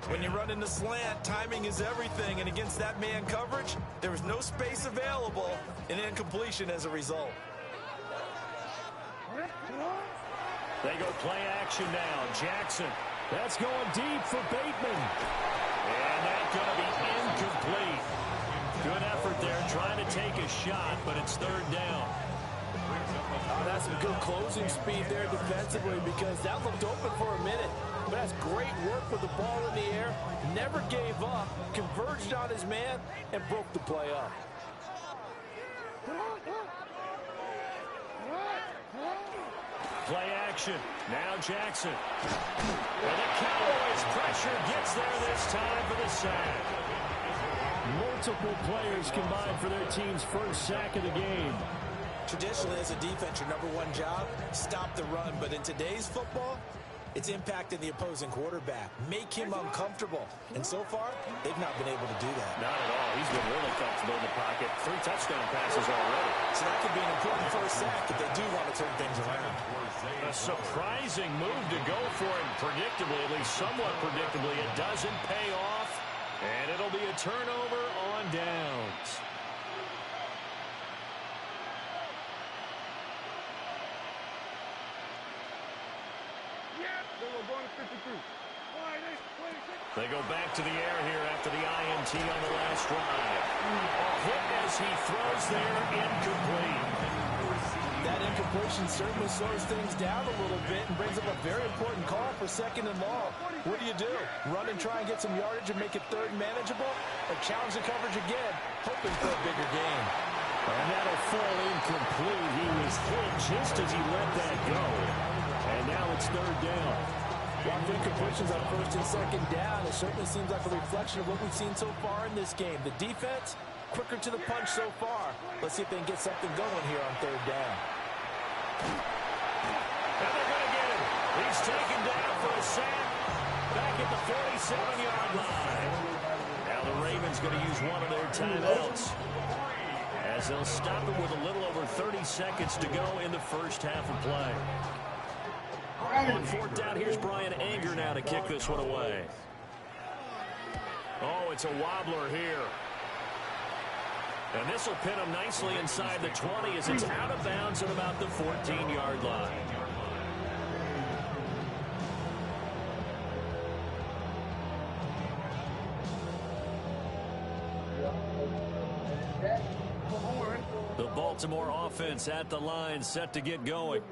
Speaker 3: When you run in the slant, timing is everything, and against that man coverage, there was no space available, and incompletion as a result.
Speaker 2: They go play action now. Jackson. That's going deep for Bateman. And that's going to be incomplete. Good effort there trying to take a shot, but it's third down.
Speaker 3: That's some good closing speed there defensively because that looked open for a minute. But that's great work with the ball in the air. Never gave up, converged on his man, and broke the play up.
Speaker 2: Play action. Now Jackson. And the Cowboys pressure gets there this time for the sack. Multiple players combined for their team's first sack of the game.
Speaker 3: Traditionally, as a defense, your number one job, stop the run. But in today's football, it's impacting the opposing quarterback. Make him uncomfortable. And so far, they've not been able to do that.
Speaker 2: Not at all. He's been really comfortable in the pocket. 3 touchdown passes already.
Speaker 3: So that could be an important first sack if they do want to turn things around.
Speaker 2: A surprising move to go for it predictably, at least somewhat predictably. It doesn't pay off, and it'll be a turnover on downs. They go back to the air here after the INT on the last drive. A hit as he throws there, incomplete.
Speaker 3: That incompletion certainly slows things down a little bit and brings up a very important call for second and long. What do? Run and try and get some yardage and make it third manageable? Or challenge the coverage again, hoping for a bigger gain?
Speaker 2: And that'll fall incomplete. He was hit just as he let that go. And now it's third down.
Speaker 3: Lots of incompletions on first and second down. It certainly seems like a reflection of what we've seen so far in this game. The defense, quicker to the punch so far. Let's see if they can get something going here on third down.
Speaker 2: And they're going to get him. He's taken down for a sack back at the 47-yard line. Now the Ravens going to use one of their timeouts as they'll stop him with a little over 30 seconds to go in the first half of play. On fourth down, here's Brian Anger now to kick this one away. Oh, it's a wobbler here. And this will pin him nicely inside the 20 as it's out of bounds at about the 14-yard line. The Baltimore offense at the line, set to get going.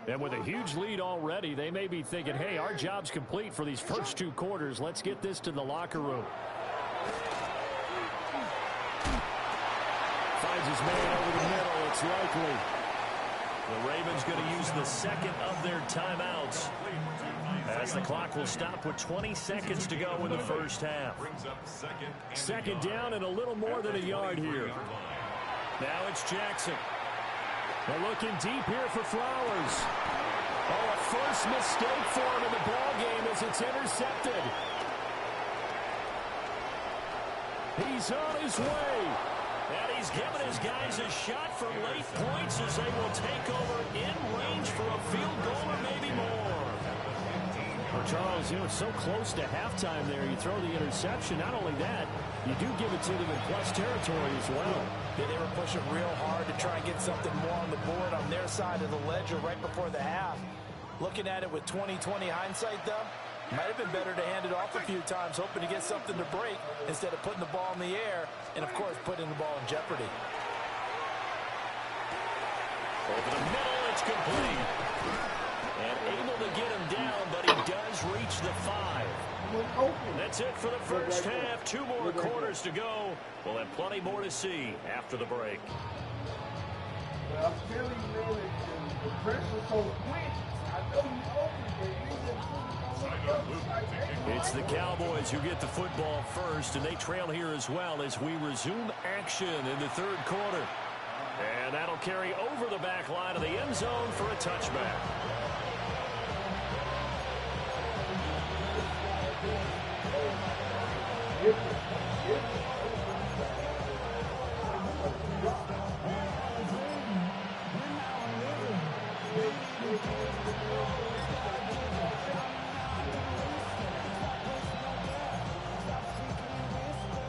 Speaker 2: And with a huge lead already, they may be thinking, hey, our job's complete for these first 2 quarters. Let's get this to the locker room. Finds his man over the middle. It's likely. The Ravens going to use the second of their timeouts as the clock will stop with 20 seconds to go in the first half. Second down and a little more than a yard here. Now it's Jackson. They're looking deep here for Flowers. Oh, a first mistake for him in the ball game as it's intercepted. He's on his way. And he's given his guys a shot for late points as they will take over in range for a field goal or maybe more. Well, Charles, you know, it's so close to halftime there. You throw the interception. Not only that, you do give it to them in plus territory as well.
Speaker 3: Yeah, they were pushing real hard to try and get something more on the board on their side of the ledger right before the half. Looking at it with 20/20 hindsight, though, Might have been better to hand it off a few times, hoping to get something to break instead of putting the ball in the air and, of course, putting the ball in jeopardy.
Speaker 2: Over the middle, it's complete. And able to get him down, but he does reach the 5. That's it for the first half. 2 more quarters to go. We'll have plenty more to see after the break.
Speaker 8: I'm telling you, man, the pressure's so quick. I know he's open, but
Speaker 2: It's the Cowboys who get the football first, and they trail here as well as we resume action in the 3rd quarter. And that'll carry over the back line of the end zone for a touchback.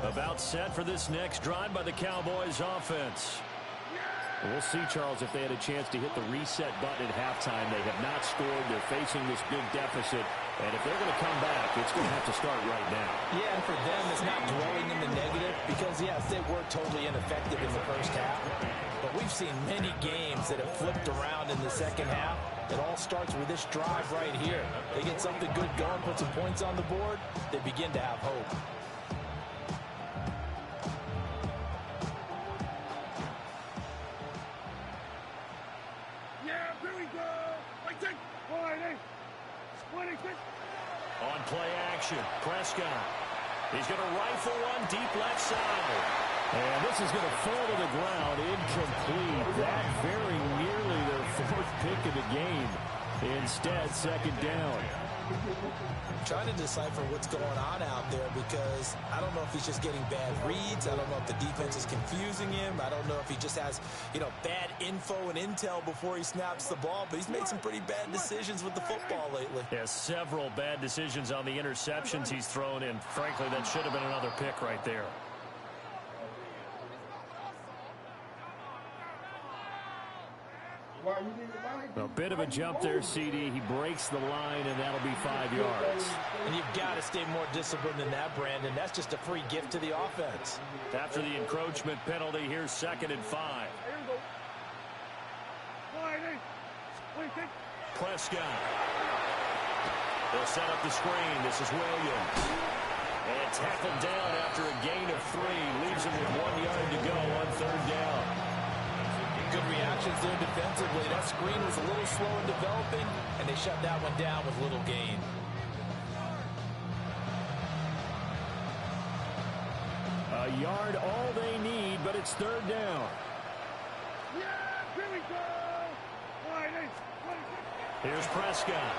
Speaker 2: About set for this next drive by the Cowboys offense. We'll see, Charles, if they had a chance to hit the reset button at halftime. They have not scored. They're facing this big deficit. And if they're going to come back, it's going to have to start right now.
Speaker 3: Yeah, and for them, it's not dwelling in the negative because, yes, they were totally ineffective in the first half. But we've seen many games that have flipped around in the second half. It all starts with this drive right here. They get something good going, put some points on the board, they begin to have hope.
Speaker 2: On play action, Prescott. He's going to rifle one deep left side. And this is going to fall to the ground, incomplete. That very nearly their 4th pick of the game. Instead, 2nd down.
Speaker 3: I'm trying to decipher what's going on out there because I don't know if he's just getting bad reads. I don't know if the defense is confusing him. I don't know if he just has, bad info and intel before he snaps the ball. But he's made some pretty bad decisions with the football lately.
Speaker 2: Yeah, several bad decisions on the interceptions he's thrown in. Frankly, that should have been another pick right there. A bit of a jump there, CD. He breaks the line, and that'll be 5 yards.
Speaker 3: And you've got to stay more disciplined than that, Brandon. That's just a free gift to the offense.
Speaker 2: After the encroachment penalty, here's 2nd and 5. Prescott. They'll set up the screen. This is Williams. And tackled down after a gain of 3. Leaves him with 1 yard to go on 3rd down.
Speaker 3: Good reactions there defensively. That screen was a little slow in developing, and they shut that one down with little gain.
Speaker 2: A yard all they need, but it's 3rd down.
Speaker 5: Here we go.
Speaker 2: Here's Prescott.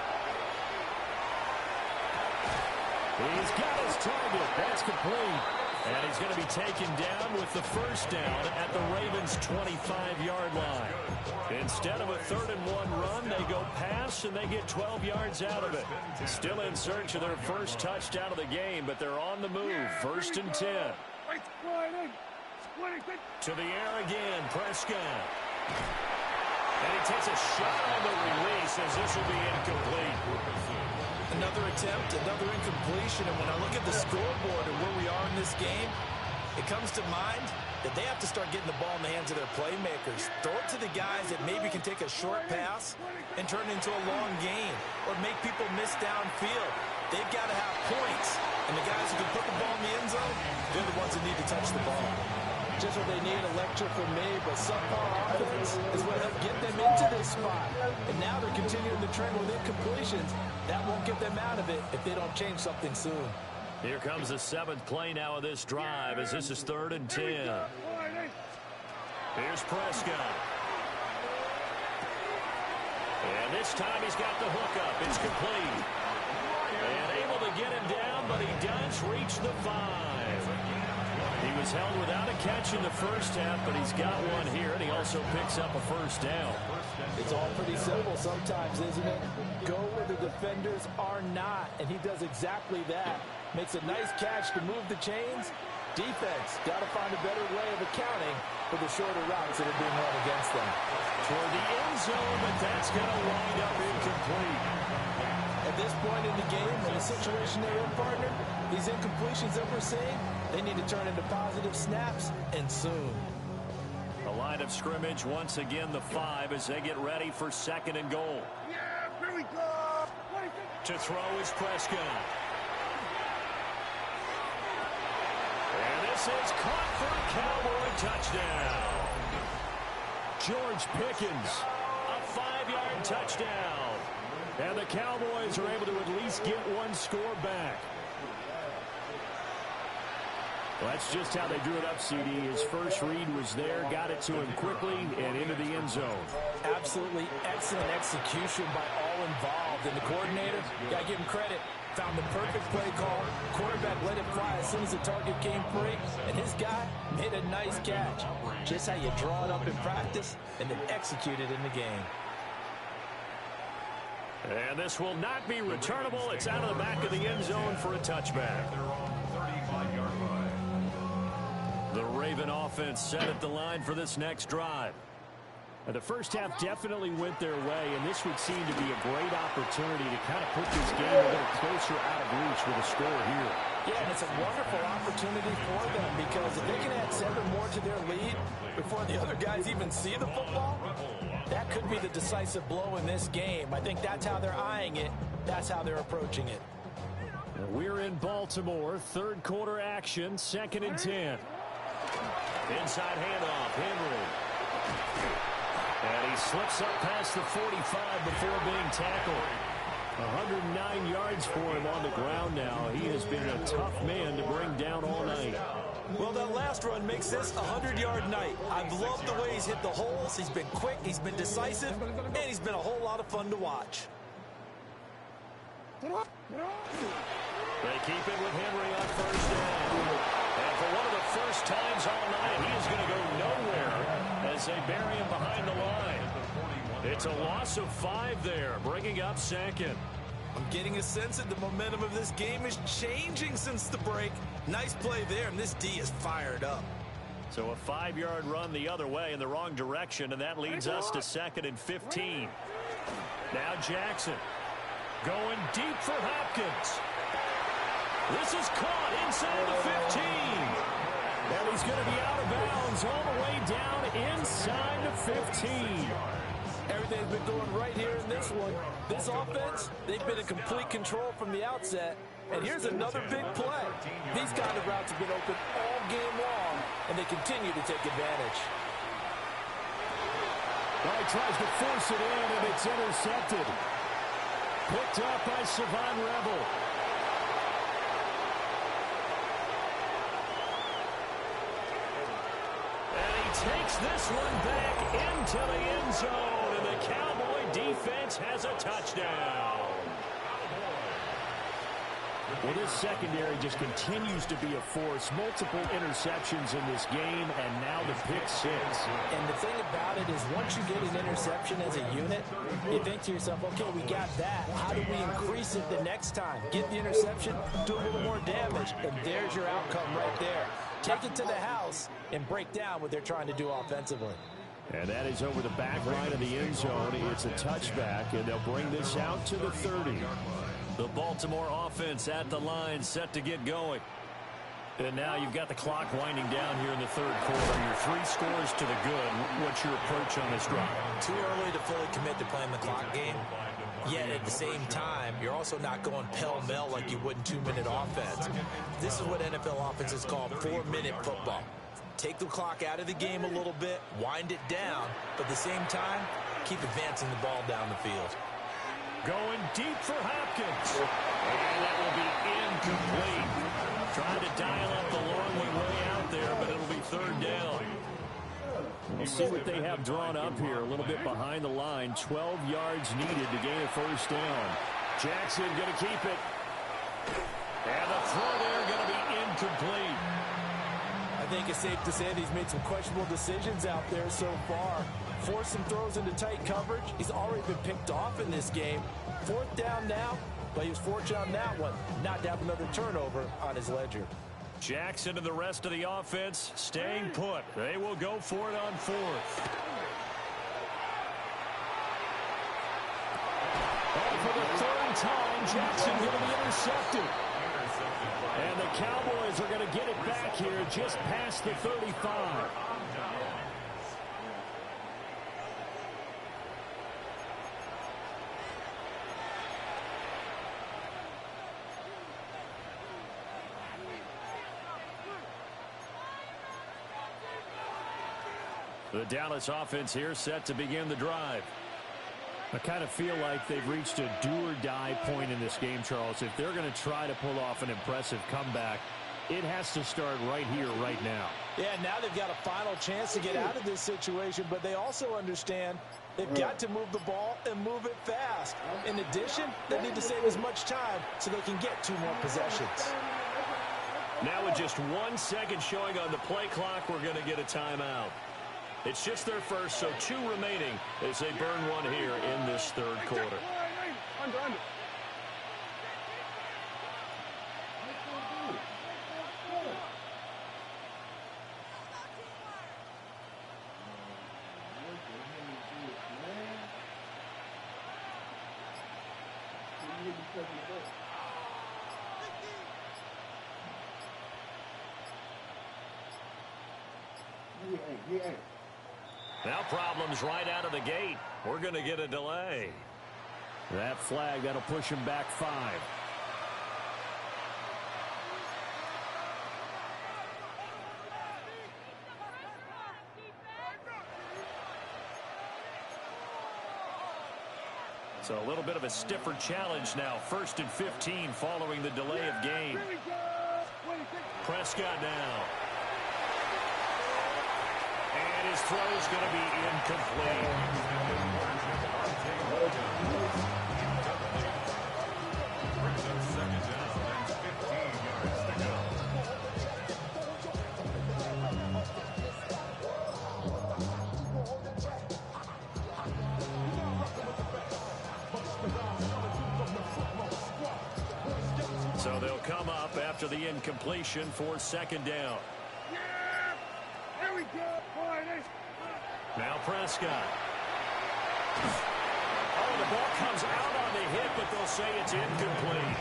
Speaker 2: He's got his target. That's complete. And he's going to be taken down with the 1st down at the Ravens' 25-yard line. Instead of a 3rd and 1 run, they go pass, and they get 12 yards out of it. Still in search of their first touchdown of the game, but they're on the move. 1st and 10. To the air again, Prescott. And he takes a shot on the release as this will be incomplete.
Speaker 3: Another attempt, another incompletion, and when I look at the scoreboard and where we are in this game, it comes to mind that they have to start getting the ball in the hands of their playmakers. Throw it to the guys that maybe can take a short pass and turn it into a long gain or make people miss downfield. They've got to have points, and the guys who can put the ball in the end zone, they're the ones that need to touch the ball. Just what they need, a lecture from me, but subpar offense is what helped get them into this spot. And now they're continuing the trend with incompletions. That won't get them out of it if they don't change something soon.
Speaker 2: Here comes the 7th play now of this drive as this is 3rd and 10. Here's Prescott. And this time he's got the hookup. It's complete. And able to get him down, but he does reach the 5. He was held without a catch in the first half, but he's got one here, and he also picks up a 1st down.
Speaker 3: It's all pretty simple sometimes, isn't it? Go where the defenders are not, and he does exactly that. Makes a nice catch to move the chains. Defense got to find a better way of accounting for the shorter routes that are being run against them.
Speaker 2: Toward the end zone, but that's going to wind up incomplete.
Speaker 3: At this point in the game, in the situation they're in, partner, these incompletions that we're seeing, they need to turn into positive snaps, and soon.
Speaker 2: The line of scrimmage, once again, the 5 as they get ready for 2nd and goal.
Speaker 5: Yeah, here we go.
Speaker 2: To throw is Prescott. And this is caught for a Cowboy touchdown. George Pickens, a 5-yard touchdown. And the Cowboys are able to at least get one score back. Well, that's just how they drew it up, CD. His first read was there, got it to him quickly, and into the end zone.
Speaker 3: Absolutely excellent execution by all involved. And the coordinator, got to give him credit, found the perfect play call. Quarterback let it fly as soon as the target came free, and his guy made a nice catch. Just how you draw it up in practice and then execute it in the game.
Speaker 2: And this will not be returnable. It's out of the back of the end zone for a touchback. The Raven offense set at the line for this next drive. The first half definitely went their way, and this would seem to be a great opportunity to kind of put this game a little closer out of reach with a score here.
Speaker 3: Yeah, and it's a wonderful opportunity for them because if they can add 7 more to their lead before the other guys even see the football, that could be the decisive blow in this game. I think that's how they're eyeing it. That's how they're approaching it.
Speaker 2: We're in Baltimore, 3rd quarter action, 2nd and 10. Inside handoff, Henry. And he slips up past the 45 before being tackled. 109 yards for him on the ground now. He has been a tough man to bring down all night.
Speaker 3: Well, that last run makes this a 100-yard night. I've loved the way he's hit the holes. He's been quick, he's been decisive, and he's been a whole lot of fun to watch.
Speaker 2: They keep it with Henry on 1st down. And for one of the first times all night, he is going to go nowhere as they bury him behind the line. It's a loss of 5 there, bringing up 2nd.
Speaker 3: I'm getting a sense that the momentum of this game is changing since the break. Nice play there, and this D is fired up.
Speaker 2: So a 5-yard run the other way in the wrong direction, and that leads us to 2nd and 15. Now Jackson going deep for Hopkins. This is caught inside the 15. And he's going to be out of bounds all the way down inside the 15.
Speaker 3: Everything's been going right here in this one. This offense, they've been in complete control from the outset. And here's another big play. These kind of routes have been open all game long, and they continue to take advantage.
Speaker 2: Well, he tries to force it in, and it's intercepted. Picked up by Savon Rebel. Takes this one back into the end zone, and the Cowboy defense has a touchdown. Well, this secondary just continues to be a force. Multiple interceptions in this game, and now the pick 6.
Speaker 3: And the thing about it is once you get an interception as a unit, you think to yourself, okay, we got that. How do we increase it the next time? Get the interception, do a little more damage, and there's your outcome right there. Take it to the house and break down what they're trying to do offensively.
Speaker 2: And that is over the back line of the end zone. It's a touchback, and they'll bring this out to the 30. The Baltimore offense at the line, set to get going. And now you've got the clock winding down here in the 3rd quarter. Your 3 scores to the good. What's your approach on this drive?
Speaker 3: Too early to fully commit to playing the clock game. Yet at the same time, you're also not going pell-mell like you would in 2-minute offense. This is what NFL offenses call 4-minute football. Take the clock out of the game a little bit, wind it down, but at the same time, keep advancing the ball down the field.
Speaker 2: Going deep for Hopkins. And that will be incomplete. Trying to dial up the long way out there, but it'll be 3rd down. We'll see what they have drawn up here. A little bit behind the line. 12 yards needed to gain a 1st down. Jackson going to keep it. And the throw there going to be incomplete.
Speaker 3: I think it's safe to say that he's made some questionable decisions out there so far. Forced some throws into tight coverage. He's already been picked off in this game. 4th down now, but he was fortunate on that one not to have another turnover on his ledger.
Speaker 2: Jackson and the rest of the offense staying put. They will go for it on 4th. For the 3rd time, Jackson going to be intercepted. And the Cowboys are going to get it back here just past the 35. The Dallas offense here set to begin the drive. I kind of feel like they've reached a do-or-die point in this game, Charles. If they're going to try to pull off an impressive comeback, it has to start right here, right now.
Speaker 3: Yeah, now they've got a final chance to get out of this situation, but they also understand they've got to move the ball and move it fast. In addition, they need to save as much time so they can get 2 more possessions.
Speaker 2: Now with just 1 second showing on the play clock, we're going to get a timeout. It's just their first, so 2 remaining as they burn one here in this third quarter.
Speaker 5: Under.
Speaker 8: Yeah.
Speaker 2: Now problems right out of the gate. We're going to get a delay. That flag, that'll push him back 5. So a little bit of a stiffer challenge now. 1st and 15 following the delay of game. Prescott now. And his throw is going to be incomplete.
Speaker 4: Brings up 2nd down and 15 yards to go.
Speaker 2: So they'll come up after the incompletion for 2nd down.
Speaker 5: There we go.
Speaker 2: Now Prescott. Oh, the ball comes out on the hit, but they'll say it's incomplete.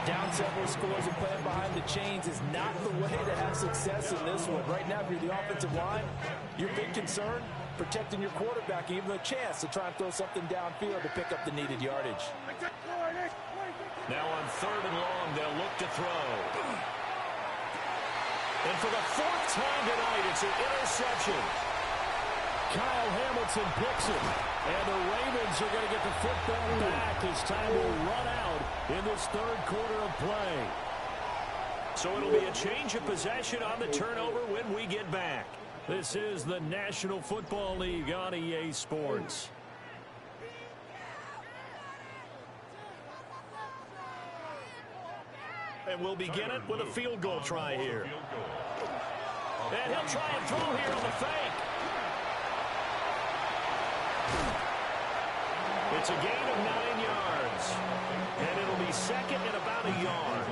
Speaker 3: Down several scores and playing behind the chains is not the way to have success in this one. Right now, if you're the offensive line, your big concern, protecting your quarterback, and even a chance to try and throw something downfield to pick up the needed yardage.
Speaker 2: Now on 3rd and long, they'll look to throw. And for the 4th time tonight, it's an interception. Kyle Hamilton picks it. And the Ravens are going to get the football back as time will run out in this 3rd quarter of play. So it'll be a change of possession on the turnover when we get back. This is the National Football League on EA Sports. And we'll begin it with a field goal try here. And he'll try and throw here on the fake. It's a gain of 9 yards. And it'll be 2nd and about a yard.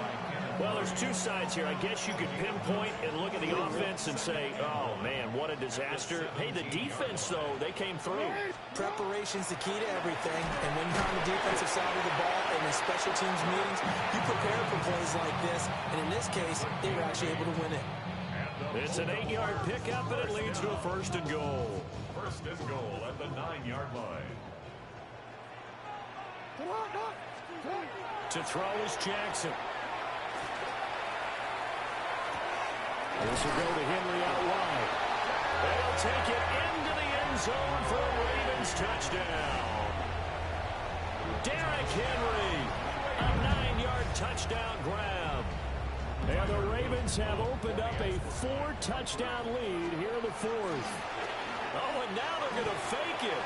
Speaker 2: Well, there's 2 sides here. I guess you could pinpoint and look at the offense and say, oh, man, what a disaster. Hey, the defense, though, they came through.
Speaker 3: Preparation's the key to everything. And when you're on the defensive side of the ball and in special teams meetings, you prepare for plays like this. And in this case, they were actually able to win it.
Speaker 2: It's an 8-yard pickup, and it leads to a 1st and goal.
Speaker 4: 1st and goal at the 9-yard line.
Speaker 2: To throw is Jackson. This will go to Henry out wide. They'll take it into the end zone for a Ravens touchdown. Derrick Henry, a 9-yard touchdown grab. And the Ravens have opened up a 4-touchdown lead here in the 4th. Oh, and now they're going to fake it.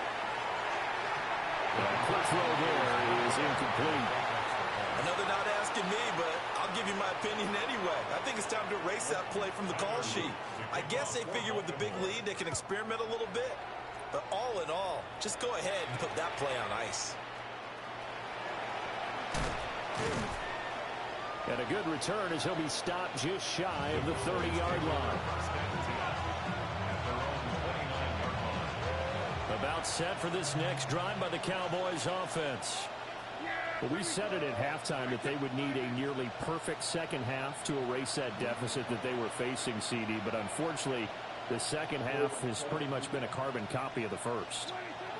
Speaker 2: The quick throw there is incomplete.
Speaker 3: Another not asking me, but I'll give you my opinion anyway. I think it's time to erase that play from the call sheet. I guess they figure with the big lead they can experiment a little bit. But all in all, just go ahead and put that play on ice.
Speaker 2: And a good return as he'll be stopped just shy of the 30-yard line. About set for this next drive by the Cowboys offense. Well, we said it at halftime that they would need a nearly perfect second half to erase that deficit that they were facing, CD. But unfortunately, the second half has pretty much been a carbon copy of the first.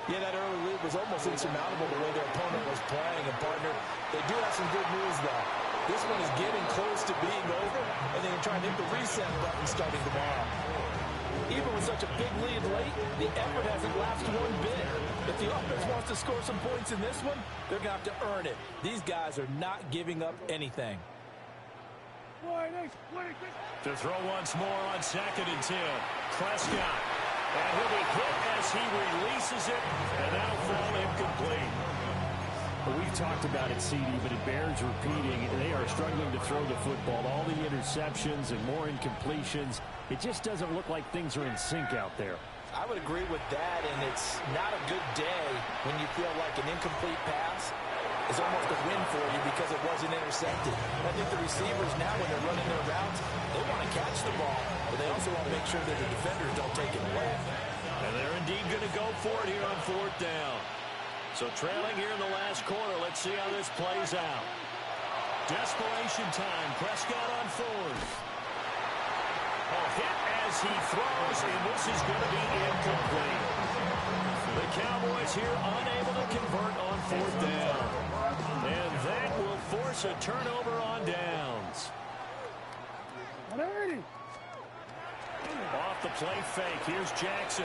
Speaker 3: Yeah, that early lead was almost insurmountable the way their opponent was playing. And, partner, they do have some good news, though. This one is getting close to being over, and they can try and hit the reset button starting tomorrow. Even with such a big lead late, the effort hasn't lapsed one bit. If the offense wants to score some points in this one, they're going to have to earn it. These guys are not giving up anything.
Speaker 2: To throw once more on 2nd and 10. Prescott. And he'll be hit as he releases it, and that'll fall incomplete. Well, we've talked about it, CD, but it bears repeating. They are struggling to throw the football. All the interceptions and more incompletions. It just doesn't look like things are in sync out there.
Speaker 3: I would agree with that, and it's not a good day when you feel like an incomplete pass is almost a win for you because it wasn't intercepted. I think the receivers now, when they're running their routes, they want to catch the ball, but they also want to make sure that the defenders don't take it away.
Speaker 2: And they're indeed going to go for it here on 4th down. So trailing here in the last quarter, let's see how this plays out. Desperation time. Prescott on 4th. A hit as he throws, and this is going to be incomplete. The Cowboys here unable to convert on 4th down. And that will force a turnover on downs. Off the play fake. Here's Jackson.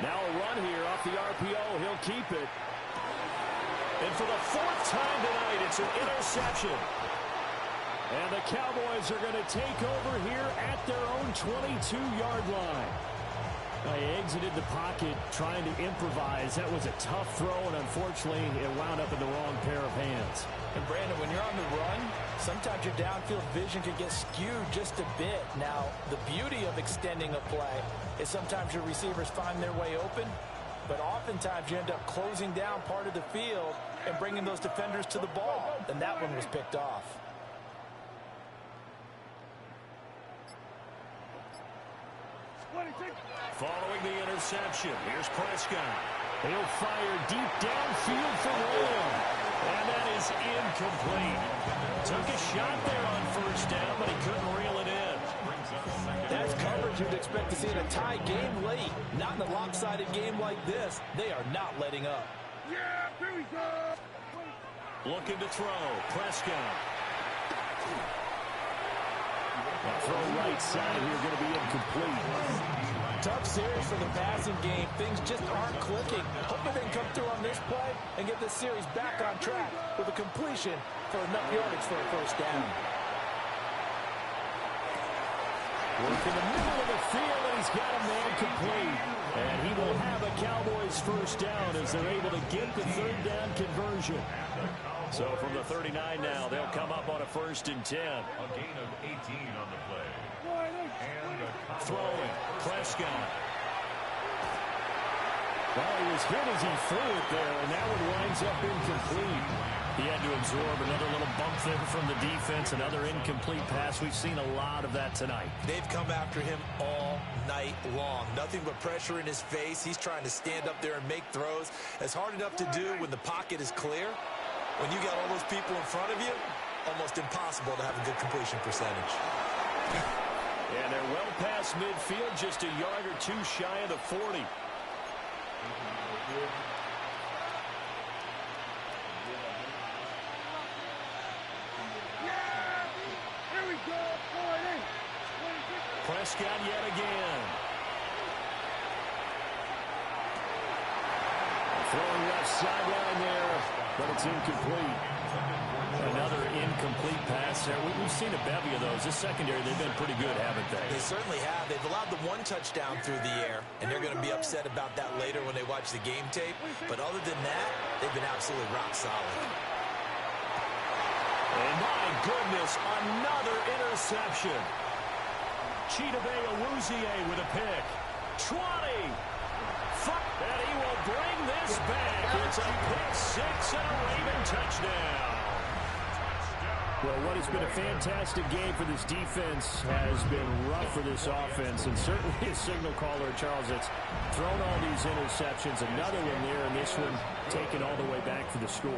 Speaker 2: Now a run here off the RPO. He'll keep it. And for the 4th time tonight, it's an interception. And the Cowboys are going to take over here at their own 22-yard line. They exited the pocket trying to improvise. That was a tough throw, and unfortunately, it wound up in the wrong pair of hands.
Speaker 3: And, Brandon, when you're on the run, sometimes your downfield vision can get skewed just a bit. Now, the beauty of extending a play is sometimes your receivers find their way open, but oftentimes you end up closing down part of the field and bringing those defenders to the ball, and that one was picked off.
Speaker 2: Following the interception, here's Prescott. He'll fire deep downfield for William. And that is incomplete. Took a shot there on 1st down, but he couldn't reel it in.
Speaker 3: That's coverage you'd expect to see in a tie game late. Not in a lopsided game like this. They are not letting up.
Speaker 5: Yeah, here we go.
Speaker 2: Looking to throw. Prescott. Throw right side here, going to be incomplete.
Speaker 3: Tough series for the passing game. Things just aren't clicking. Hoping they can come through on this play and get this series back on track with a completion for enough yardage for a 1st down.
Speaker 2: Work in the middle of the field, and he's got a man complete. And he will have a Cowboys 1st down as they're able to get the 3rd down conversion. So from the 39 now, they'll come up on a 1st and 10.
Speaker 4: A gain of 18 on the play.
Speaker 2: Throwing. Prescott. Well, he was hit as he threw it there, and that one winds up incomplete. He had to absorb another little bump there from the defense, another incomplete pass. We've seen a lot of that tonight.
Speaker 3: They've come after him all night long. Nothing but pressure in his face. He's trying to stand up there and make throws. It's hard enough to do when the pocket is clear. When you got all those people in front of you, almost impossible to have a good completion percentage.
Speaker 2: And they're well past midfield, just a yard or two shy of the 40.
Speaker 5: Here we go.
Speaker 2: Prescott yet again. Throwing left sideline there, but it's incomplete. Another incomplete pass there. We've seen a bevy of those. This secondary, they've been pretty good, haven't they?
Speaker 3: They certainly have. They've allowed the 1 touchdown through the air, and they're going to be upset about that later when they watch the game tape. But other than that, they've been absolutely rock solid.
Speaker 2: And my goodness, another interception. Chidobe Awuzie with a pick. 20. And he will bring this back. It's a pick 6 and a Raven touchdown. Well, what has been a fantastic game for this defense has been rough for this offense, and certainly a signal caller, Charles, that's thrown all these interceptions. Another one there, and this one taken all the way back for the score.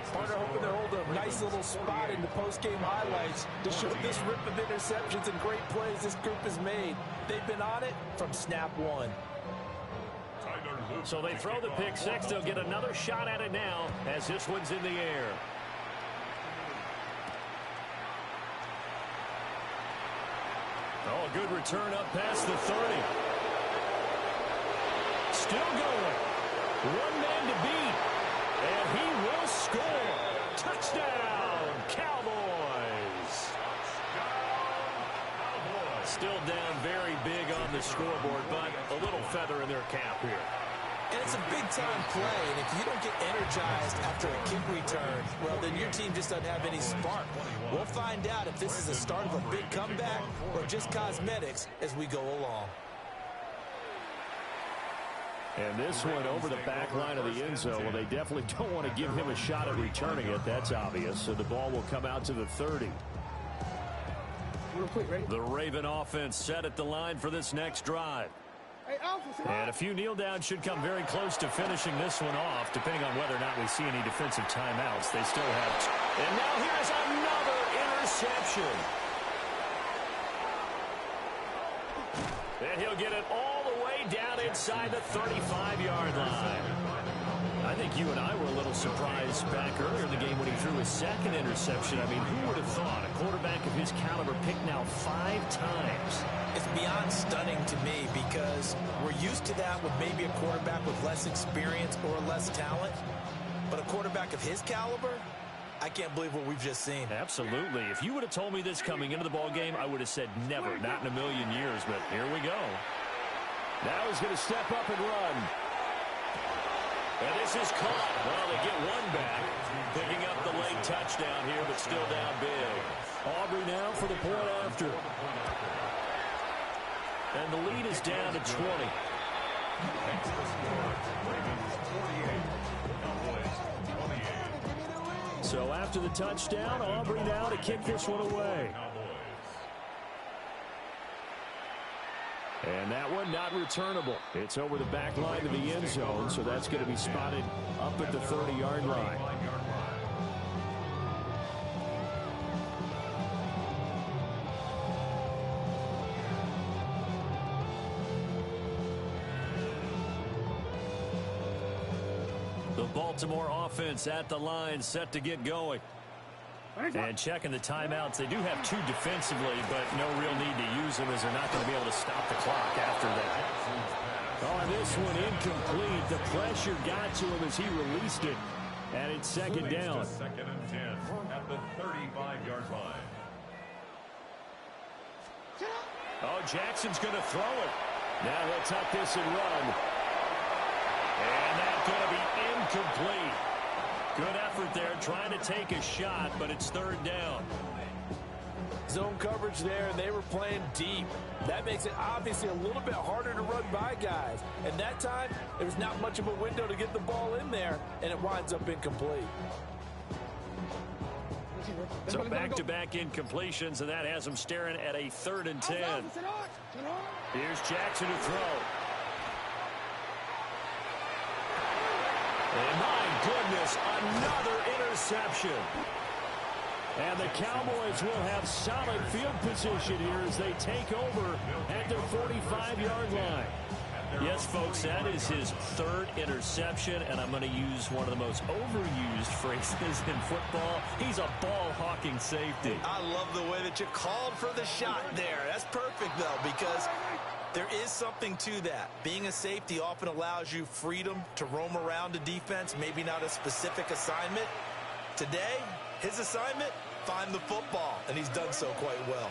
Speaker 3: Partner hoping to hold a nice little spot in the post-game highlights to show this rip of interceptions and great plays this group has made. They've been on it from snap one.
Speaker 2: So they throw the pick six. They'll get another shot at it now as this one's in the air. Oh, a good return up past the 30. Still going. One man to beat. And he will score. Touchdown, Cowboys. Still down very big on the scoreboard, but a little feather in their cap here.
Speaker 3: And it's a big-time play, and if you don't get energized after a kick return, well, then your team just doesn't have any spark. We'll find out if this is the start of a big comeback or just cosmetics as we go along.
Speaker 2: And this one over the back line of the end zone. Well, they definitely don't want to give him a shot at returning it. That's obvious. So the ball will come out to the 30.
Speaker 5: Real quick, ready?
Speaker 2: The Raven offense set at the line for this next drive. And a few kneel downs should come very close to finishing this one off, depending on whether or not we see any defensive timeouts. They still have two. And now here's another interception. And he'll get it all the way down inside the 35-yard line. I think you and I were a little surprised back earlier in the game when he threw his second interception. I mean, who would have thought a quarterback of his caliber picked now 5 times?
Speaker 3: It's beyond stunning to me because we're used to that with maybe a quarterback with less experience or less talent. But a quarterback of his caliber, I can't believe what we've just seen.
Speaker 2: Absolutely. If you would have told me this coming into the ball game, I would have said never, not in a million years. But here we go. Now he's going to step up and run. And this is caught. Well, they get one back. Picking up the late touchdown here, but still down big. Aubrey now for the point after. And the lead is down to 20. So after the touchdown, Aubrey now to kick this one away. And that one not returnable. It's over the back line of the end zone, so that's going to be spotted up at the 30-yard line. The Baltimore offense at the line, set to get going. And checking the timeouts. They do have 2 defensively, but no real need to use them as they're not going to be able to stop the clock after that. Oh, and this one incomplete. The pressure got to him as he released it. And it's second down.
Speaker 4: Second and 10 at the 35-yard line.
Speaker 2: Oh, Jackson's going to throw it. Now he'll tuck this and run. And that's going to be incomplete. Good effort there, trying to take a shot, but it's third down.
Speaker 3: Zone coverage there, and they were playing deep. That makes it obviously a little bit harder to run by guys. And that time, there was not much of a window to get the ball in there, and it winds up incomplete.
Speaker 2: So back-to-back incompletions, and that has them staring at a 3rd and 10. Here's Jackson to throw. And my goodness, another interception. And the Cowboys will have solid field position here as they take over at their 45-yard line. Yes, folks, that is his 3rd interception, and I'm going to use one of the most overused phrases in football. He's a ball-hawking safety.
Speaker 3: I love the way that you called for the shot there. That's perfect, though, because there is something to that. Being a safety often allows you freedom to roam around a defense, maybe not a specific assignment. Today, his assignment, find the football, and he's done so quite well.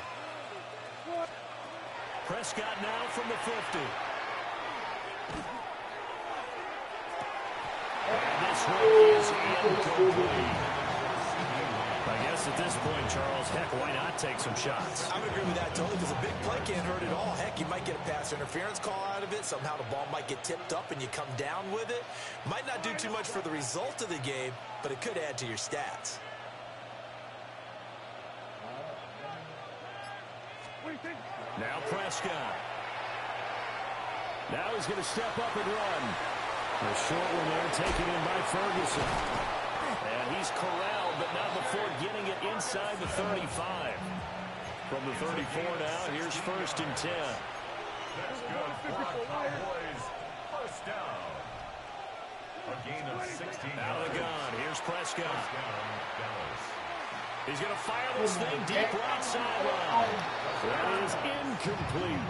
Speaker 2: Prescott now from the 50. And this one is incomplete. I guess at this point, Charles, heck, why not take some shots?
Speaker 3: I would agree with that totally, because a big play can't hurt at all. Heck, you might get a pass interference call out of it. Somehow the ball might get tipped up and you come down with it. Might not do too much for the result of the game, but it could add to your stats.
Speaker 2: Prescott. Now he's going to step up and run. A short one there taken in by Ferguson. And he's corralled, but not before getting it inside the 35. From the 34 now, here's 1st and 10.
Speaker 4: That's good for the Cowboys. First down. A gain of 16.
Speaker 2: Out of the gun. Here's Prescott.
Speaker 4: First down, Dallas.
Speaker 2: He's going to fire this thing deep right sideline. That is incomplete.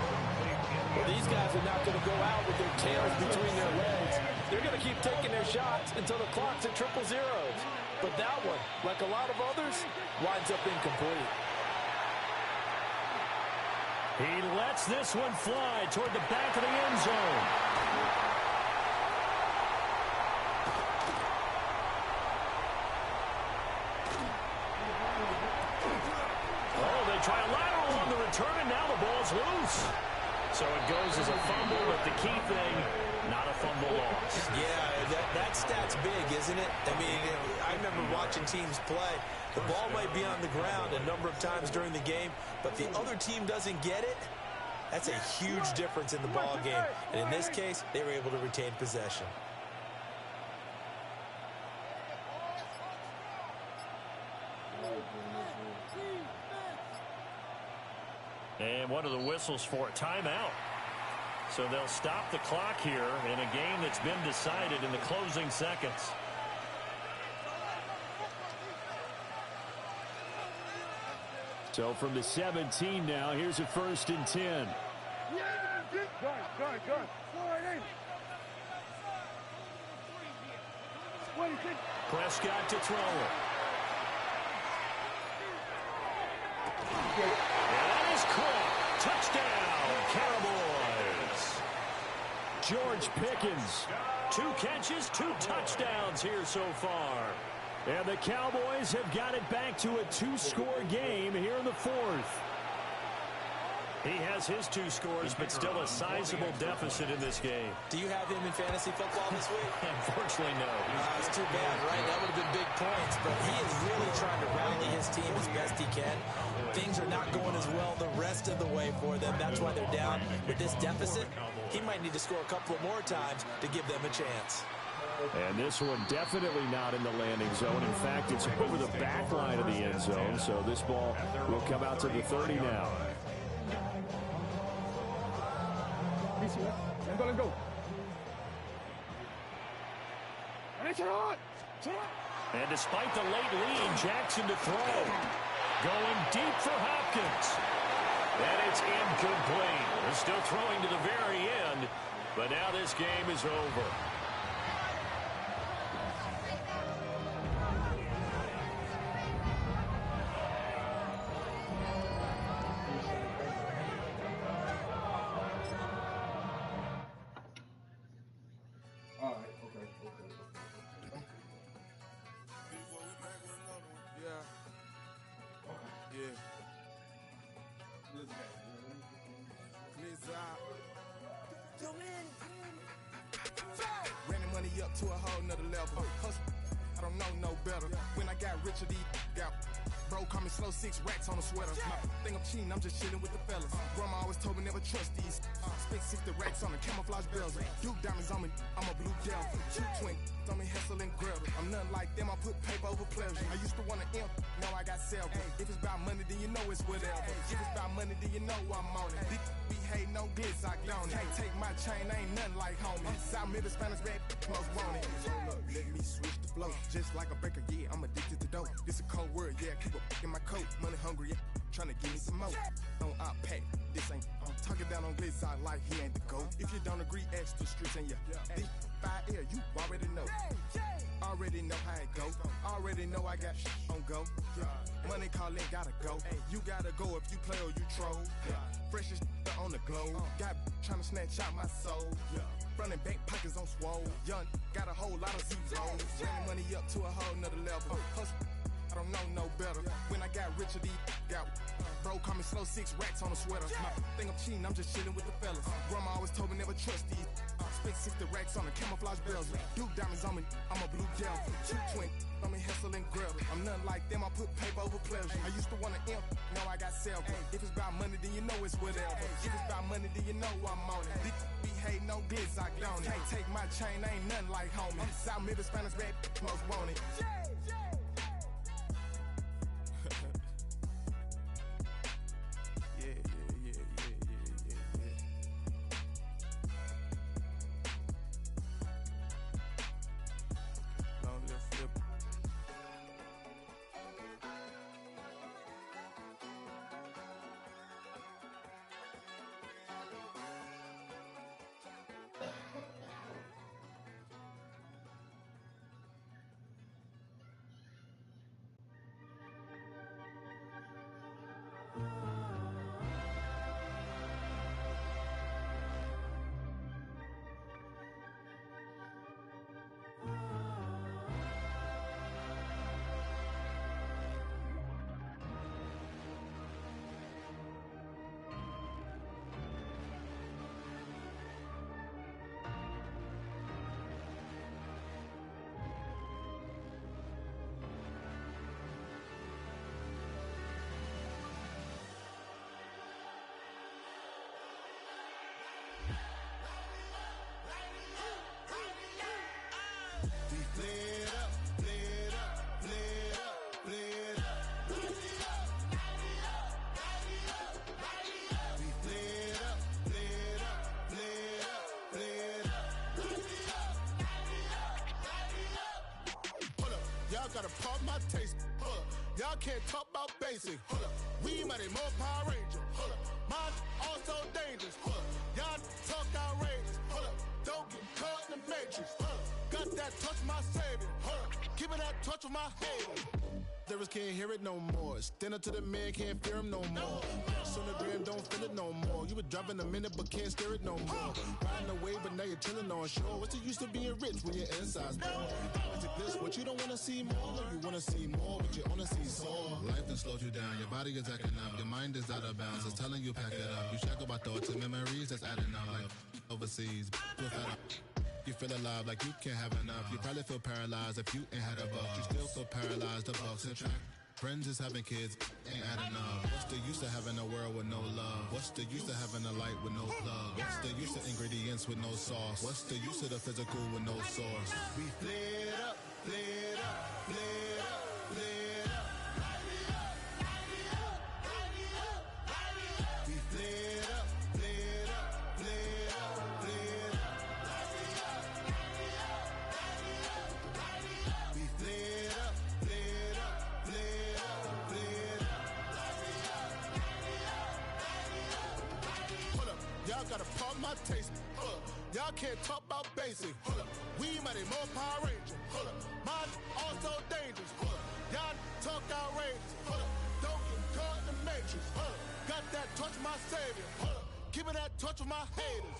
Speaker 3: Well, these guys are not going to go out with their tails between their legs. They're going to keep taking their shots until the clock's at triple zeros. But that one, like a lot of others, winds up incomplete.
Speaker 2: He lets this one fly toward the back of the end zone. Oh, they try a lateral on the return, and now the ball's loose. So it goes as a fumble, but the key thing, not a fumble loss.
Speaker 3: Yeah, that stat's big, isn't it? I mean, I remember watching teams play. The ball might be on the ground a number of times during the game, but the other team doesn't get it. That's a huge difference in the ball game. And in this case, they were able to retain possession.
Speaker 2: And one of the whistles for a timeout. So they'll stop the clock here in a game that's been decided in the closing seconds. So from the 17 now, here's a 1st and 10. Prescott to throw it. And that is caught. Touchdown, Cowboys. George Pickens. 2 catches, 2 touchdowns here so far. And the Cowboys have got it back to a 2-score game here in the 4th. He has his 2 scores, but still a sizable deficit in this game.
Speaker 3: Do you have him in fantasy football this week?
Speaker 2: Unfortunately, no.
Speaker 3: It's too bad, right? That would have been big points, but he is really trying to rally his team as best he can. Things are not going as well the rest of the way for them. That's why they're down. With this deficit, he might need to score a couple of more times to give them a chance.
Speaker 2: And this one definitely not in the landing zone. In fact, it's over the back line of the end zone, so this ball will come out to the 30 now. And despite the late lead, Jackson to throw. Going deep for Hopkins. And it's incomplete. They're still throwing to the very end, but now this game is over.
Speaker 6: Running money up to a whole nother level. Hustle, I don't know no better. When I got rich, these got bro, call me slow 6 racks on a sweater. Think I'm cheating, I'm just chilling with the fellas. Grandma always told me never trust these. Spent 60 racks on the camouflage bells. Duke diamonds on me, I'm a blue devil. Shoot twin on me, Hessel and Grub. I'm nothing like them, I put paper over pleasure. I used to want to imp, now I got several. If it's about money, then you know it's whatever. If it's about money, then you know I'm on it. Be hate no glitz, I don't it. Take my chain, ain't nothing like homie. South Middle Spanish bad, most want it. Look, let me switch the flow. Just like a baker, yeah, I'm addicted to dope. This a cold word, yeah, keep a in my coat. Money hungry, yeah, tryna give me some more. On op pack, this ain't talking down on glitz, I like he ain't the GOAT. If you don't agree, ask the streets and this 5 air, you already know. Already know how it go. Already know I got on go. Money calling, gotta go. You gotta go if you play or you troll. Freshest on the globe. Got tryna snatch out my soul. Front and back pockets on swole. Young, got a whole lot of zeros. Running money up to a whole nother level. Hustle, I don't know no better. When I got rich, these got bro, call me slow 6 racks on a sweater. Think I'm cheating, I'm just chilling with the fellas. Grandma always told me never trust these. Spent 60 racks on the camouflage bells. Duke diamonds on me, I'm a blue gel. Two twin on me, hustle and grub. I'm nothing like them, I put paper over pleasure. I used to want to imp, now I got several. If it's about money, then you know it's whatever. If it's about money, then you know I'm on it. Be hate, no glitz, I don't. Can't take my chain, ain't nothing like homie. South Middle Spanish red, most want it.
Speaker 9: Y'all can't talk about basic. Hold up. We mighty more Power Ranger. Hold up. Mine also dangerous. Hold up. Y'all talk outrageous. Hold up. Don't get caught in the matrix. Hold up. Got that touch of my savior. Hold up. Give me that touch of my haters. Lyrics can't hear it no more. Stand up to the man, can't fear him no more. Sonogram don't feel it no more. You were driving a minute but can't steer it no more. Riding away but now you're chilling on shore. What's the use of being rich when your inside's poor? Is it this what you don't wanna see more? Or you wanna see more but you wanna see sore? Life done slowed you down. Your body is acting up. Your mind is out of bounds. It's telling you pack it up. You shackle by thoughts and memories that's adding up. Like overseas, you're fed up. You feel alive like you can't have enough. You probably feel paralyzed if you ain't had a buck. You still feel paralyzed, the bucks and track. Friends is having kids, ain't adding up. What's the use of having a world with no love? What's the use of having a light with no plug? What's the use of ingredients with no sauce? What's the use of the physical with no source? We flared up, flared up, flared up, flared up. Light it up, light it up, light it up, light it up. We flared up, flared up, flared up, flared up. Light it up, light it up, light it up, light it up. We flared up, flared up, flared up, flared up. Light it up, light it up, light it up, light it up. Hold up, y'all gotta pump my taste. Hold up, y'all can't talk about basic. Hold up, we mighty more Power Ranger. Hold up, mine also dangerous. Hold up, y'all talk outrageous. Hold up, don't get caught in the matrix. Hold up, got that touch of my savior. Hold up, give me that touch of my haters.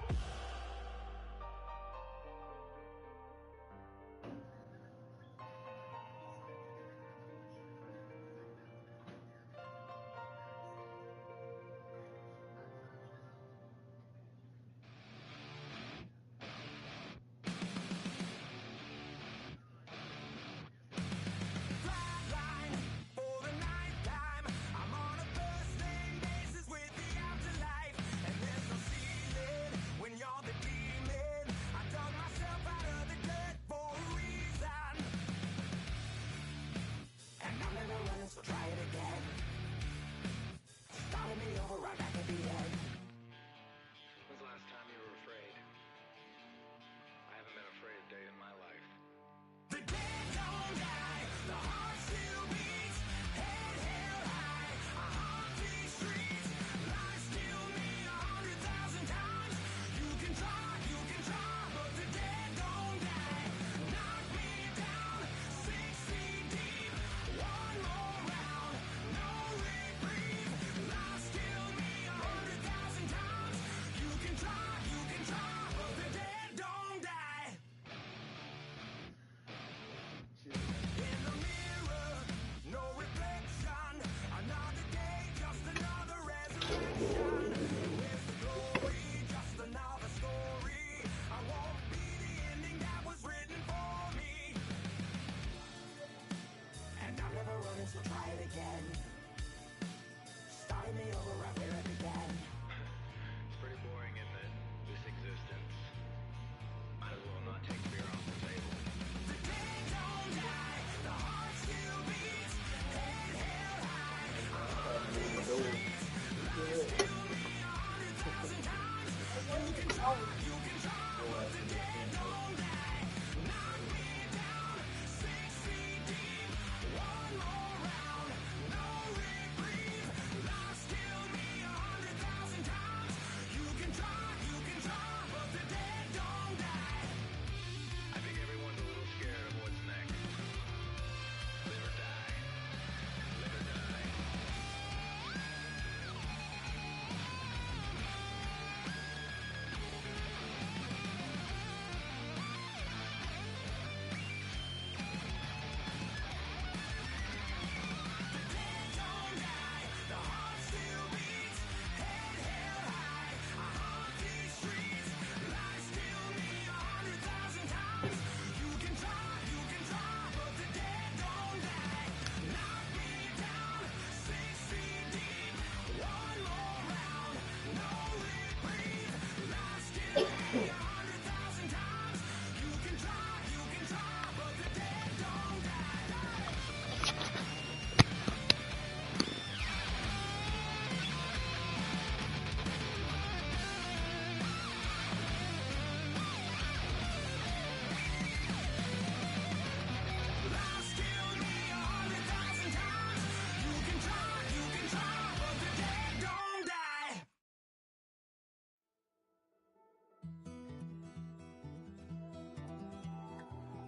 Speaker 10: When y'all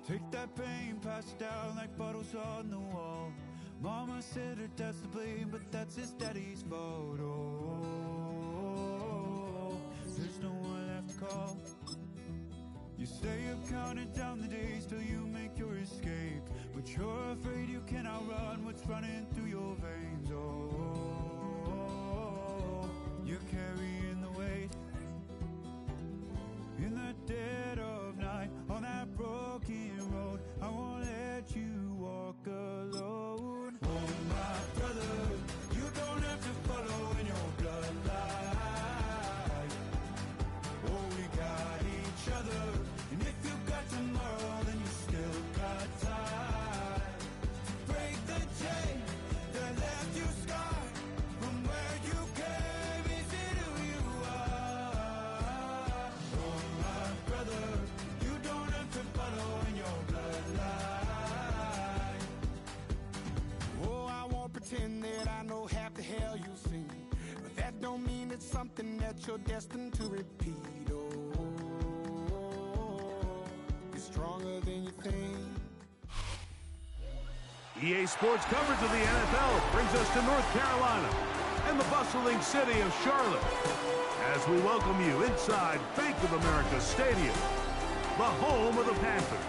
Speaker 10: Take that pain, pass it down like bottles on the wall. Mama said her dad's to blame, but that's his daddy's fault. Oh, there's no one left to call. You stay up counting down the days till you make your escape, but you're afraid you can outrun what's running through your veins. Oh, you're carrying the weight in the dead of night on that broken road. I won't let you walk alone. Oh, my brother, you don't have to follow in your bloodline. Oh, we got each other, and if you got tomorrow, then you still got time to break the chain that left you scarred from where you came. Is it who you are? Oh, my brother, you don't have to follow in your bloodline.
Speaker 6: Oh, I won't pretend that I know half the hell you've seen, but that don't mean it's something that you're destined to repeat. Oh, you're stronger than you think.
Speaker 11: EA Sports coverage of the NFL brings us to North Carolina and the bustling city of Charlotte as we welcome you inside Bank of America Stadium, the home of the Panthers.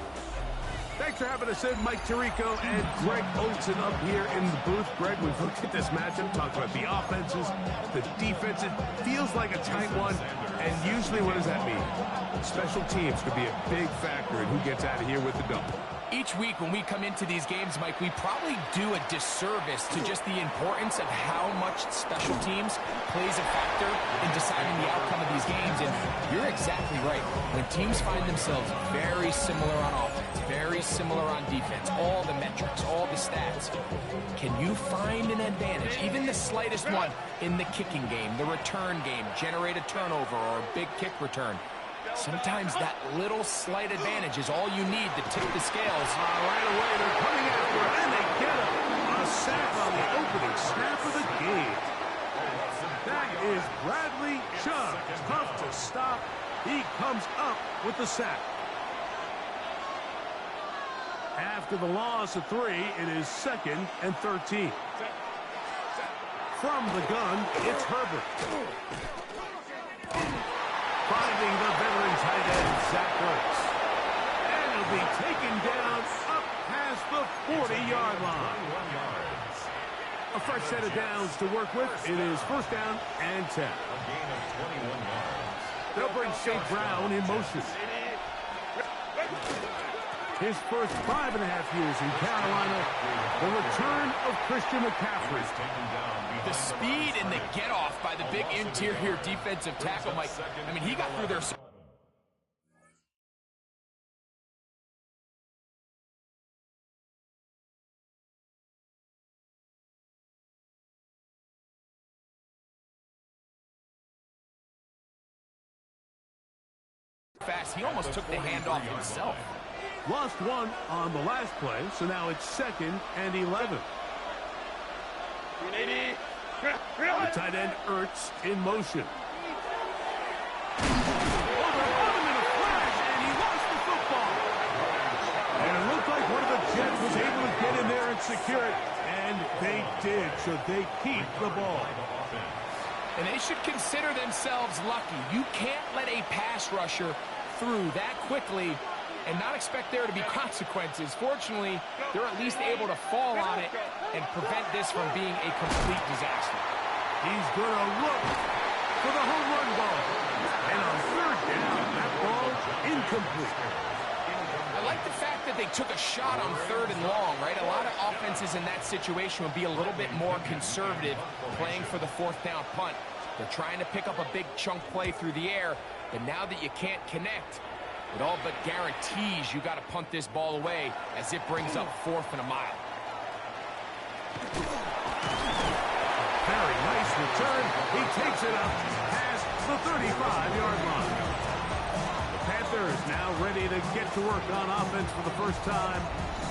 Speaker 11: Thanks for having us in, Mike Tirico and Greg Olson up here in the booth. Greg, we've looked at this matchup, talked about the offenses, the defenses. Feels like a tight one, and usually what does that mean? Special teams could be a big factor in who gets out of here with the double.
Speaker 12: Each week when we come into these games, Mike, we probably do a disservice to just the importance of how much special teams plays a factor in deciding the outcome of these games. And you're exactly right. When teams find themselves very similar on offense, very similar on defense, all the metrics, all the stats, can you find an advantage, even the slightest one, in the kicking game, the return game, generate a turnover or a big kick return? Sometimes that little slight advantage is all you need to tip the scales.
Speaker 11: Right away, they're coming after it, and they get him. A sack on the opening snap of the game. That is Bradley Chubb. Tough to stop. He comes up with the sack. After the loss of 3, it is 2nd and 13. From the gun, it's Herbert. Finding the veteran tight end, Zach Ertz. And he'll be taken down up past the 40-yard line. A fresh set of downs to work with. It is 1st down and 10. They'll bring St. Brown in motion. His first 5.5 years in Carolina, the return of Christian McCaffrey.
Speaker 12: The speed and the get-off by the big interior defensive tackle, Mike. I mean, he got through there. fast. He almost took the handoff himself.
Speaker 11: Lost one on the last play, so now it's 2nd and 11. The tight end Ertz in motion. One of the Jets was able to get in there and secure it, and they did, so they keep the ball.
Speaker 12: And they should consider themselves lucky. You can't let a pass rusher through that quickly and not expect there to be consequences. Fortunately, they're at least able to fall on it and prevent this from being a complete disaster.
Speaker 11: He's going to look for the home run ball. And on 3rd down, that ball incomplete.
Speaker 12: I like the fact that they took a shot on 3rd and long, right? A lot of offenses in that situation would be a little bit more conservative playing for the 4th down punt. They're trying to pick up a big chunk play through the air, but now that you can't connect, it all but guarantees you got to punt this ball away as it brings up 4th and a mile.
Speaker 11: Very nice return. He takes it up past the 35-yard line. Panthers now ready to get to work on offense for the first time.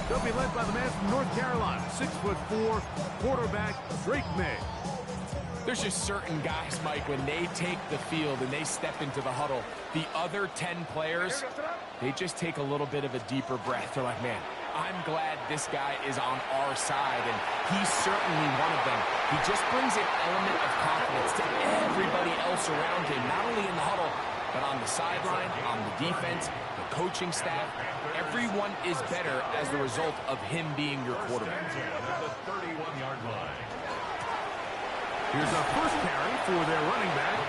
Speaker 11: They'll be led by the man from North Carolina, 6'4", quarterback Drake May.
Speaker 12: There's just certain guys, Mike, when they take the field and they step into the huddle, the other 10 players, they just take a little bit of a deeper breath. They're like, man, I'm glad this guy is on our side, and he's certainly one of them. He just brings an element of confidence to everybody else around him, not only in the huddle, but on the sideline, on the defense, the coaching staff. Everyone is better as the result of him being your quarterback.
Speaker 4: The 31-yard line.
Speaker 11: Here's a first carry for their running back.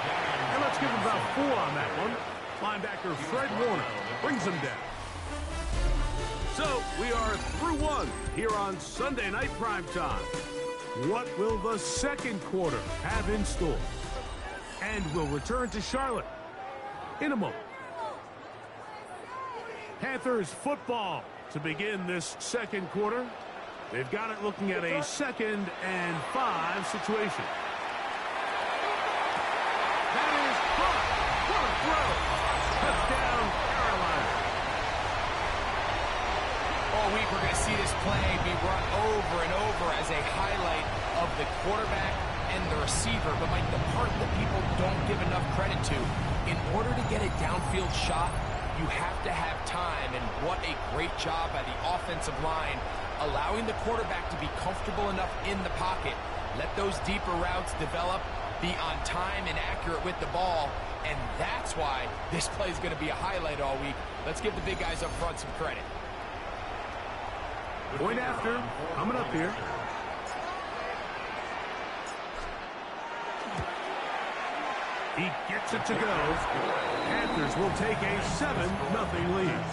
Speaker 11: And let's give him about 4 on that one. Linebacker Fred Warner brings him down. So we are through 1 here on Sunday Night Primetime. What will the 2nd quarter have in store? And we'll return to Charlotte in a moment. Panthers football to begin this 2nd quarter. They've got it looking at a 2nd and 5 situation. That is caught. What a throw. Touchdown, Carolina.
Speaker 12: All week we're going to see this play be run over and over as a highlight of the quarterback and the receiver. But, Mike, the part that people don't give enough credit to, in order to get a downfield shot, you have to have time. And what a great job by the offensive line, allowing the quarterback to be comfortable enough in the pocket, let those deeper routes develop, be on time and accurate with the ball, and that's why this play is going to be a highlight all week. Let's give the big guys up front some credit.
Speaker 11: Point after, coming up here. He gets it to go. Panthers will take a 7-0 lead.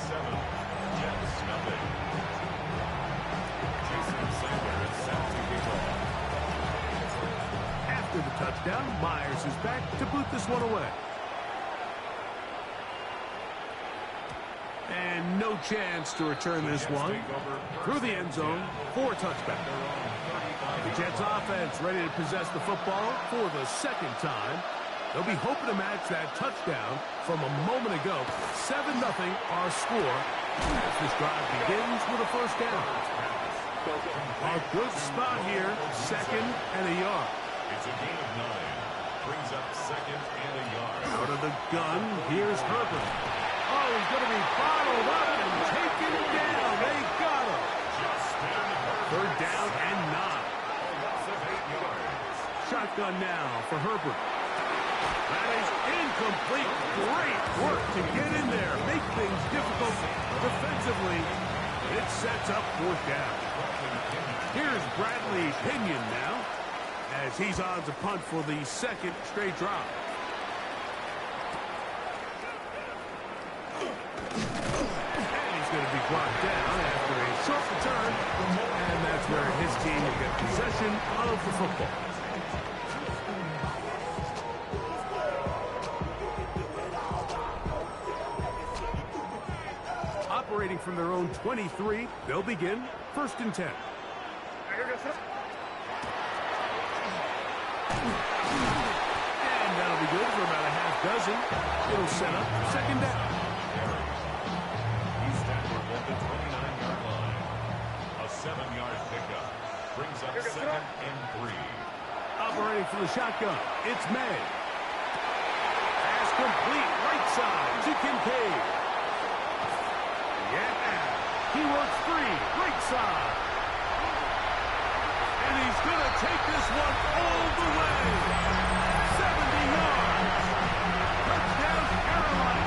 Speaker 11: After the touchdown, Myers is back to boot this one away. And no chance to return this one. Through the end zone for a touchback. The Jets offense ready to possess the football for the 2nd time. They'll be hoping to match that touchdown from a moment ago. 7-0 our score as this drive begins with a first down. A good spot here, 2nd and a yard.
Speaker 4: It's a gain of 9. Brings up 2nd and a yard.
Speaker 11: Out of the gun, here's Herbert. Oh, he's going to be bottled up and taken down. They got him. 3rd down and 9. Shotgun now for Herbert. That is incomplete. Great work to get in there. Make things difficult defensively. It sets up 4th down. Here's Bradley Pinion now, as he's on to punt for the 2nd straight drive. And he's going to be brought down after a short return, and that's where his team will get possession of the football. Operating from their own 23, they'll begin 1st and 10. And that'll be good for about a half dozen. It'll set up 2nd down.
Speaker 4: at the 29-yard line. A 7-yard pickup brings up 2nd and 3.
Speaker 11: Operating from the shotgun, it's May. Pass complete, right side to Kincaid. Yeah, he works free, right side. And he's going to take this one all the way. 70 yards. Touchdown, Carolina.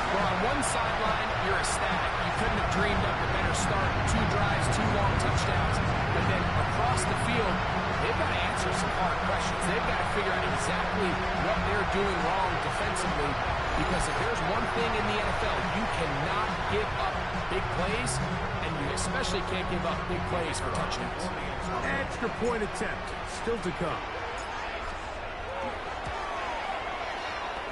Speaker 12: Well, on one sideline, you're ecstatic. You couldn't have dreamed up a better start. 2 drives, 2 long touchdowns. But then across the field, they've got to answer some hard questions. They've got to figure out exactly what they're doing wrong defensively. Because if there's one thing in the NFL, you cannot give up big plays, and you especially can't give up big plays for touchdowns.
Speaker 11: Extra point attempt, still to come.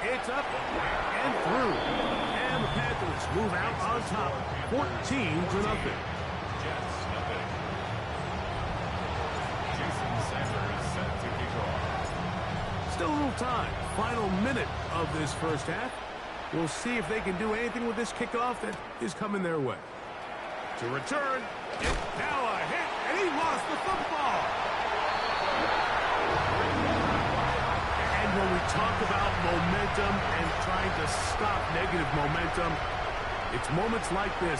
Speaker 11: It's up and through. And the Panthers move out on top, 14-0.
Speaker 4: Jets nothing. Jason Sanders set to kick off.
Speaker 11: Still a little time. Final minute of this first half. We'll see if they can do anything with this kickoff that is coming their way. To return, it's now a hit, and he lost the football. And when we talk about momentum and trying to stop negative momentum, it's moments like this